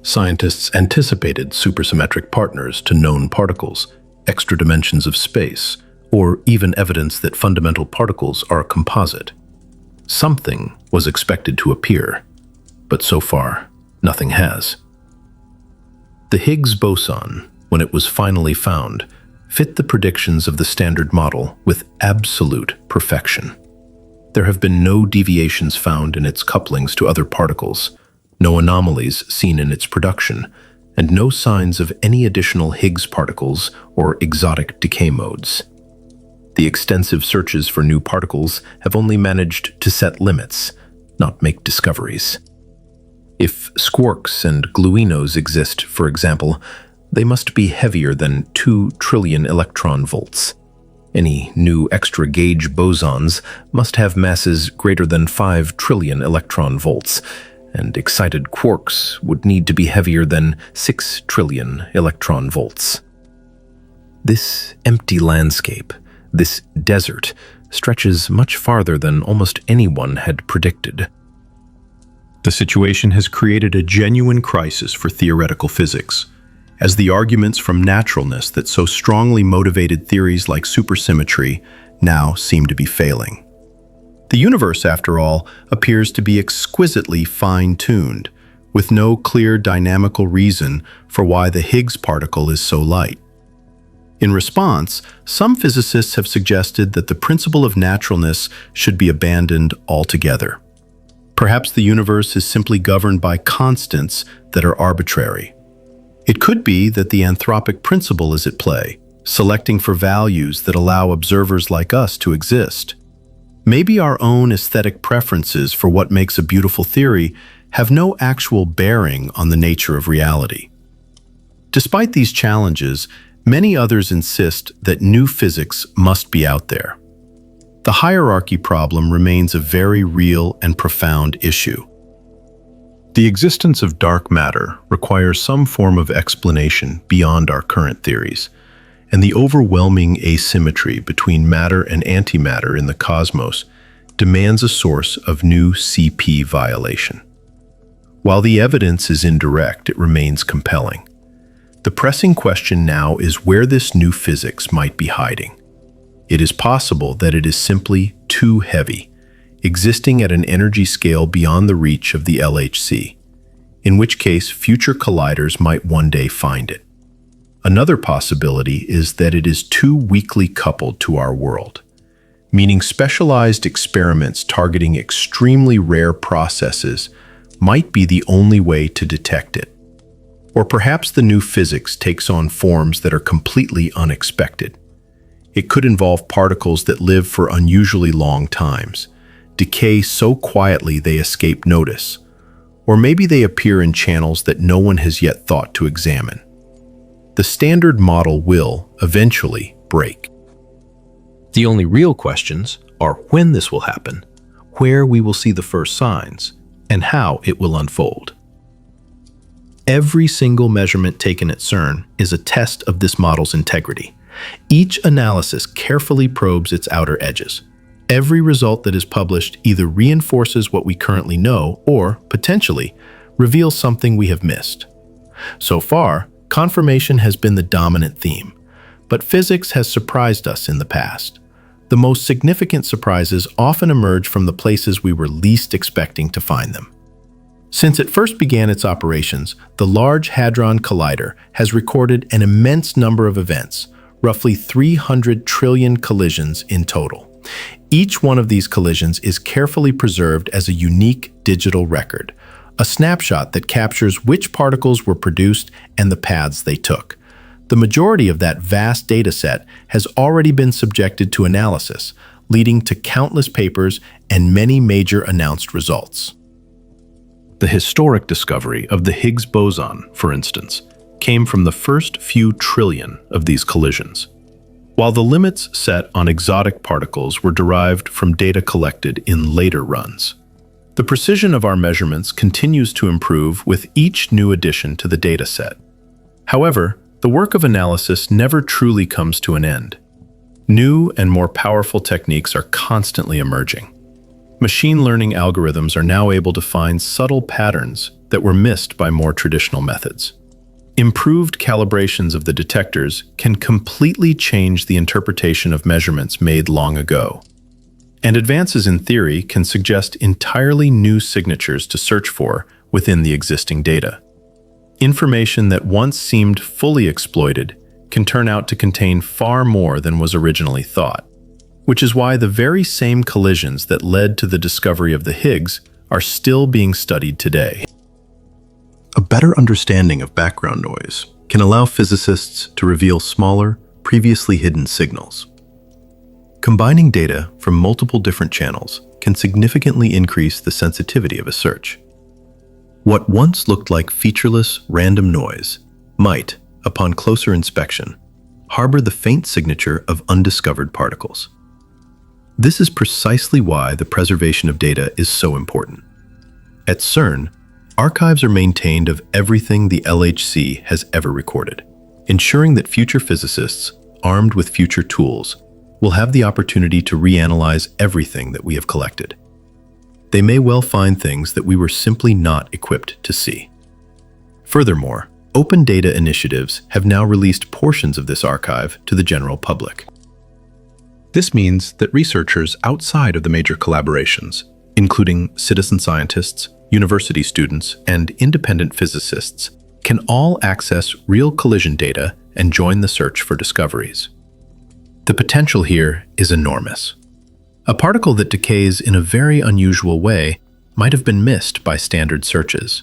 Scientists anticipated supersymmetric partners to known particles, extra dimensions of space, or even evidence that fundamental particles are a composite. Something was expected to appear, but so far, nothing has. The Higgs boson, when it was finally found, fit the predictions of the Standard Model with absolute perfection. There have been no deviations found in its couplings to other particles, no anomalies seen in its production, and no signs of any additional Higgs particles or exotic decay modes. The extensive searches for new particles have only managed to set limits, not make discoveries. If squarks and gluinos exist, for example, they must be heavier than 2 trillion electron volts. Any new extra gauge bosons must have masses greater than 5 trillion electron volts, and excited quarks would need to be heavier than 6 trillion electron volts. This empty landscape, this desert, stretches much farther than almost anyone had predicted. The situation has created a genuine crisis for theoretical physics, as the arguments from naturalness that so strongly motivated theories like supersymmetry now seem to be failing. The universe, after all, appears to be exquisitely fine-tuned, with no clear dynamical reason for why the Higgs particle is so light. In response, some physicists have suggested that the principle of naturalness should be abandoned altogether. Perhaps the universe is simply governed by constants that are arbitrary. It could be that the anthropic principle is at play, selecting for values that allow observers like us to exist. Maybe our own aesthetic preferences for what makes a beautiful theory have no actual bearing on the nature of reality. Despite these challenges, many others insist that new physics must be out there. The hierarchy problem remains a very real and profound issue. The existence of dark matter requires some form of explanation beyond our current theories, and the overwhelming asymmetry between matter and antimatter in the cosmos demands a source of new CP violation. While the evidence is indirect, it remains compelling. The pressing question now is where this new physics might be hiding. It is possible that it is simply too heavy, existing at an energy scale beyond the reach of the LHC, in which case future colliders might one day find it. Another possibility is that it is too weakly coupled to our world, meaning specialized experiments targeting extremely rare processes might be the only way to detect it. Or perhaps the new physics takes on forms that are completely unexpected. It could involve particles that live for unusually long times, decay so quietly they escape notice, or maybe they appear in channels that no one has yet thought to examine. The Standard Model will eventually break. The only real questions are when this will happen, where we will see the first signs, and how it will unfold. Every single measurement taken at CERN is a test of this model's integrity. Each analysis carefully probes its outer edges. Every result that is published either reinforces what we currently know or, potentially, reveals something we have missed. So far, confirmation has been the dominant theme, but physics has surprised us in the past. The most significant surprises often emerge from the places we were least expecting to find them. Since it first began its operations, the Large Hadron Collider has recorded an immense number of events, roughly 300 trillion collisions in total. Each one of these collisions is carefully preserved as a unique digital record, a snapshot that captures which particles were produced and the paths they took. The majority of that vast data set has already been subjected to analysis, leading to countless papers and many major announced results. The historic discovery of the Higgs boson, for instance, came from the first few trillion of these collisions, while the limits set on exotic particles were derived from data collected in later runs. The precision of our measurements continues to improve with each new addition to the data set. However, the work of analysis never truly comes to an end. New and more powerful techniques are constantly emerging. Machine learning algorithms are now able to find subtle patterns that were missed by more traditional methods. Improved calibrations of the detectors can completely change the interpretation of measurements made long ago. And advances in theory can suggest entirely new signatures to search for within the existing data. Information that once seemed fully exploited can turn out to contain far more than was originally thought, which is why the very same collisions that led to the discovery of the Higgs are still being studied today. A better understanding of background noise can allow physicists to reveal smaller, previously hidden signals. Combining data from multiple different channels can significantly increase the sensitivity of a search. What once looked like featureless, random noise might, upon closer inspection, harbor the faint signature of undiscovered particles. This is precisely why the preservation of data is so important. At CERN, archives are maintained of everything the LHC has ever recorded, ensuring that future physicists, armed with future tools, will have the opportunity to reanalyze everything that we have collected. They may well find things that we were simply not equipped to see. Furthermore, open data initiatives have now released portions of this archive to the general public. This means that researchers outside of the major collaborations, including citizen scientists, university students, and independent physicists, can all access real collision data and join the search for discoveries. The potential here is enormous. A particle that decays in a very unusual way might have been missed by standard searches.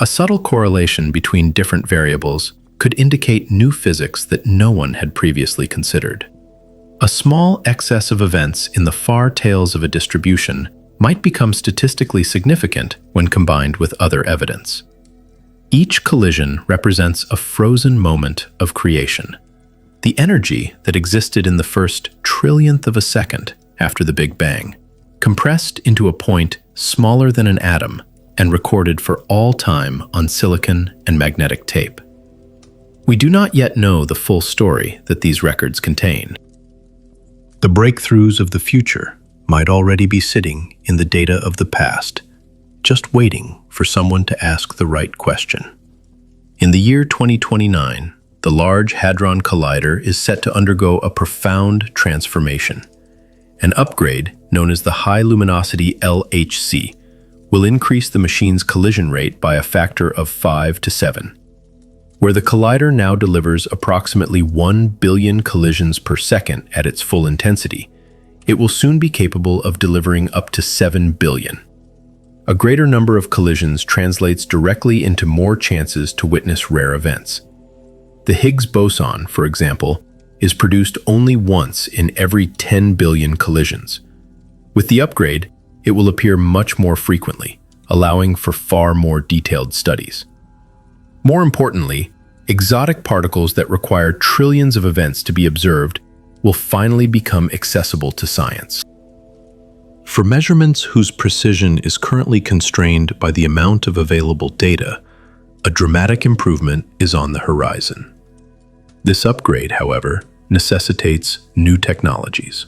A subtle correlation between different variables could indicate new physics that no one had previously considered. A small excess of events in the far tails of a distribution might become statistically significant when combined with other evidence. Each collision represents a frozen moment of creation. The energy that existed in the first trillionth of a second after the Big Bang, compressed into a point smaller than an atom and recorded for all time on silicon and magnetic tape. We do not yet know the full story that these records contain. The breakthroughs of the future might already be sitting in the data of the past, just waiting for someone to ask the right question. In the year 2029, the Large Hadron Collider is set to undergo a profound transformation. An upgrade, known as the High Luminosity LHC, will increase the machine's collision rate by a factor of 5 to 7. Where the collider now delivers approximately 1 billion collisions per second at its full intensity, it will soon be capable of delivering up to 7 billion. A greater number of collisions translates directly into more chances to witness rare events. The Higgs boson, for example, is produced only once in every 10 billion collisions. With the upgrade, it will appear much more frequently, allowing for far more detailed studies. More importantly, exotic particles that require trillions of events to be observed will finally become accessible to science. For measurements whose precision is currently constrained by the amount of available data, a dramatic improvement is on the horizon. This upgrade, however, necessitates new technologies.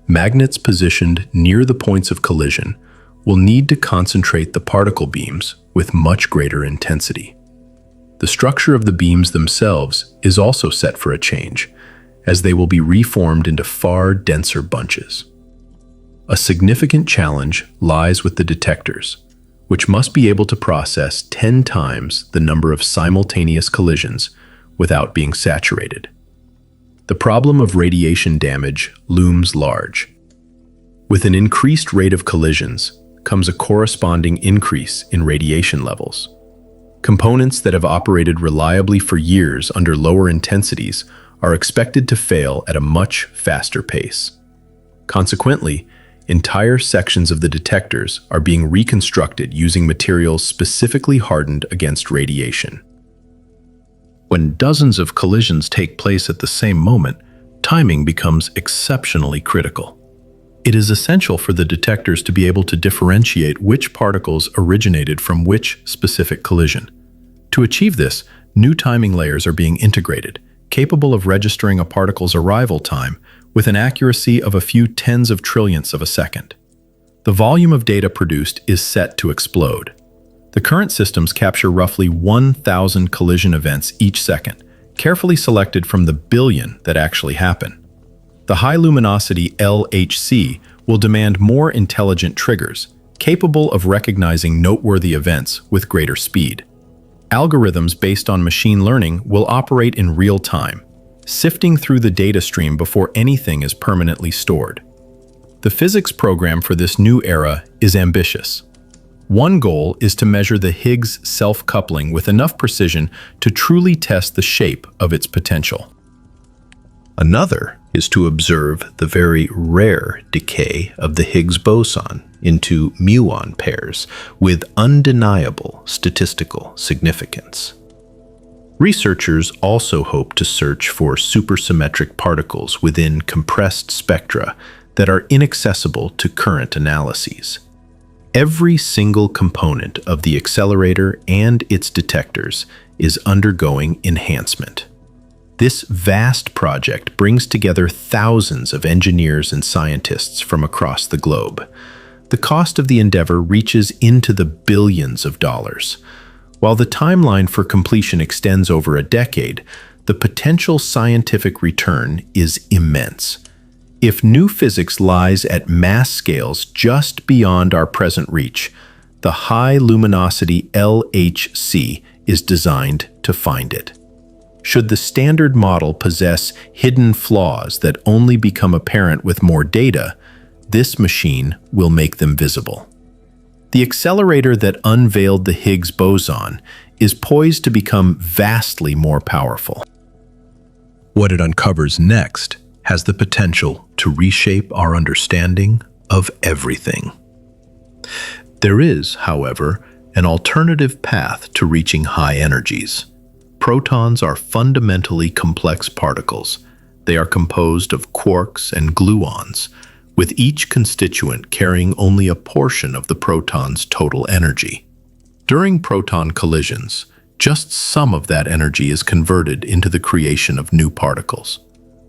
Magnets positioned near the points of collision will need to concentrate the particle beams with much greater intensity. The structure of the beams themselves is also set for a change, as they will be reformed into far denser bunches. A significant challenge lies with the detectors, which must be able to process 10 times the number of simultaneous collisions without being saturated. The problem of radiation damage looms large. With an increased rate of collisions comes a corresponding increase in radiation levels. Components that have operated reliably for years under lower intensities are expected to fail at a much faster pace. Consequently, entire sections of the detectors are being reconstructed using materials specifically hardened against radiation. When dozens of collisions take place at the same moment, timing becomes exceptionally critical. It is essential for the detectors to be able to differentiate which particles originated from which specific collision. To achieve this, new timing layers are being integrated, capable of registering a particle's arrival time with an accuracy of a few tens of trillionths of a second. The volume of data produced is set to explode. The current systems capture roughly 1,000 collision events each second, carefully selected from the billion that actually happen. The high-luminosity LHC will demand more intelligent triggers, capable of recognizing noteworthy events with greater speed. Algorithms based on machine learning will operate in real time, sifting through the data stream before anything is permanently stored. The physics program for this new era is ambitious. One goal is to measure the Higgs self-coupling with enough precision to truly test the shape of its potential. Another is to observe the very rare decay of the Higgs boson into muon pairs with undeniable statistical significance. Researchers also hope to search for supersymmetric particles within compressed spectra that are inaccessible to current analyses. Every single component of the accelerator and its detectors is undergoing enhancement. This vast project brings together thousands of engineers and scientists from across the globe. The cost of the endeavor reaches into the billions of dollars. While the timeline for completion extends over a decade, the potential scientific return is immense. If new physics lies at mass scales just beyond our present reach, the high-luminosity LHC is designed to find it. Should the standard model possess hidden flaws that only become apparent with more data, this machine will make them visible. The accelerator that unveiled the Higgs boson is poised to become vastly more powerful. What it uncovers next has the potential to reshape our understanding of everything. There is, however, an alternative path to reaching high energies. Protons are fundamentally complex particles. They are composed of quarks and gluons, with each constituent carrying only a portion of the proton's total energy. During proton collisions, just some of that energy is converted into the creation of new particles.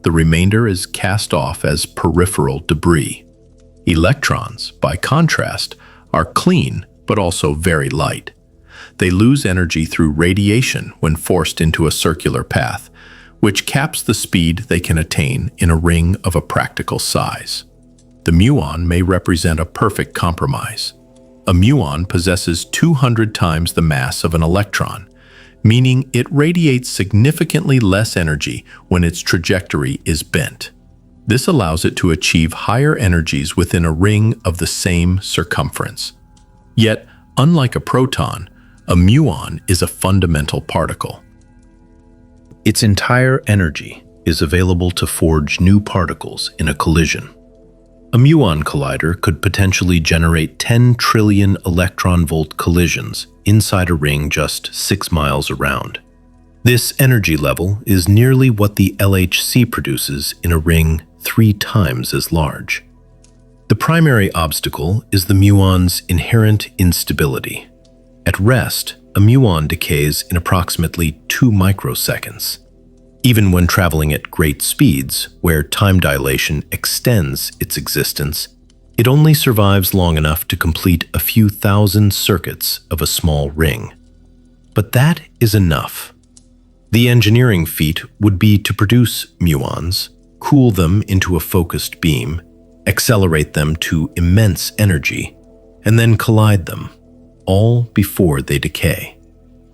The remainder is cast off as peripheral debris. Electrons, by contrast, are clean but also very light. They lose energy through radiation when forced into a circular path, which caps the speed they can attain in a ring of a practical size. The muon may represent a perfect compromise. A muon possesses 200 times the mass of an electron, meaning it radiates significantly less energy when its trajectory is bent. This allows it to achieve higher energies within a ring of the same circumference. Yet, unlike a proton, a muon is a fundamental particle. Its entire energy is available to forge new particles in a collision. A muon collider could potentially generate 10 trillion electron-volt collisions inside a ring just 6 miles around. This energy level is nearly what the LHC produces in a ring 3 times as large. The primary obstacle is the muon's inherent instability. At rest, a muon decays in approximately 2 microseconds. Even when traveling at great speeds, where time dilation extends its existence, it only survives long enough to complete a few thousand circuits of a small ring. But that is enough. The engineering feat would be to produce muons, cool them into a focused beam, accelerate them to immense energy, and then collide them, all before they decay.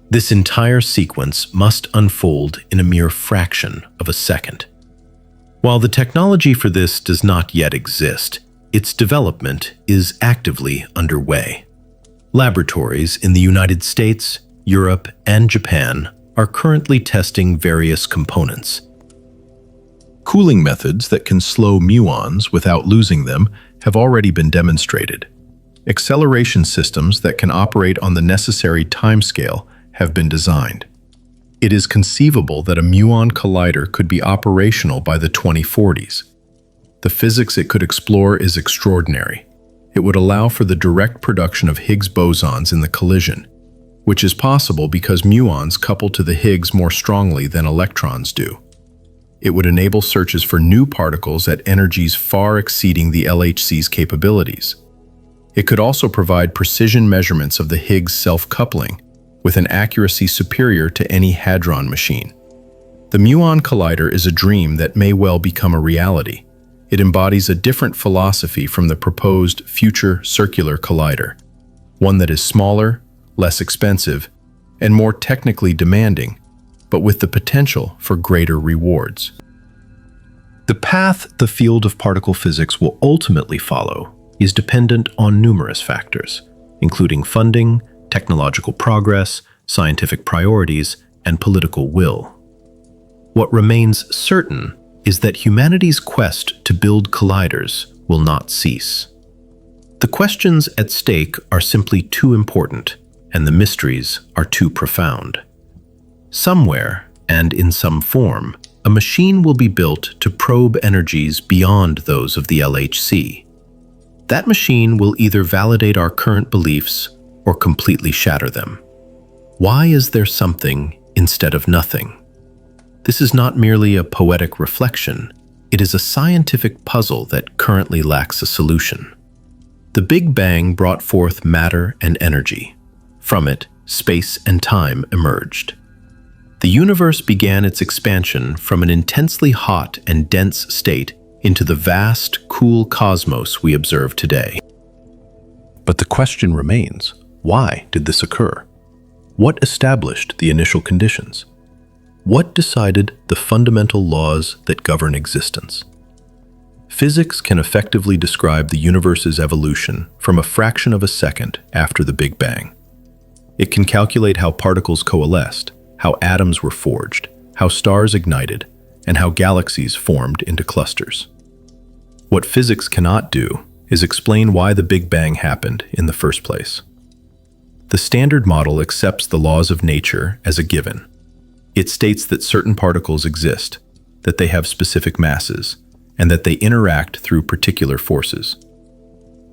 This entire sequence must unfold in a mere fraction of a second. While the technology for this does not yet exist, its development is actively underway. Laboratories in the United States, Europe, and Japan are currently testing various components. Cooling methods that can slow muons without losing them have already been demonstrated. Acceleration systems that can operate on the necessary timescale have been designed. It is conceivable that a muon collider could be operational by the 2040s. The physics it could explore is extraordinary. It would allow for the direct production of Higgs bosons in the collision, which is possible because muons couple to the Higgs more strongly than electrons do. It would enable searches for new particles at energies far exceeding the LHC's capabilities. It could also provide precision measurements of the Higgs self-coupling, with an accuracy superior to any hadron machine. The muon collider is a dream that may well become a reality. It embodies a different philosophy from the proposed future circular collider, one that is smaller, less expensive, and more technically demanding, but with the potential for greater rewards. The path the field of particle physics will ultimately follow is dependent on numerous factors, including funding, technological progress, scientific priorities, and political will. What remains certain is that humanity's quest to build colliders will not cease. The questions at stake are simply too important, and the mysteries are too profound. Somewhere, and in some form, a machine will be built to probe energies beyond those of the LHC. That machine will either validate our current beliefs or completely shatter them. Why is there something instead of nothing? This is not merely a poetic reflection, it is a scientific puzzle that currently lacks a solution. The Big Bang brought forth matter and energy. From it, space and time emerged. The universe began its expansion from an intensely hot and dense state into the vast, cool cosmos we observe today. But the question remains, why did this occur? What established the initial conditions? What decided the fundamental laws that govern existence? Physics can effectively describe the universe's evolution from a fraction of a second after the Big Bang. It can calculate how particles coalesced, how atoms were forged, how stars ignited, and how galaxies formed into clusters. What physics cannot do is explain why the Big Bang happened in the first place. The Standard Model accepts the laws of nature as a given. It states that certain particles exist, that they have specific masses, and that they interact through particular forces.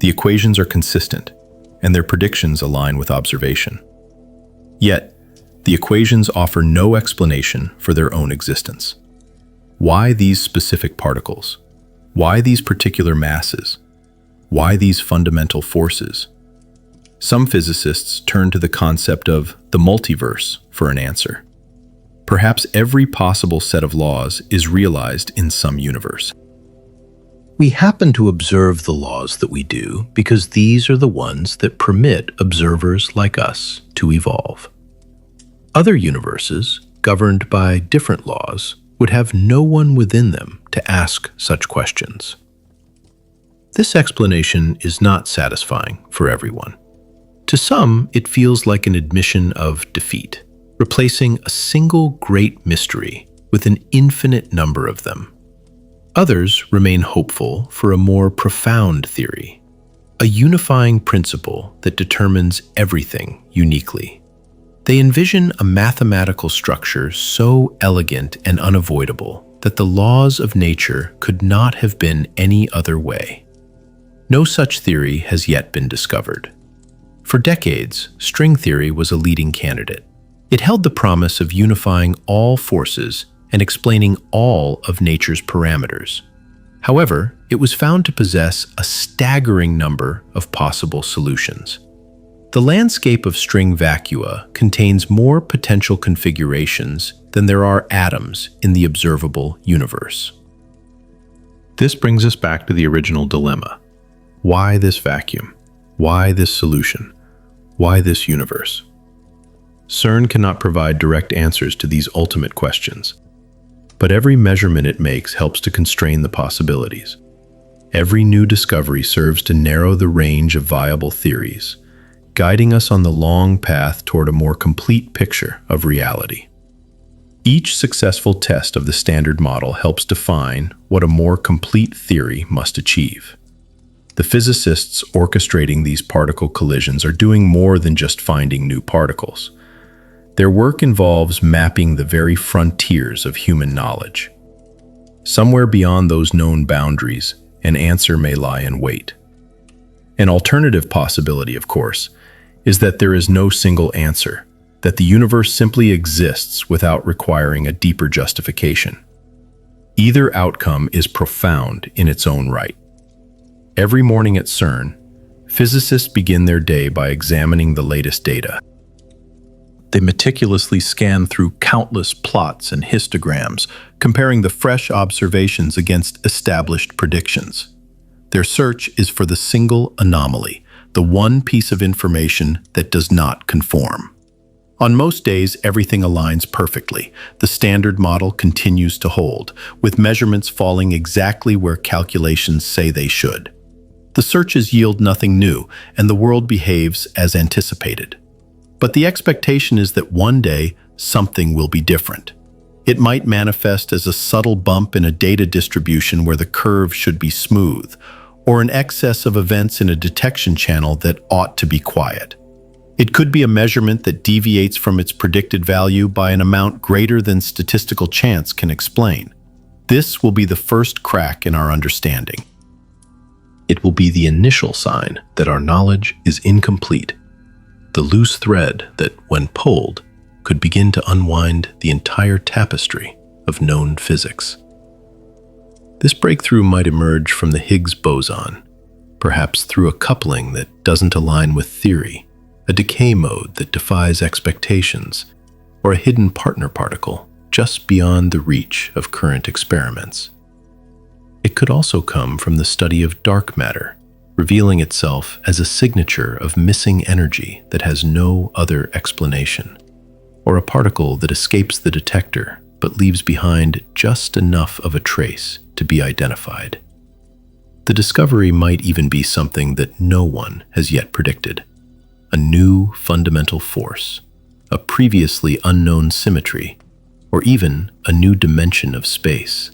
The equations are consistent, and their predictions align with observation. Yet, the equations offer no explanation for their own existence. Why these specific particles? Why these particular masses? Why these fundamental forces? Some physicists turn to the concept of the multiverse for an answer. Perhaps every possible set of laws is realized in some universe. We happen to observe the laws that we do because these are the ones that permit observers like us to evolve. Other universes, governed by different laws, would have no one within them to ask such questions. This explanation is not satisfying for everyone. To some, it feels like an admission of defeat, replacing a single great mystery with an infinite number of them. Others remain hopeful for a more profound theory, a unifying principle that determines everything uniquely. They envision a mathematical structure so elegant and unavoidable that the laws of nature could not have been any other way. No such theory has yet been discovered. For decades, string theory was a leading candidate. It held the promise of unifying all forces and explaining all of nature's parameters. However, it was found to possess a staggering number of possible solutions. The landscape of string vacua contains more potential configurations than there are atoms in the observable universe. This brings us back to the original dilemma. Why this vacuum? Why this solution? Why this universe? CERN cannot provide direct answers to these ultimate questions, but every measurement it makes helps to constrain the possibilities. Every new discovery serves to narrow the range of viable theories, guiding us on the long path toward a more complete picture of reality. Each successful test of the Standard Model helps define what a more complete theory must achieve. The physicists orchestrating these particle collisions are doing more than just finding new particles. Their work involves mapping the very frontiers of human knowledge. Somewhere beyond those known boundaries, an answer may lie in wait. An alternative possibility, of course, is that there is no single answer, that the universe simply exists without requiring a deeper justification. Either outcome is profound in its own right. Every morning at CERN, physicists begin their day by examining the latest data. They meticulously scan through countless plots and histograms, comparing the fresh observations against established predictions. Their search is for the single anomaly, the one piece of information that does not conform. On most days, everything aligns perfectly. The standard model continues to hold, with measurements falling exactly where calculations say they should. The searches yield nothing new, and the world behaves as anticipated. But the expectation is that one day, something will be different. It might manifest as a subtle bump in a data distribution where the curve should be smooth, or an excess of events in a detection channel that ought to be quiet. It could be a measurement that deviates from its predicted value by an amount greater than statistical chance can explain. This will be the first crack in our understanding. It will be the initial sign that our knowledge is incomplete, the loose thread that, when pulled, could begin to unwind the entire tapestry of known physics. This breakthrough might emerge from the Higgs boson, perhaps through a coupling that doesn't align with theory, a decay mode that defies expectations, or a hidden partner particle just beyond the reach of current experiments. It could also come from the study of dark matter, revealing itself as a signature of missing energy that has no other explanation, or a particle that escapes the detector but leaves behind just enough of a trace to be identified. The discovery might even be something that no one has yet predicted. A new fundamental force, a previously unknown symmetry, or even a new dimension of space.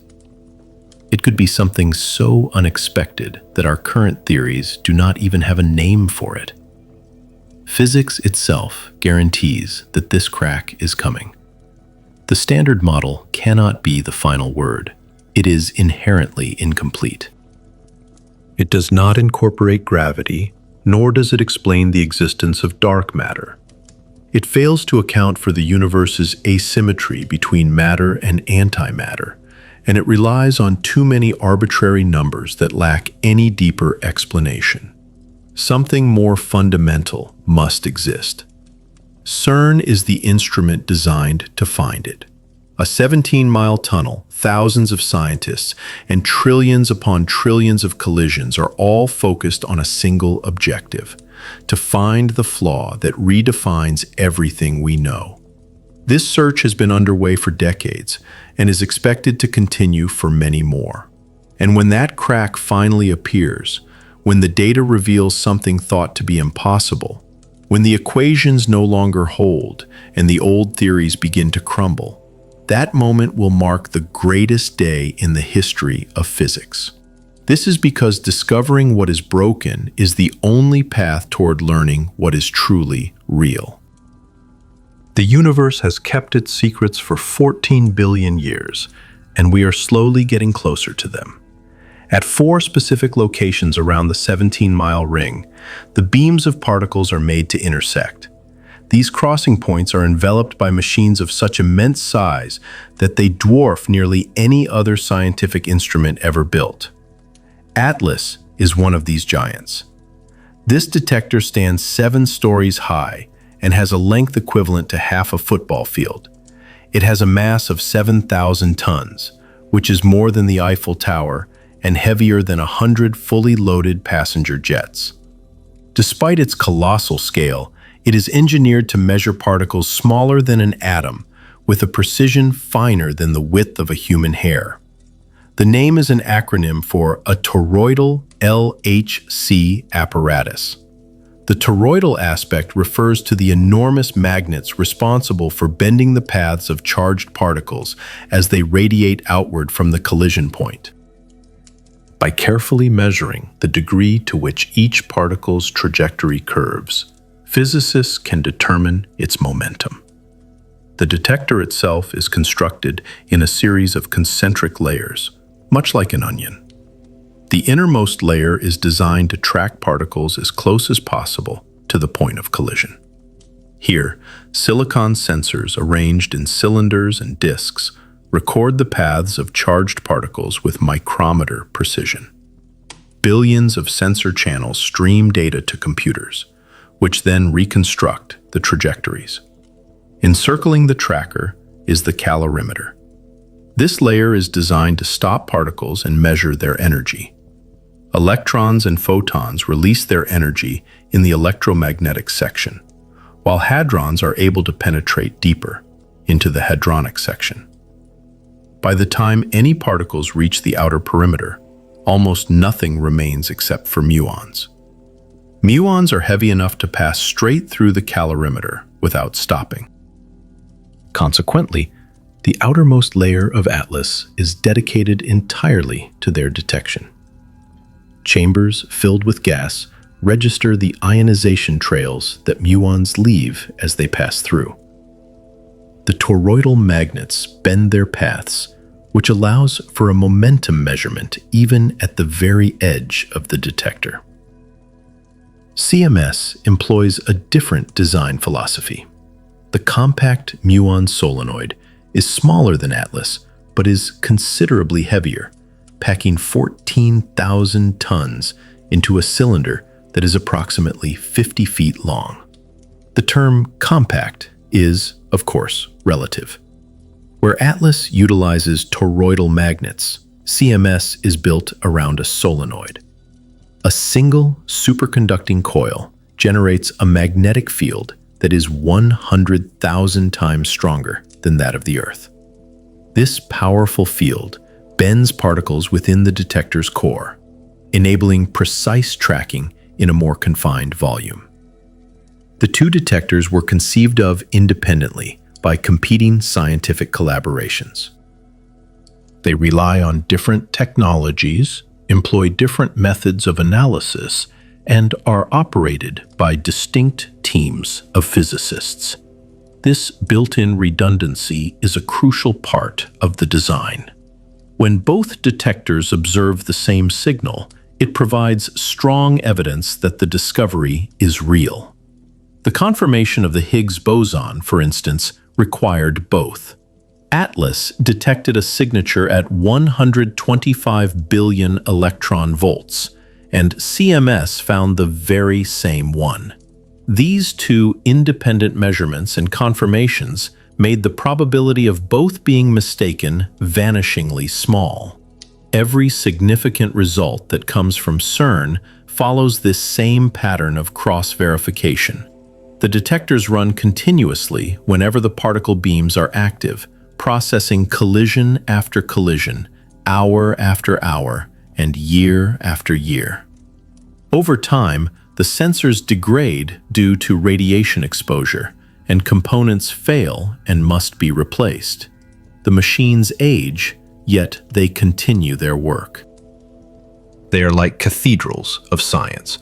It could be something so unexpected that our current theories do not even have a name for it. Physics itself guarantees that this crack is coming. The standard model cannot be the final word. It is inherently incomplete. It does not incorporate gravity, nor does it explain the existence of dark matter. It fails to account for the universe's asymmetry between matter and antimatter, and it relies on too many arbitrary numbers that lack any deeper explanation. Something more fundamental must exist. CERN is the instrument designed to find it. A 17-mile tunnel, thousands of scientists, and trillions upon trillions of collisions are all focused on a single objective: to find the flaw that redefines everything we know. This search has been underway for decades and is expected to continue for many more. And when that crack finally appears, when the data reveals something thought to be impossible, when the equations no longer hold and the old theories begin to crumble, that moment will mark the greatest day in the history of physics. This is because discovering what is broken is the only path toward learning what is truly real. The universe has kept its secrets for 14 billion years, and we are slowly getting closer to them. At 4 specific locations around the 17-mile ring, the beams of particles are made to intersect. These crossing points are enveloped by machines of such immense size that they dwarf nearly any other scientific instrument ever built. Atlas is one of these giants. This detector stands 7 stories high and has a length equivalent to half a football field. It has a mass of 7,000 tons, which is more than the Eiffel Tower and heavier than 100 fully loaded passenger jets. Despite its colossal scale, it is engineered to measure particles smaller than an atom, with a precision finer than the width of a human hair. The name is an acronym for a toroidal LHC apparatus. The toroidal aspect refers to the enormous magnets responsible for bending the paths of charged particles as they radiate outward from the collision point. By carefully measuring the degree to which each particle's trajectory curves, physicists can determine its momentum. The detector itself is constructed in a series of concentric layers, much like an onion. The innermost layer is designed to track particles as close as possible to the point of collision. Here, silicon sensors arranged in cylinders and disks record the paths of charged particles with micrometer precision. Billions of sensor channels stream data to computers, which then reconstruct the trajectories. Encircling the tracker is the calorimeter. This layer is designed to stop particles and measure their energy. Electrons and photons release their energy in the electromagnetic section, while hadrons are able to penetrate deeper into the hadronic section. By the time any particles reach the outer perimeter, almost nothing remains except for muons. Muons are heavy enough to pass straight through the calorimeter without stopping. Consequently, the outermost layer of Atlas is dedicated entirely to their detection. Chambers filled with gas register the ionization trails that muons leave as they pass through. The toroidal magnets bend their paths, which allows for a momentum measurement even at the very edge of the detector. CMS employs a different design philosophy. The compact muon solenoid is smaller than Atlas, but is considerably heavier, packing 14,000 tons into a cylinder that is approximately 50 feet long. The term compact is, of course, relative. Where Atlas utilizes toroidal magnets, CMS is built around a solenoid. A single superconducting coil generates a magnetic field that is 100,000 times stronger than that of the Earth. This powerful field bends particles within the detector's core, enabling precise tracking in a more confined volume. The two detectors were conceived of independently by competing scientific collaborations. They rely on different technologies, employ different methods of analysis, and are operated by distinct teams of physicists. This built-in redundancy is a crucial part of the design. When both detectors observe the same signal, it provides strong evidence that the discovery is real. The confirmation of the Higgs boson, for instance, required both. Atlas detected a signature at 125 billion electron volts, and CMS found the very same one. These two independent measurements and confirmations made the probability of both being mistaken vanishingly small. Every significant result that comes from CERN follows this same pattern of cross-verification. The detectors run continuously whenever the particle beams are active, processing collision after collision, hour after hour, and year after year. Over time, the sensors degrade due to radiation exposure, and components fail and must be replaced. The machines age, yet they continue their work. They are like cathedrals of science,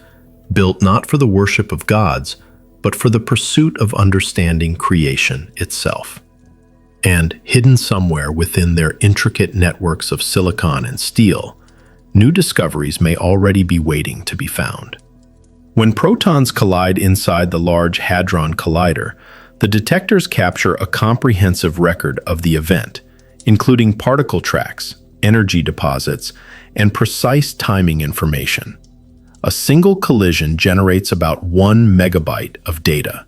built not for the worship of gods, but for the pursuit of understanding creation itself. And hidden somewhere within their intricate networks of silicon and steel, new discoveries may already be waiting to be found. When protons collide inside the Large Hadron Collider, the detectors capture a comprehensive record of the event, including particle tracks, energy deposits, and precise timing information. A single collision generates about 1 megabyte of data.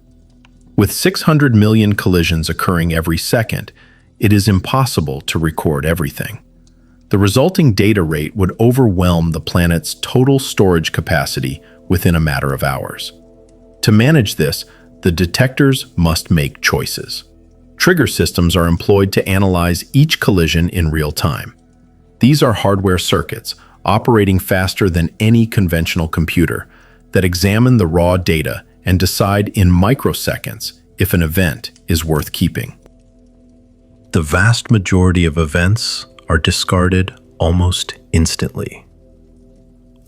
With 600 million collisions occurring every second, it is impossible to record everything. The resulting data rate would overwhelm the planet's total storage capacity within a matter of hours. To manage this, the detectors must make choices. Trigger systems are employed to analyze each collision in real time. These are hardware circuits, operating faster than any conventional computer, that examine the raw data and decide in microseconds if an event is worth keeping. The vast majority of events are discarded almost instantly.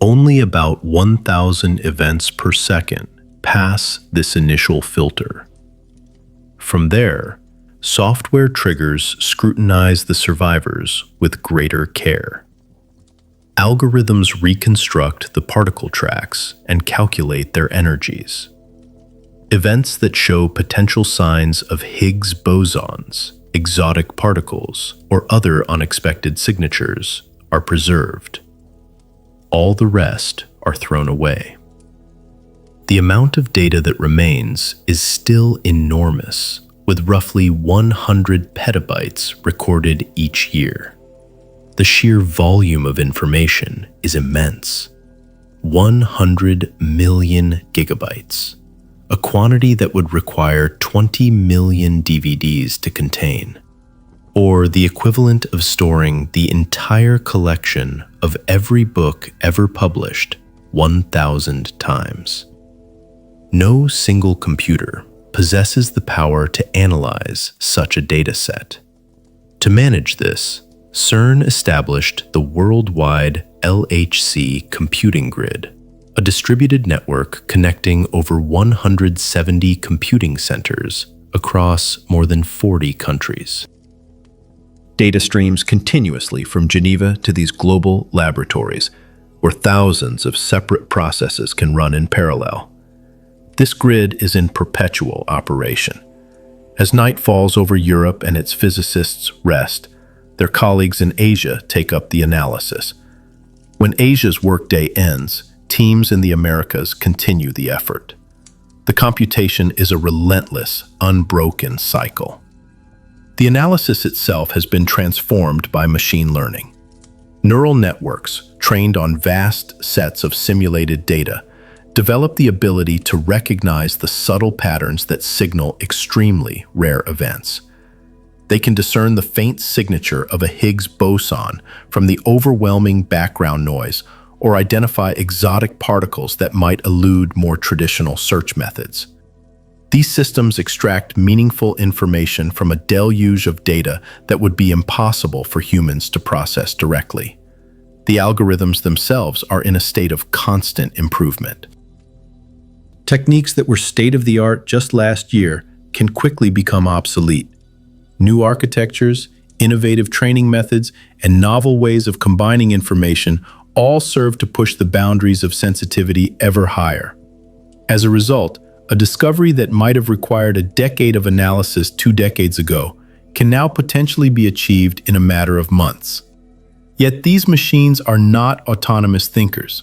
Only about 1,000 events per second pass this initial filter. From there, software triggers scrutinize the survivors with greater care. Algorithms reconstruct the particle tracks and calculate their energies. Events that show potential signs of Higgs bosons, exotic particles, or other unexpected signatures are preserved. All the rest are thrown away. The amount of data that remains is still enormous, with roughly 100 petabytes recorded each year. The sheer volume of information is immense. 100 million gigabytes, a quantity that would require 20 million DVDs to contain, or the equivalent of storing the entire collection of every book ever published 1,000 times. No single computer possesses the power to analyze such a data set. To manage this, CERN established the worldwide LHC computing grid, a distributed network connecting over 170 computing centers across more than 40 countries. Data streams continuously from Geneva to these global laboratories, where thousands of separate processes can run in parallel. This grid is in perpetual operation. As night falls over Europe and its physicists rest, their colleagues in Asia take up the analysis. When Asia's workday ends, teams in the Americas continue the effort. The computation is a relentless, unbroken cycle. The analysis itself has been transformed by machine learning. Neural networks, trained on vast sets of simulated data, develop the ability to recognize the subtle patterns that signal extremely rare events. They can discern the faint signature of a Higgs boson from the overwhelming background noise, or identify exotic particles that might elude more traditional search methods. These systems extract meaningful information from a deluge of data that would be impossible for humans to process directly. The algorithms themselves are in a state of constant improvement. Techniques that were state-of-the-art just last year can quickly become obsolete. New architectures, innovative training methods, and novel ways of combining information all serve to push the boundaries of sensitivity ever higher. As a result, a discovery that might have required a decade of analysis 2 decades ago can now potentially be achieved in a matter of months. Yet these machines are not autonomous thinkers.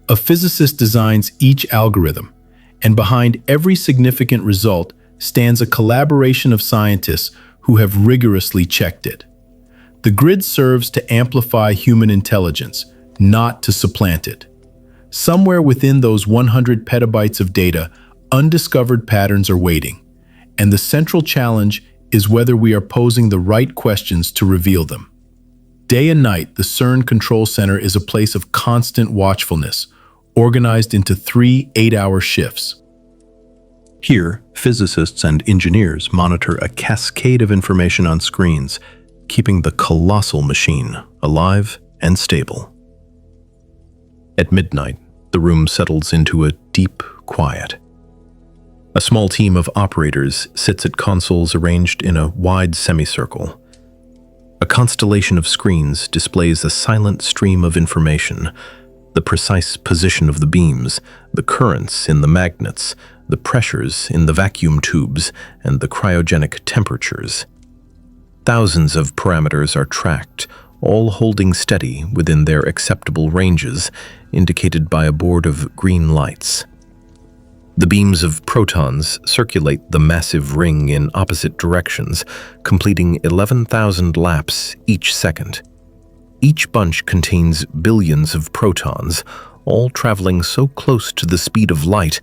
A physicist designs each algorithm, and behind every significant result stands a collaboration of scientists who have rigorously checked it. The grid serves to amplify human intelligence, not to supplant it. Somewhere within those 100 petabytes of data, undiscovered patterns are waiting, and the central challenge is whether we are posing the right questions to reveal them. Day and night, the CERN Control Center is a place of constant watchfulness, organized into 3 8-hour shifts. Here, physicists and engineers monitor a cascade of information on screens, keeping the colossal machine alive and stable. At midnight, the room settles into a deep quiet. A small team of operators sits at consoles arranged in a wide semicircle. A constellation of screens displays a silent stream of information: the precise position of the beams, the currents in the magnets, the pressures in the vacuum tubes, and the cryogenic temperatures. Thousands of parameters are tracked, all holding steady within their acceptable ranges, indicated by a board of green lights. The beams of protons circulate the massive ring in opposite directions, completing 11,000 laps each second. Each bunch contains billions of protons, all traveling so close to the speed of light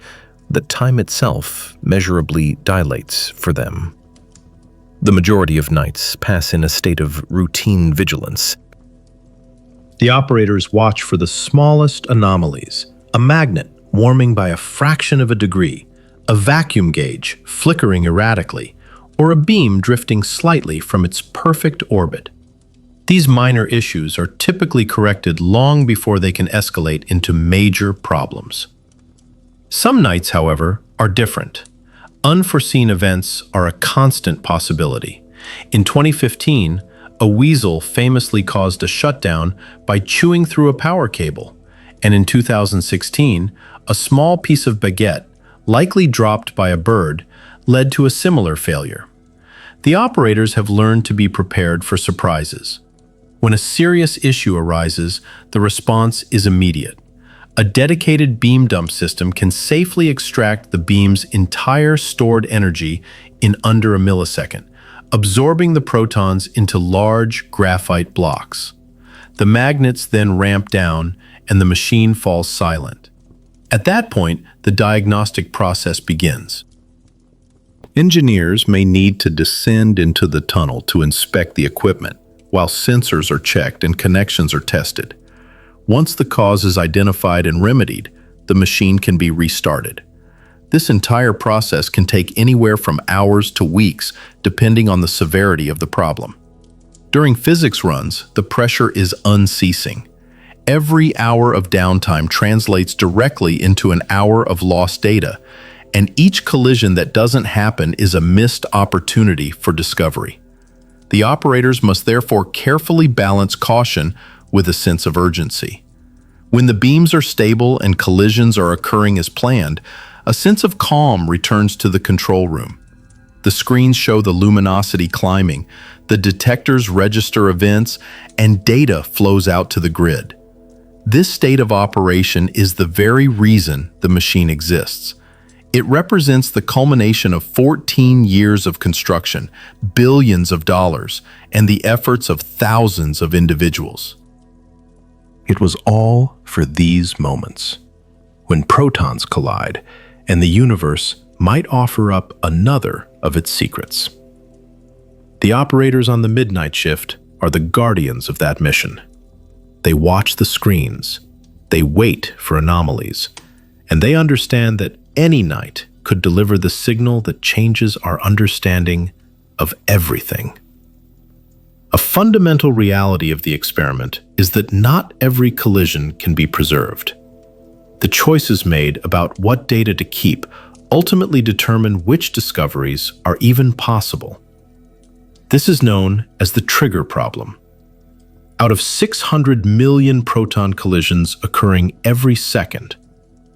that time itself measurably dilates for them. The majority of nights pass in a state of routine vigilance. The operators watch for the smallest anomalies: a magnet warming by a fraction of a degree, a vacuum gauge flickering erratically, or a beam drifting slightly from its perfect orbit. These minor issues are typically corrected long before they can escalate into major problems. Some nights, however, are different. Unforeseen events are a constant possibility. In 2015, A weasel famously caused a shutdown by chewing through a power cable, and in 2016, a small piece of baguette, likely dropped by a bird, led to a similar failure. The operators have learned to be prepared for surprises. When a serious issue arises, the response is immediate. A dedicated beam dump system can safely extract the beam's entire stored energy in under a millisecond, absorbing the protons into large graphite blocks. The magnets then ramp down and the machine falls silent. At that point, the diagnostic process begins. Engineers may need to descend into the tunnel to inspect the equipment, while sensors are checked and connections are tested. Once the cause is identified and remedied, the machine can be restarted. This entire process can take anywhere from hours to weeks, depending on the severity of the problem. During physics runs, the pressure is unceasing. Every hour of downtime translates directly into an hour of lost data, and each collision that doesn't happen is a missed opportunity for discovery. The operators must therefore carefully balance caution with a sense of urgency. When the beams are stable and collisions are occurring as planned, a sense of calm returns to the control room. The screens show the luminosity climbing, the detectors register events, and data flows out to the grid. This state of operation is the very reason the machine exists. It represents the culmination of 14 years of construction, billions of dollars, and the efforts of thousands of individuals. It was all for these moments, when protons collide and the universe might offer up another of its secrets. The operators on the midnight shift are the guardians of that mission. They watch the screens, they wait for anomalies, and they understand that any night could deliver the signal that changes our understanding of everything. A fundamental reality of the experiment is that not every collision can be preserved. The choices made about what data to keep ultimately determine which discoveries are even possible. This is known as the trigger problem. Out of 600 million proton collisions occurring every second,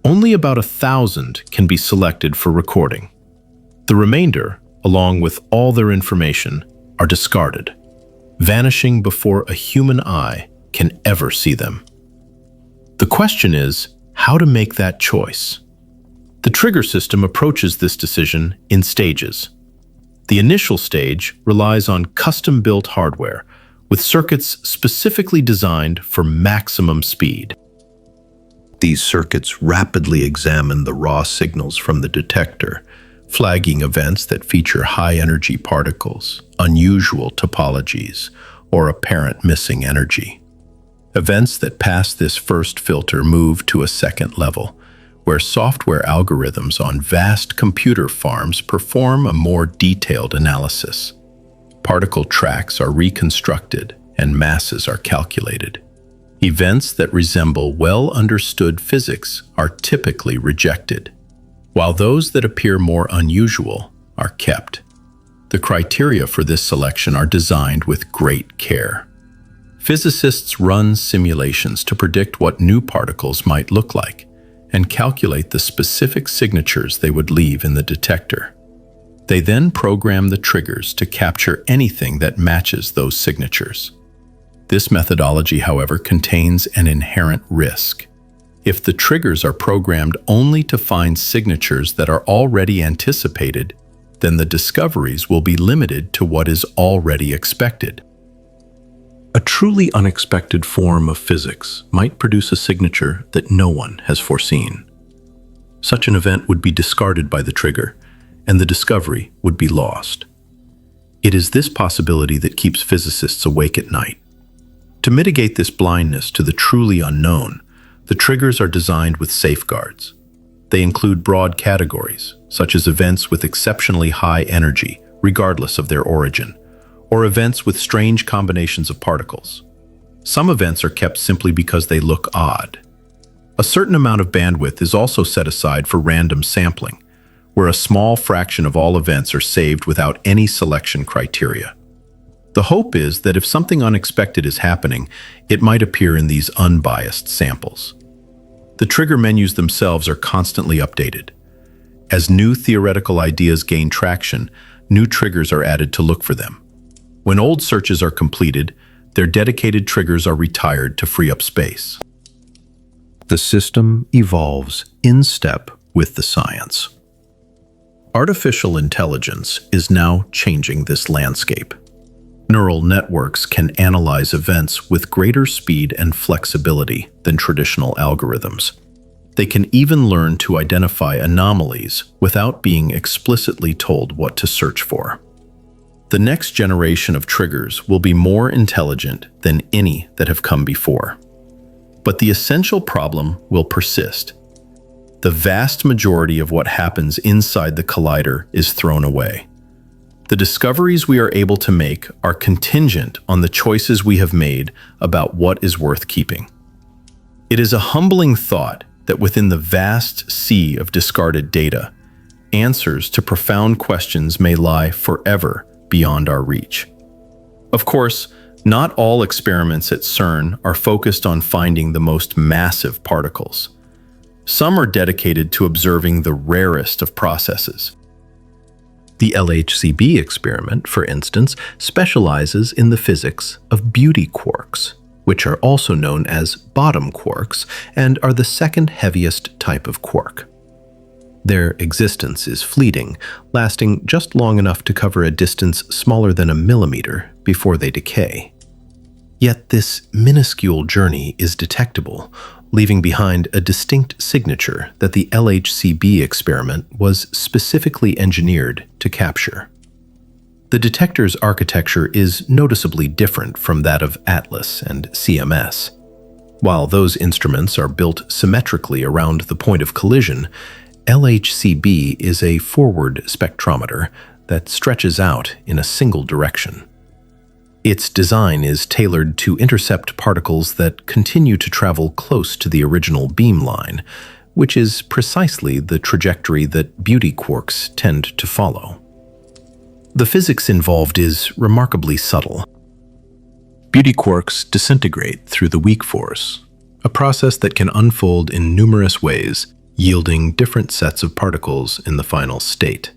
only about 1,000 can be selected for recording. The remainder, along with all their information, are discarded, vanishing before a human eye can ever see them. The question is, how to make that choice? The trigger system approaches this decision in stages. The initial stage relies on custom-built hardware, with circuits specifically designed for maximum speed. These circuits rapidly examine the raw signals from the detector, flagging events that feature high-energy particles, unusual topologies, or apparent missing energy. Events that pass this first filter move to a second level, where software algorithms on vast computer farms perform a more detailed analysis. Particle tracks are reconstructed and masses are calculated. Events that resemble well-understood physics are typically rejected, while those that appear more unusual are kept. The criteria for this selection are designed with great care. Physicists run simulations to predict what new particles might look like and calculate the specific signatures they would leave in the detector. They then program the triggers to capture anything that matches those signatures. This methodology, however, contains an inherent risk. If the triggers are programmed only to find signatures that are already anticipated, then the discoveries will be limited to what is already expected. A truly unexpected form of physics might produce a signature that no one has foreseen. Such an event would be discarded by the trigger, and the discovery would be lost. It is this possibility that keeps physicists awake at night. To mitigate this blindness to the truly unknown, the triggers are designed with safeguards. They include broad categories, such as events with exceptionally high energy, regardless of their origin, or events with strange combinations of particles. Some events are kept simply because they look odd. A certain amount of bandwidth is also set aside for random sampling, where a small fraction of all events are saved without any selection criteria. The hope is that if something unexpected is happening, it might appear in these unbiased samples. The trigger menus themselves are constantly updated. As new theoretical ideas gain traction, new triggers are added to look for them. When old searches are completed, their dedicated triggers are retired to free up space. The system evolves in step with the science. Artificial intelligence is now changing this landscape. Neural networks can analyze events with greater speed and flexibility than traditional algorithms. They can even learn to identify anomalies without being explicitly told what to search for. The next generation of triggers will be more intelligent than any that have come before. But the essential problem will persist. The vast majority of what happens inside the collider is thrown away. The discoveries we are able to make are contingent on the choices we have made about what is worth keeping. It is a humbling thought that within the vast sea of discarded data, answers to profound questions may lie forever beyond our reach. Of course, not all experiments at CERN are focused on finding the most massive particles. Some are dedicated to observing the rarest of processes. The LHCb experiment, for instance, specializes in the physics of beauty quarks, which are also known as bottom quarks and are the second heaviest type of quark. Their existence is fleeting, lasting just long enough to cover a distance smaller than a millimeter before they decay. Yet this minuscule journey is detectable, leaving behind a distinct signature that the LHCb experiment was specifically engineered to capture. The detector's architecture is noticeably different from that of ATLAS and CMS. While those instruments are built symmetrically around the point of collision, LHCb is a forward spectrometer that stretches out in a single direction. Its design is tailored to intercept particles that continue to travel close to the original beamline, which is precisely the trajectory that beauty quarks tend to follow. The physics involved is remarkably subtle. Beauty quarks disintegrate through the weak force, a process that can unfold in numerous ways, yielding different sets of particles in the final state.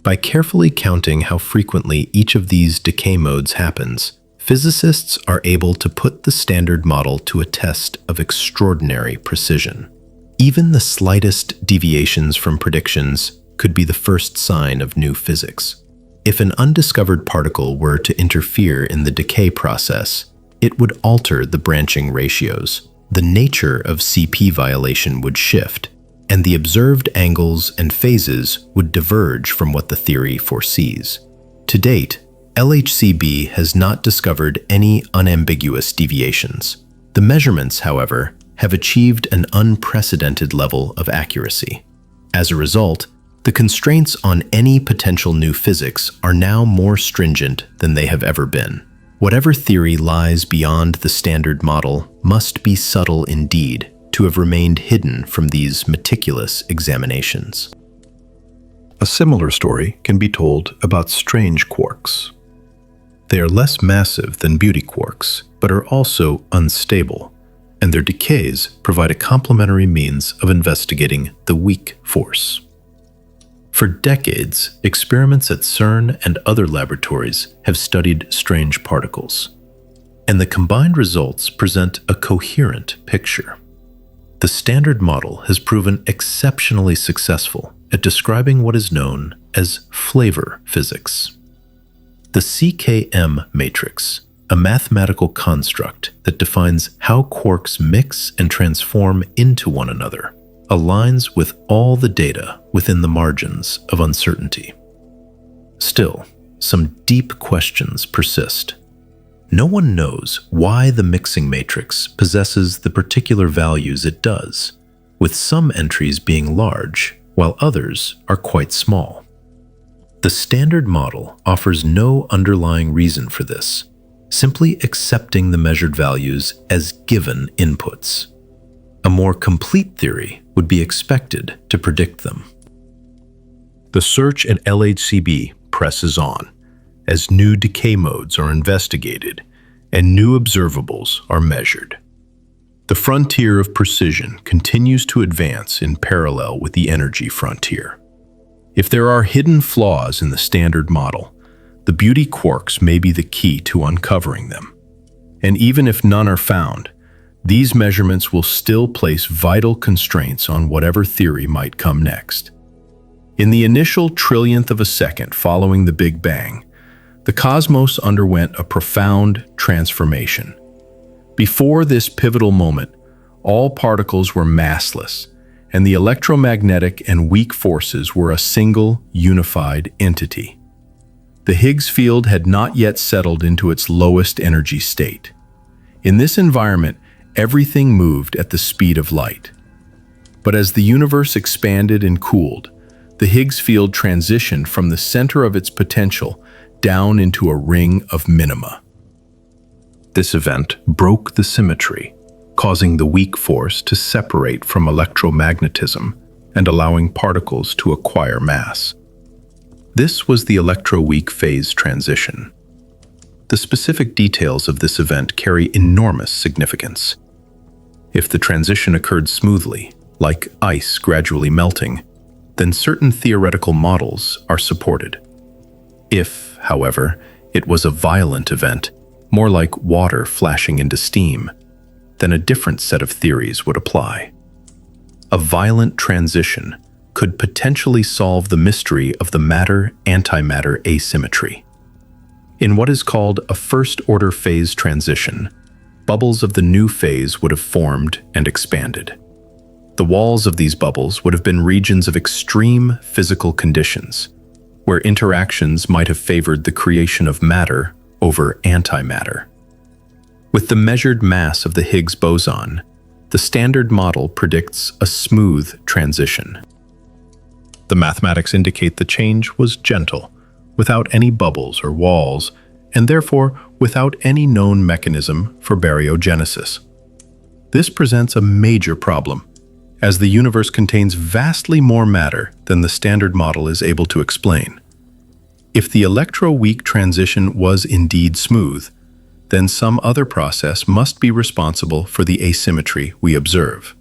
By carefully counting how frequently each of these decay modes happens, physicists are able to put the standard model to a test of extraordinary precision. Even the slightest deviations from predictions could be the first sign of new physics. If an undiscovered particle were to interfere in the decay process, it would alter the branching ratios. The nature of CP violation would shift, and the observed angles and phases would diverge from what the theory foresees. To date, LHCb has not discovered any unambiguous deviations. The measurements, however, have achieved an unprecedented level of accuracy. As a result, the constraints on any potential new physics are now more stringent than they have ever been. Whatever theory lies beyond the standard model must be subtle indeed to have remained hidden from these meticulous examinations. A similar story can be told about strange quarks. They are less massive than beauty quarks, but are also unstable, and their decays provide a complementary means of investigating the weak force. For decades, experiments at CERN and other laboratories have studied strange particles, and the combined results present a coherent picture. The standard model has proven exceptionally successful at describing what is known as flavor physics. The CKM matrix, a mathematical construct that defines how quarks mix and transform into one another, aligns with all the data within the margins of uncertainty. Still, some deep questions persist. No one knows why the mixing matrix possesses the particular values it does, with some entries being large, while others are quite small. The standard model offers no underlying reason for this, simply accepting the measured values as given inputs. A more complete theory would be expected to predict them. The search at LHCb presses on, as new decay modes are investigated and new observables are measured. The frontier of precision continues to advance in parallel with the energy frontier. If there are hidden flaws in the standard model, the beauty quarks may be the key to uncovering them. And even if none are found, these measurements will still place vital constraints on whatever theory might come next. In the initial trillionth of a second following the Big Bang, the cosmos underwent a profound transformation. Before this pivotal moment, all particles were massless, and the electromagnetic and weak forces were a single, unified entity. The Higgs field had not yet settled into its lowest energy state. In this environment, everything moved at the speed of light. But as the universe expanded and cooled, the Higgs field transitioned from the center of its potential down into a ring of minima. This event broke the symmetry, causing the weak force to separate from electromagnetism and allowing particles to acquire mass. This was the electroweak phase transition. The specific details of this event carry enormous significance. If the transition occurred smoothly, like ice gradually melting, then certain theoretical models are supported. If, however, it was a violent event, more like water flashing into steam, then a different set of theories would apply. A violent transition could potentially solve the mystery of the matter-antimatter asymmetry. In what is called a first-order phase transition, bubbles of the new phase would have formed and expanded. The walls of these bubbles would have been regions of extreme physical conditions, where interactions might have favored the creation of matter over antimatter. With the measured mass of the Higgs boson, the standard model predicts a smooth transition. The mathematics indicate the change was gentle, without any bubbles or walls, and therefore without any known mechanism for baryogenesis. This presents a major problem, as the universe contains vastly more matter than the standard model is able to explain. If the electroweak transition was indeed smooth, then some other process must be responsible for the asymmetry we observe.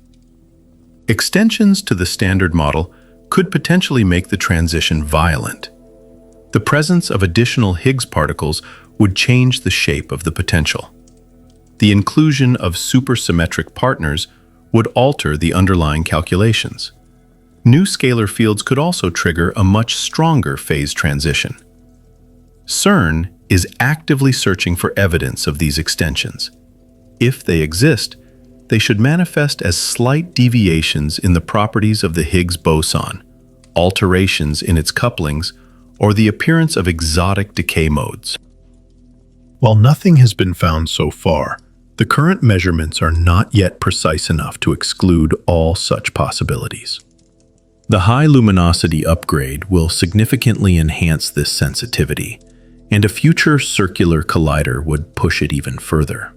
Extensions to the standard model could potentially make the transition violent. The presence of additional Higgs particles would change the shape of the potential. The inclusion of supersymmetric partners would alter the underlying calculations. New scalar fields could also trigger a much stronger phase transition. CERN is actively searching for evidence of these extensions. If they exist, they should manifest as slight deviations in the properties of the Higgs boson, alterations in its couplings, or the appearance of exotic decay modes. While nothing has been found so far, the current measurements are not yet precise enough to exclude all such possibilities. The high luminosity upgrade will significantly enhance this sensitivity, and a future circular collider would push it even further.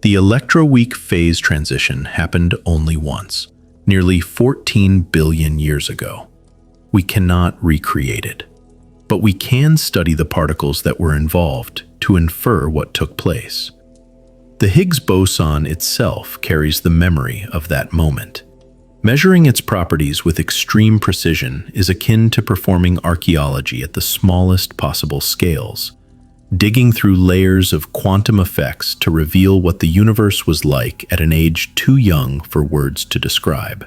The electroweak phase transition happened only once, nearly 14 billion years ago. We cannot recreate it, but we can study the particles that were involved to infer what took place. The Higgs boson itself carries the memory of that moment. Measuring its properties with extreme precision is akin to performing archaeology at the smallest possible scales, digging through layers of quantum effects to reveal what the universe was like at an age too young for words to describe.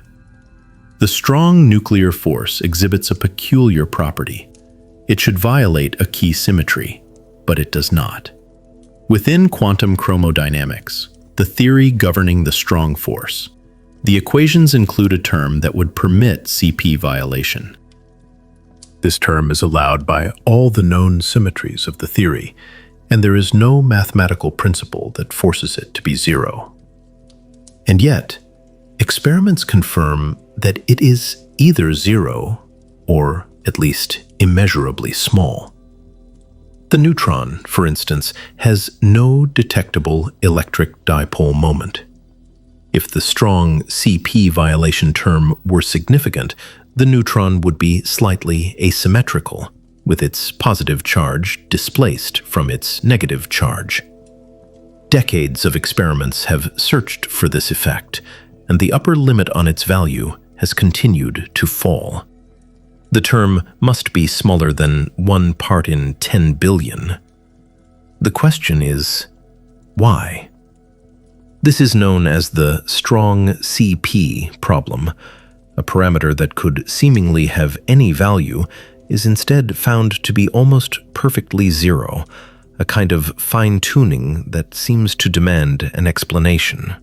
The strong nuclear force exhibits a peculiar property. It should violate a key symmetry, but it does not. Within quantum chromodynamics, the theory governing the strong force, the equations include a term that would permit CP violation. This term is allowed by all the known symmetries of the theory, and there is no mathematical principle that forces it to be zero. And yet, experiments confirm that it is either zero or at least immeasurably small. The neutron, for instance, has no detectable electric dipole moment. If the strong CP violation term were significant, the neutron would be slightly asymmetrical, with its positive charge displaced from its negative charge. Decades of experiments have searched for this effect, and the upper limit on its value has continued to fall. The term must be smaller than 1 part in 10 billion. The question is, why? This is known as the strong CP problem. A parameter that could seemingly have any value is instead found to be almost perfectly zero, a kind of fine-tuning that seems to demand an explanation.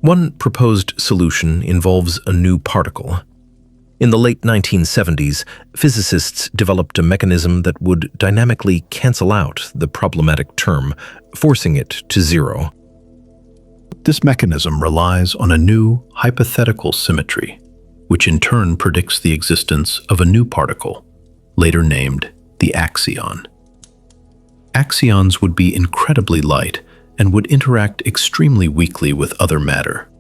One proposed solution involves a new particle. In the late 1970s, physicists developed a mechanism that would dynamically cancel out the problematic term, forcing it to zero. This mechanism relies on a new hypothetical symmetry, which in turn predicts the existence of a new particle, later named the axion. Axions would be incredibly light and would interact extremely weakly with other matter.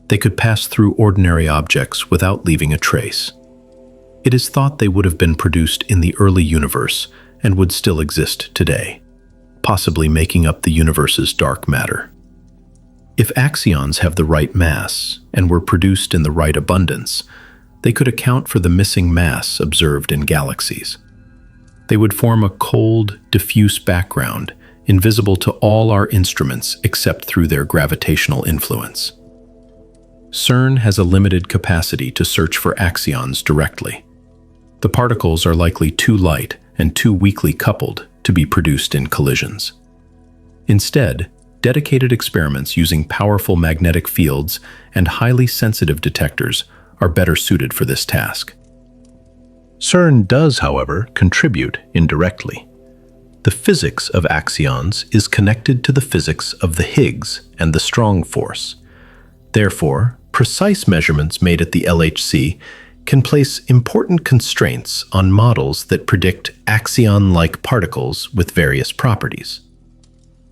They could pass through ordinary objects without leaving a trace. It is thought they would have been produced in the early universe and would still exist today, possibly making up the universe's dark matter. If axions have the right mass and were produced in the right abundance, they could account for the missing mass observed in galaxies. They would form a cold, diffuse background, invisible to all our instruments except through their gravitational influence. CERN has a limited capacity to search for axions directly. The particles are likely too light and too weakly coupled to be produced in collisions. Instead, dedicated experiments using powerful magnetic fields and highly sensitive detectors are better suited for this task. CERN does, however, contribute indirectly. The physics of axions is connected to the physics of the Higgs and the strong force. Therefore, precise measurements made at the LHC can place important constraints on models that predict axion-like particles with various properties.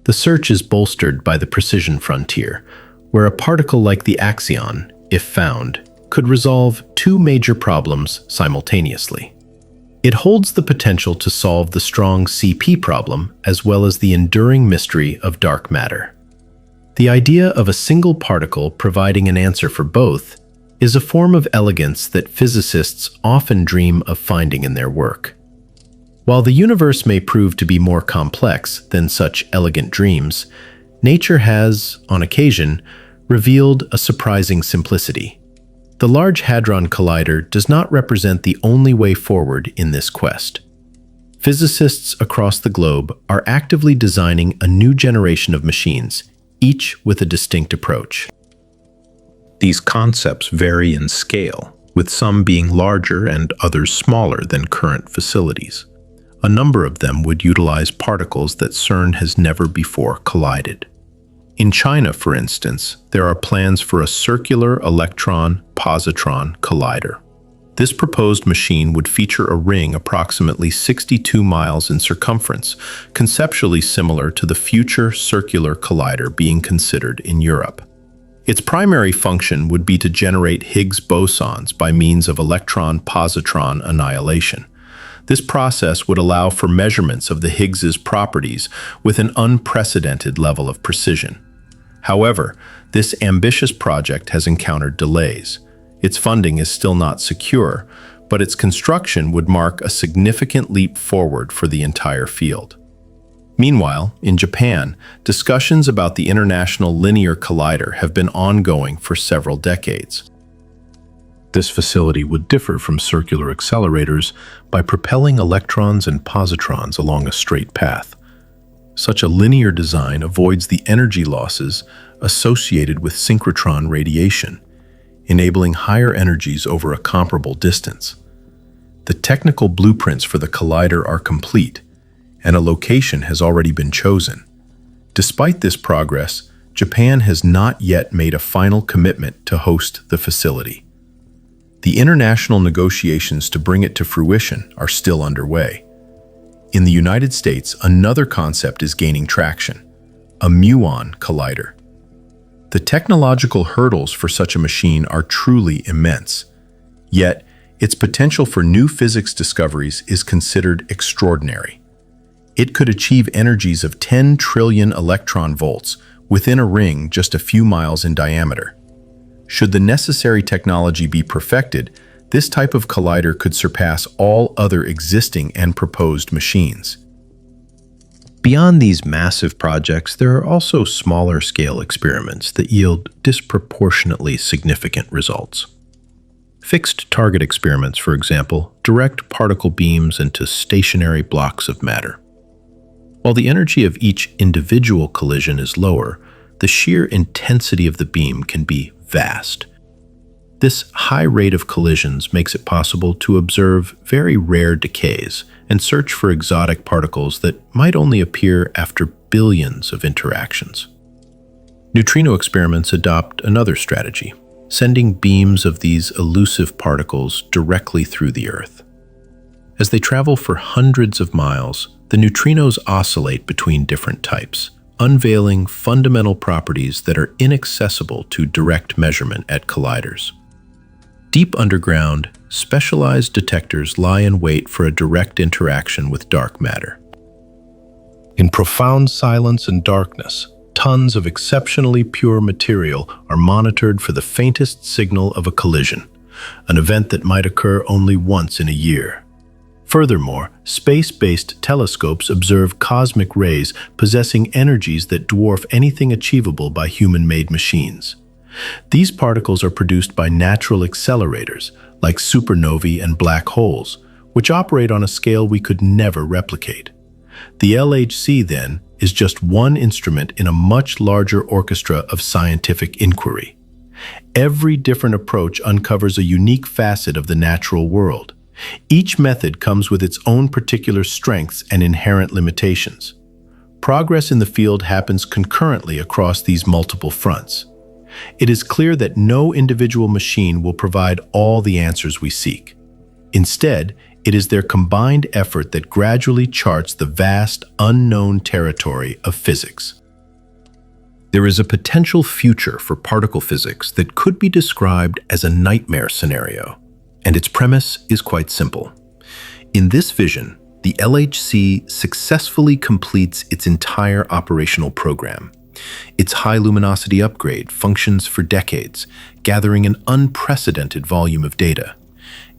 The search is bolstered by the precision frontier, where a particle like the axion, if found, could resolve 2 major problems simultaneously. It holds the potential to solve the strong CP problem as well as the enduring mystery of dark matter. The idea of a single particle providing an answer for both is a form of elegance that physicists often dream of finding in their work. While the universe may prove to be more complex than such elegant dreams, nature has, on occasion, revealed a surprising simplicity. The Large Hadron Collider does not represent the only way forward in this quest. Physicists across the globe are actively designing a new generation of machines, each with a distinct approach. These concepts vary in scale, with some being larger and others smaller than current facilities. A number of them would utilize particles that CERN has never before collided. In China, for instance, there are plans for a circular electron-positron collider. This proposed machine would feature a ring approximately 62 miles in circumference, conceptually similar to the future circular collider being considered in Europe. Its primary function would be to generate Higgs bosons by means of electron-positron annihilation. This process would allow for measurements of the Higgs's properties with an unprecedented level of precision. However, this ambitious project has encountered delays. Its funding is still not secure, but its construction would mark a significant leap forward for the entire field. Meanwhile, in Japan, discussions about the International Linear Collider have been ongoing for several decades. This facility would differ from circular accelerators by propelling electrons and positrons along a straight path. Such a linear design avoids the energy losses associated with synchrotron radiation, enabling higher energies over a comparable distance. The technical blueprints for the collider are complete, and a location has already been chosen. Despite this progress, Japan has not yet made a final commitment to host the facility. The international negotiations to bring it to fruition are still underway. In the United States, another concept is gaining traction: a muon collider. The technological hurdles for such a machine are truly immense. Yet, its potential for new physics discoveries is considered extraordinary. It could achieve energies of 10 trillion electron volts within a ring just a few miles in diameter. Should the necessary technology be perfected, this type of collider could surpass all other existing and proposed machines. Beyond these massive projects, there are also smaller-scale experiments that yield disproportionately significant results. Fixed target experiments, for example, direct particle beams into stationary blocks of matter. While the energy of each individual collision is lower, the sheer intensity of the beam can be vast. This high rate of collisions makes it possible to observe very rare decays and search for exotic particles that might only appear after billions of interactions. Neutrino experiments adopt another strategy, sending beams of these elusive particles directly through the Earth. As they travel for hundreds of miles, the neutrinos oscillate between different types, unveiling fundamental properties that are inaccessible to direct measurement at colliders. Deep underground, specialized detectors lie in wait for a direct interaction with dark matter. In profound silence and darkness, tons of exceptionally pure material are monitored for the faintest signal of a collision, an event that might occur only once in a year. Furthermore, space-based telescopes observe cosmic rays possessing energies that dwarf anything achievable by human-made machines. These particles are produced by natural accelerators, like supernovae and black holes, which operate on a scale we could never replicate. The LHC, then, is just one instrument in a much larger orchestra of scientific inquiry. Every different approach uncovers a unique facet of the natural world. Each method comes with its own particular strengths and inherent limitations. Progress in the field happens concurrently across these multiple fronts. It is clear that no individual machine will provide all the answers we seek. Instead, it is their combined effort that gradually charts the vast, unknown territory of physics. There is a potential future for particle physics that could be described as a nightmare scenario, and its premise is quite simple. In this vision, the LHC successfully completes its entire operational program. Its high-luminosity upgrade functions for decades, gathering an unprecedented volume of data.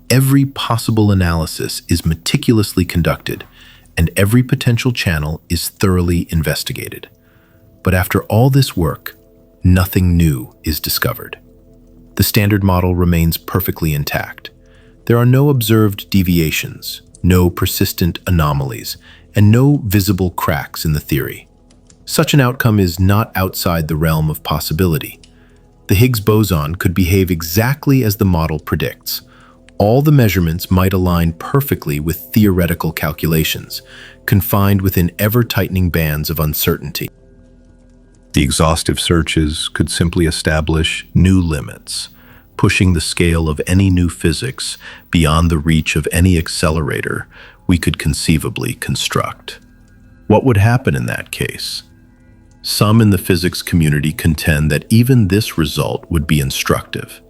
Every possible analysis is meticulously conducted, and every potential channel is thoroughly investigated. But after all this work, nothing new is discovered. The standard model remains perfectly intact. There are no observed deviations, no persistent anomalies, and no visible cracks in the theory. Such an outcome is not outside the realm of possibility. The Higgs boson could behave exactly as the model predicts. All the measurements might align perfectly with theoretical calculations, confined within ever-tightening bands of uncertainty. The exhaustive searches could simply establish new limits, pushing the scale of any new physics beyond the reach of any accelerator we could conceivably construct. What would happen in that case? Some in the physics community contend that even this result would be instructive.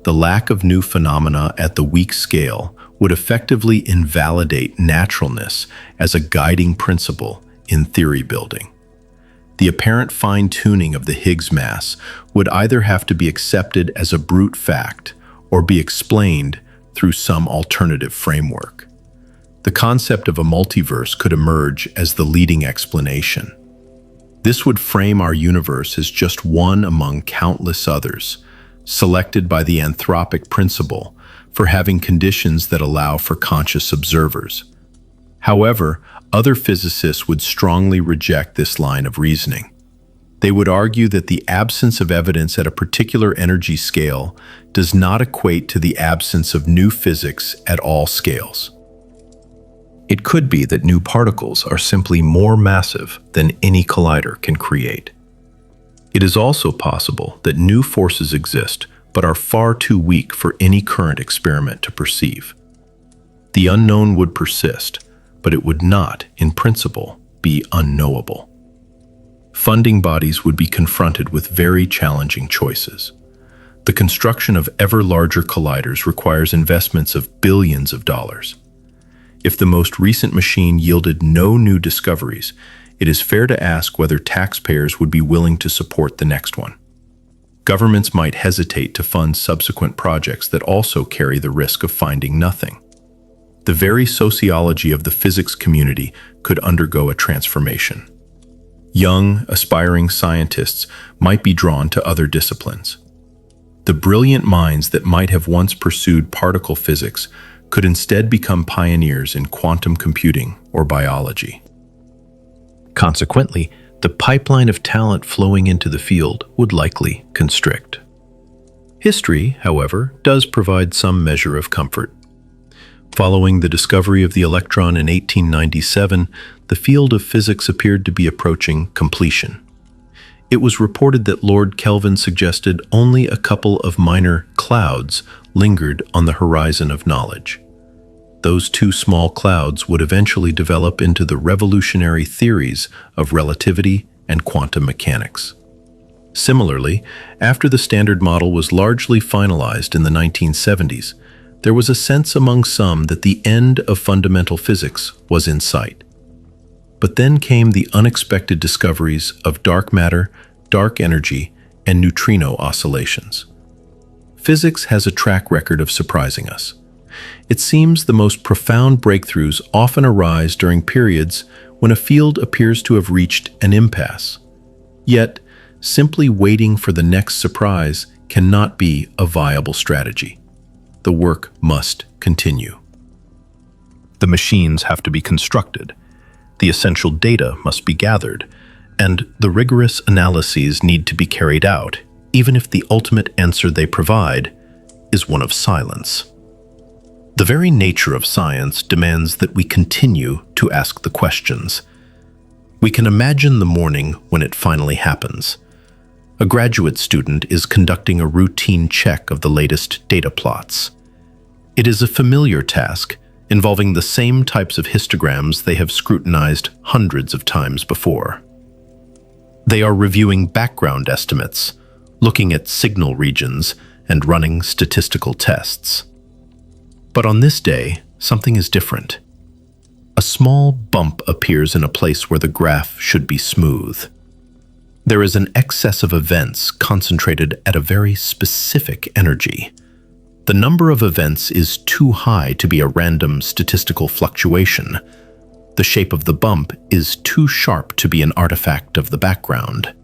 The lack of new phenomena at the weak scale would effectively invalidate naturalness as a guiding principle in theory building. The apparent fine-tuning of the Higgs mass would either have to be accepted as a brute fact or be explained through some alternative framework. The concept of a multiverse could emerge as the leading explanation. This would frame our universe as just one among countless others, selected by the anthropic principle for having conditions that allow for conscious observers. However, other physicists would strongly reject this line of reasoning. They would argue that the absence of evidence at a particular energy scale does not equate to the absence of new physics at all scales. It could be that new particles are simply more massive than any collider can create. It is also possible that new forces exist but are far too weak for any current experiment to perceive. The unknown would persist, but it would not, in principle, be unknowable. Funding bodies would be confronted with very challenging choices. The construction of ever larger colliders requires investments of billions of dollars. If the most recent machine yielded no new discoveries, it is fair to ask whether taxpayers would be willing to support the next one. Governments might hesitate to fund subsequent projects that also carry the risk of finding nothing. The very sociology of the physics community could undergo a transformation. Young, aspiring scientists might be drawn to other disciplines. The brilliant minds that might have once pursued particle physics could instead become pioneers in quantum computing or biology. Consequently, the pipeline of talent flowing into the field would likely constrict. History, however, does provide some measure of comfort. Following the discovery of the electron in 1897, the field of physics appeared to be approaching completion. It was reported that Lord Kelvin suggested only a couple of minor clouds lingered on the horizon of knowledge. Those two small clouds would eventually develop into the revolutionary theories of relativity and quantum mechanics. Similarly, after the Standard Model was largely finalized in the 1970s, there was a sense among some that the end of fundamental physics was in sight. But then came the unexpected discoveries of dark matter, dark energy, and neutrino oscillations. Physics has a track record of surprising us. It seems the most profound breakthroughs often arise during periods when a field appears to have reached an impasse. Yet, simply waiting for the next surprise cannot be a viable strategy. The work must continue. The machines have to be constructed, the essential data must be gathered, and the rigorous analyses need to be carried out, even if the ultimate answer they provide is one of silence. The very nature of science demands that we continue to ask the questions. We can imagine the morning when it finally happens. A graduate student is conducting a routine check of the latest data plots. It is a familiar task, involving the same types of histograms they have scrutinized hundreds of times before. They are reviewing background estimates, looking at signal regions, and running statistical tests. But on this day, something is different. A small bump appears in a place where the graph should be smooth. There is an excess of events concentrated at a very specific energy. The number of events is too high to be a random statistical fluctuation. The shape of the bump is too sharp to be an artifact of the background.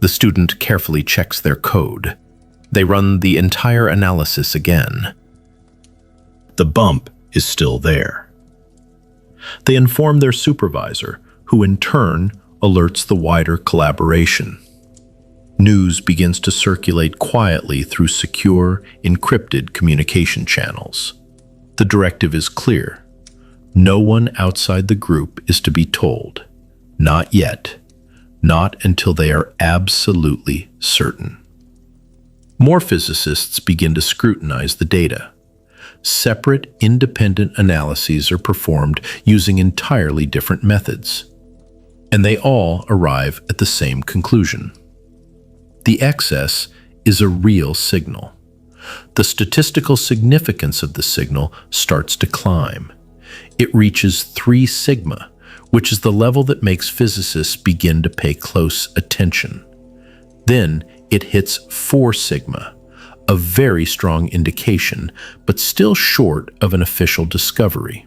The student carefully checks their code. They run the entire analysis again. The bump is still there. They inform their supervisor, who in turn alerts the wider collaboration. News begins to circulate quietly through secure, encrypted communication channels. The directive is clear. No one outside the group is to be told. Not yet. Not until they are absolutely certain. More physicists begin to scrutinize the data. Separate, independent analyses are performed using entirely different methods. And they all arrive at the same conclusion. The excess is a real signal. The statistical significance of the signal starts to climb. It reaches 3 sigma, which is the level that makes physicists begin to pay close attention. Then it hits 4 sigma, a very strong indication, but still short of an official discovery.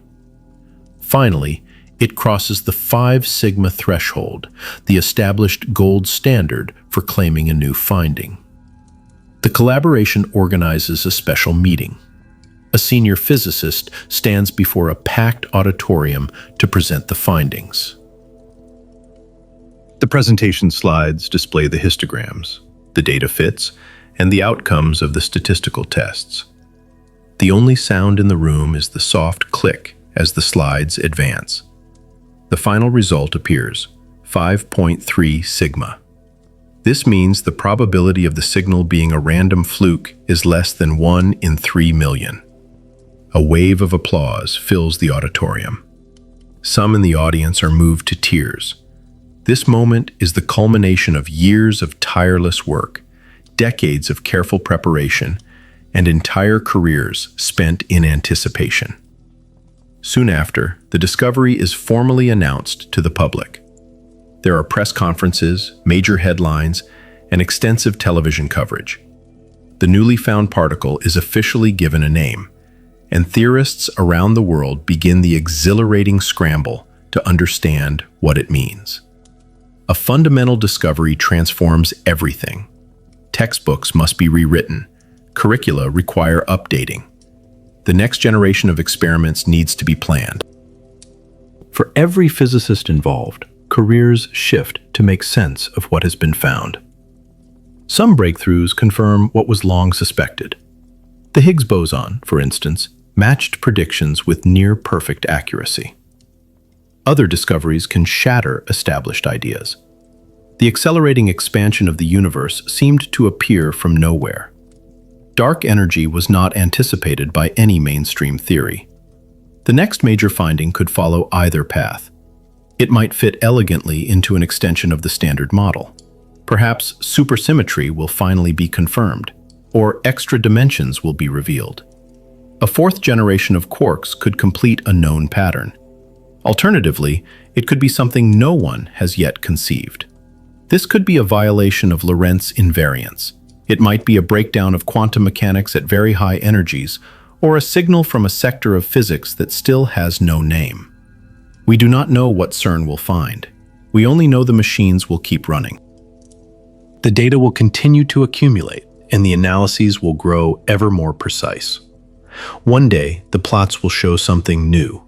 Finally, it crosses the 5 sigma threshold, the established gold standard for claiming a new finding. The collaboration organizes a special meeting. A senior physicist stands before a packed auditorium to present the findings. The presentation slides display the histograms, the data fits, and the outcomes of the statistical tests. The only sound in the room is the soft click as the slides advance. The final result appears, 5.3 sigma. This means the probability of the signal being a random fluke is less than 1 in 3 million. A wave of applause fills the auditorium. Some in the audience are moved to tears. This moment is the culmination of years of tireless work, decades of careful preparation and entire careers spent in anticipation. Soon after, the discovery is formally announced to the public. There are press conferences, major headlines, and extensive television coverage. The newly found particle is officially given a name, and theorists around the world begin the exhilarating scramble to understand what it means. A fundamental discovery transforms everything. Textbooks must be rewritten. Curricula require updating. The next generation of experiments needs to be planned. For every physicist involved, careers shift to make sense of what has been found. Some breakthroughs confirm what was long suspected. The Higgs boson, for instance, matched predictions with near-perfect accuracy. Other discoveries can shatter established ideas. The accelerating expansion of the universe seemed to appear from nowhere. Dark energy was not anticipated by any mainstream theory. The next major finding could follow either path. It might fit elegantly into an extension of the Standard Model. Perhaps supersymmetry will finally be confirmed, or extra dimensions will be revealed. A fourth generation of quarks could complete a known pattern. Alternatively, it could be something no one has yet conceived. This could be a violation of Lorentz invariance. It might be a breakdown of quantum mechanics at very high energies, or a signal from a sector of physics that still has no name. We do not know what CERN will find. We only know the machines will keep running. The data will continue to accumulate, and the analyses will grow ever more precise. One day, the plots will show something new.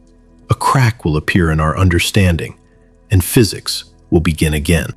A crack will appear in our understanding, and physics will begin again.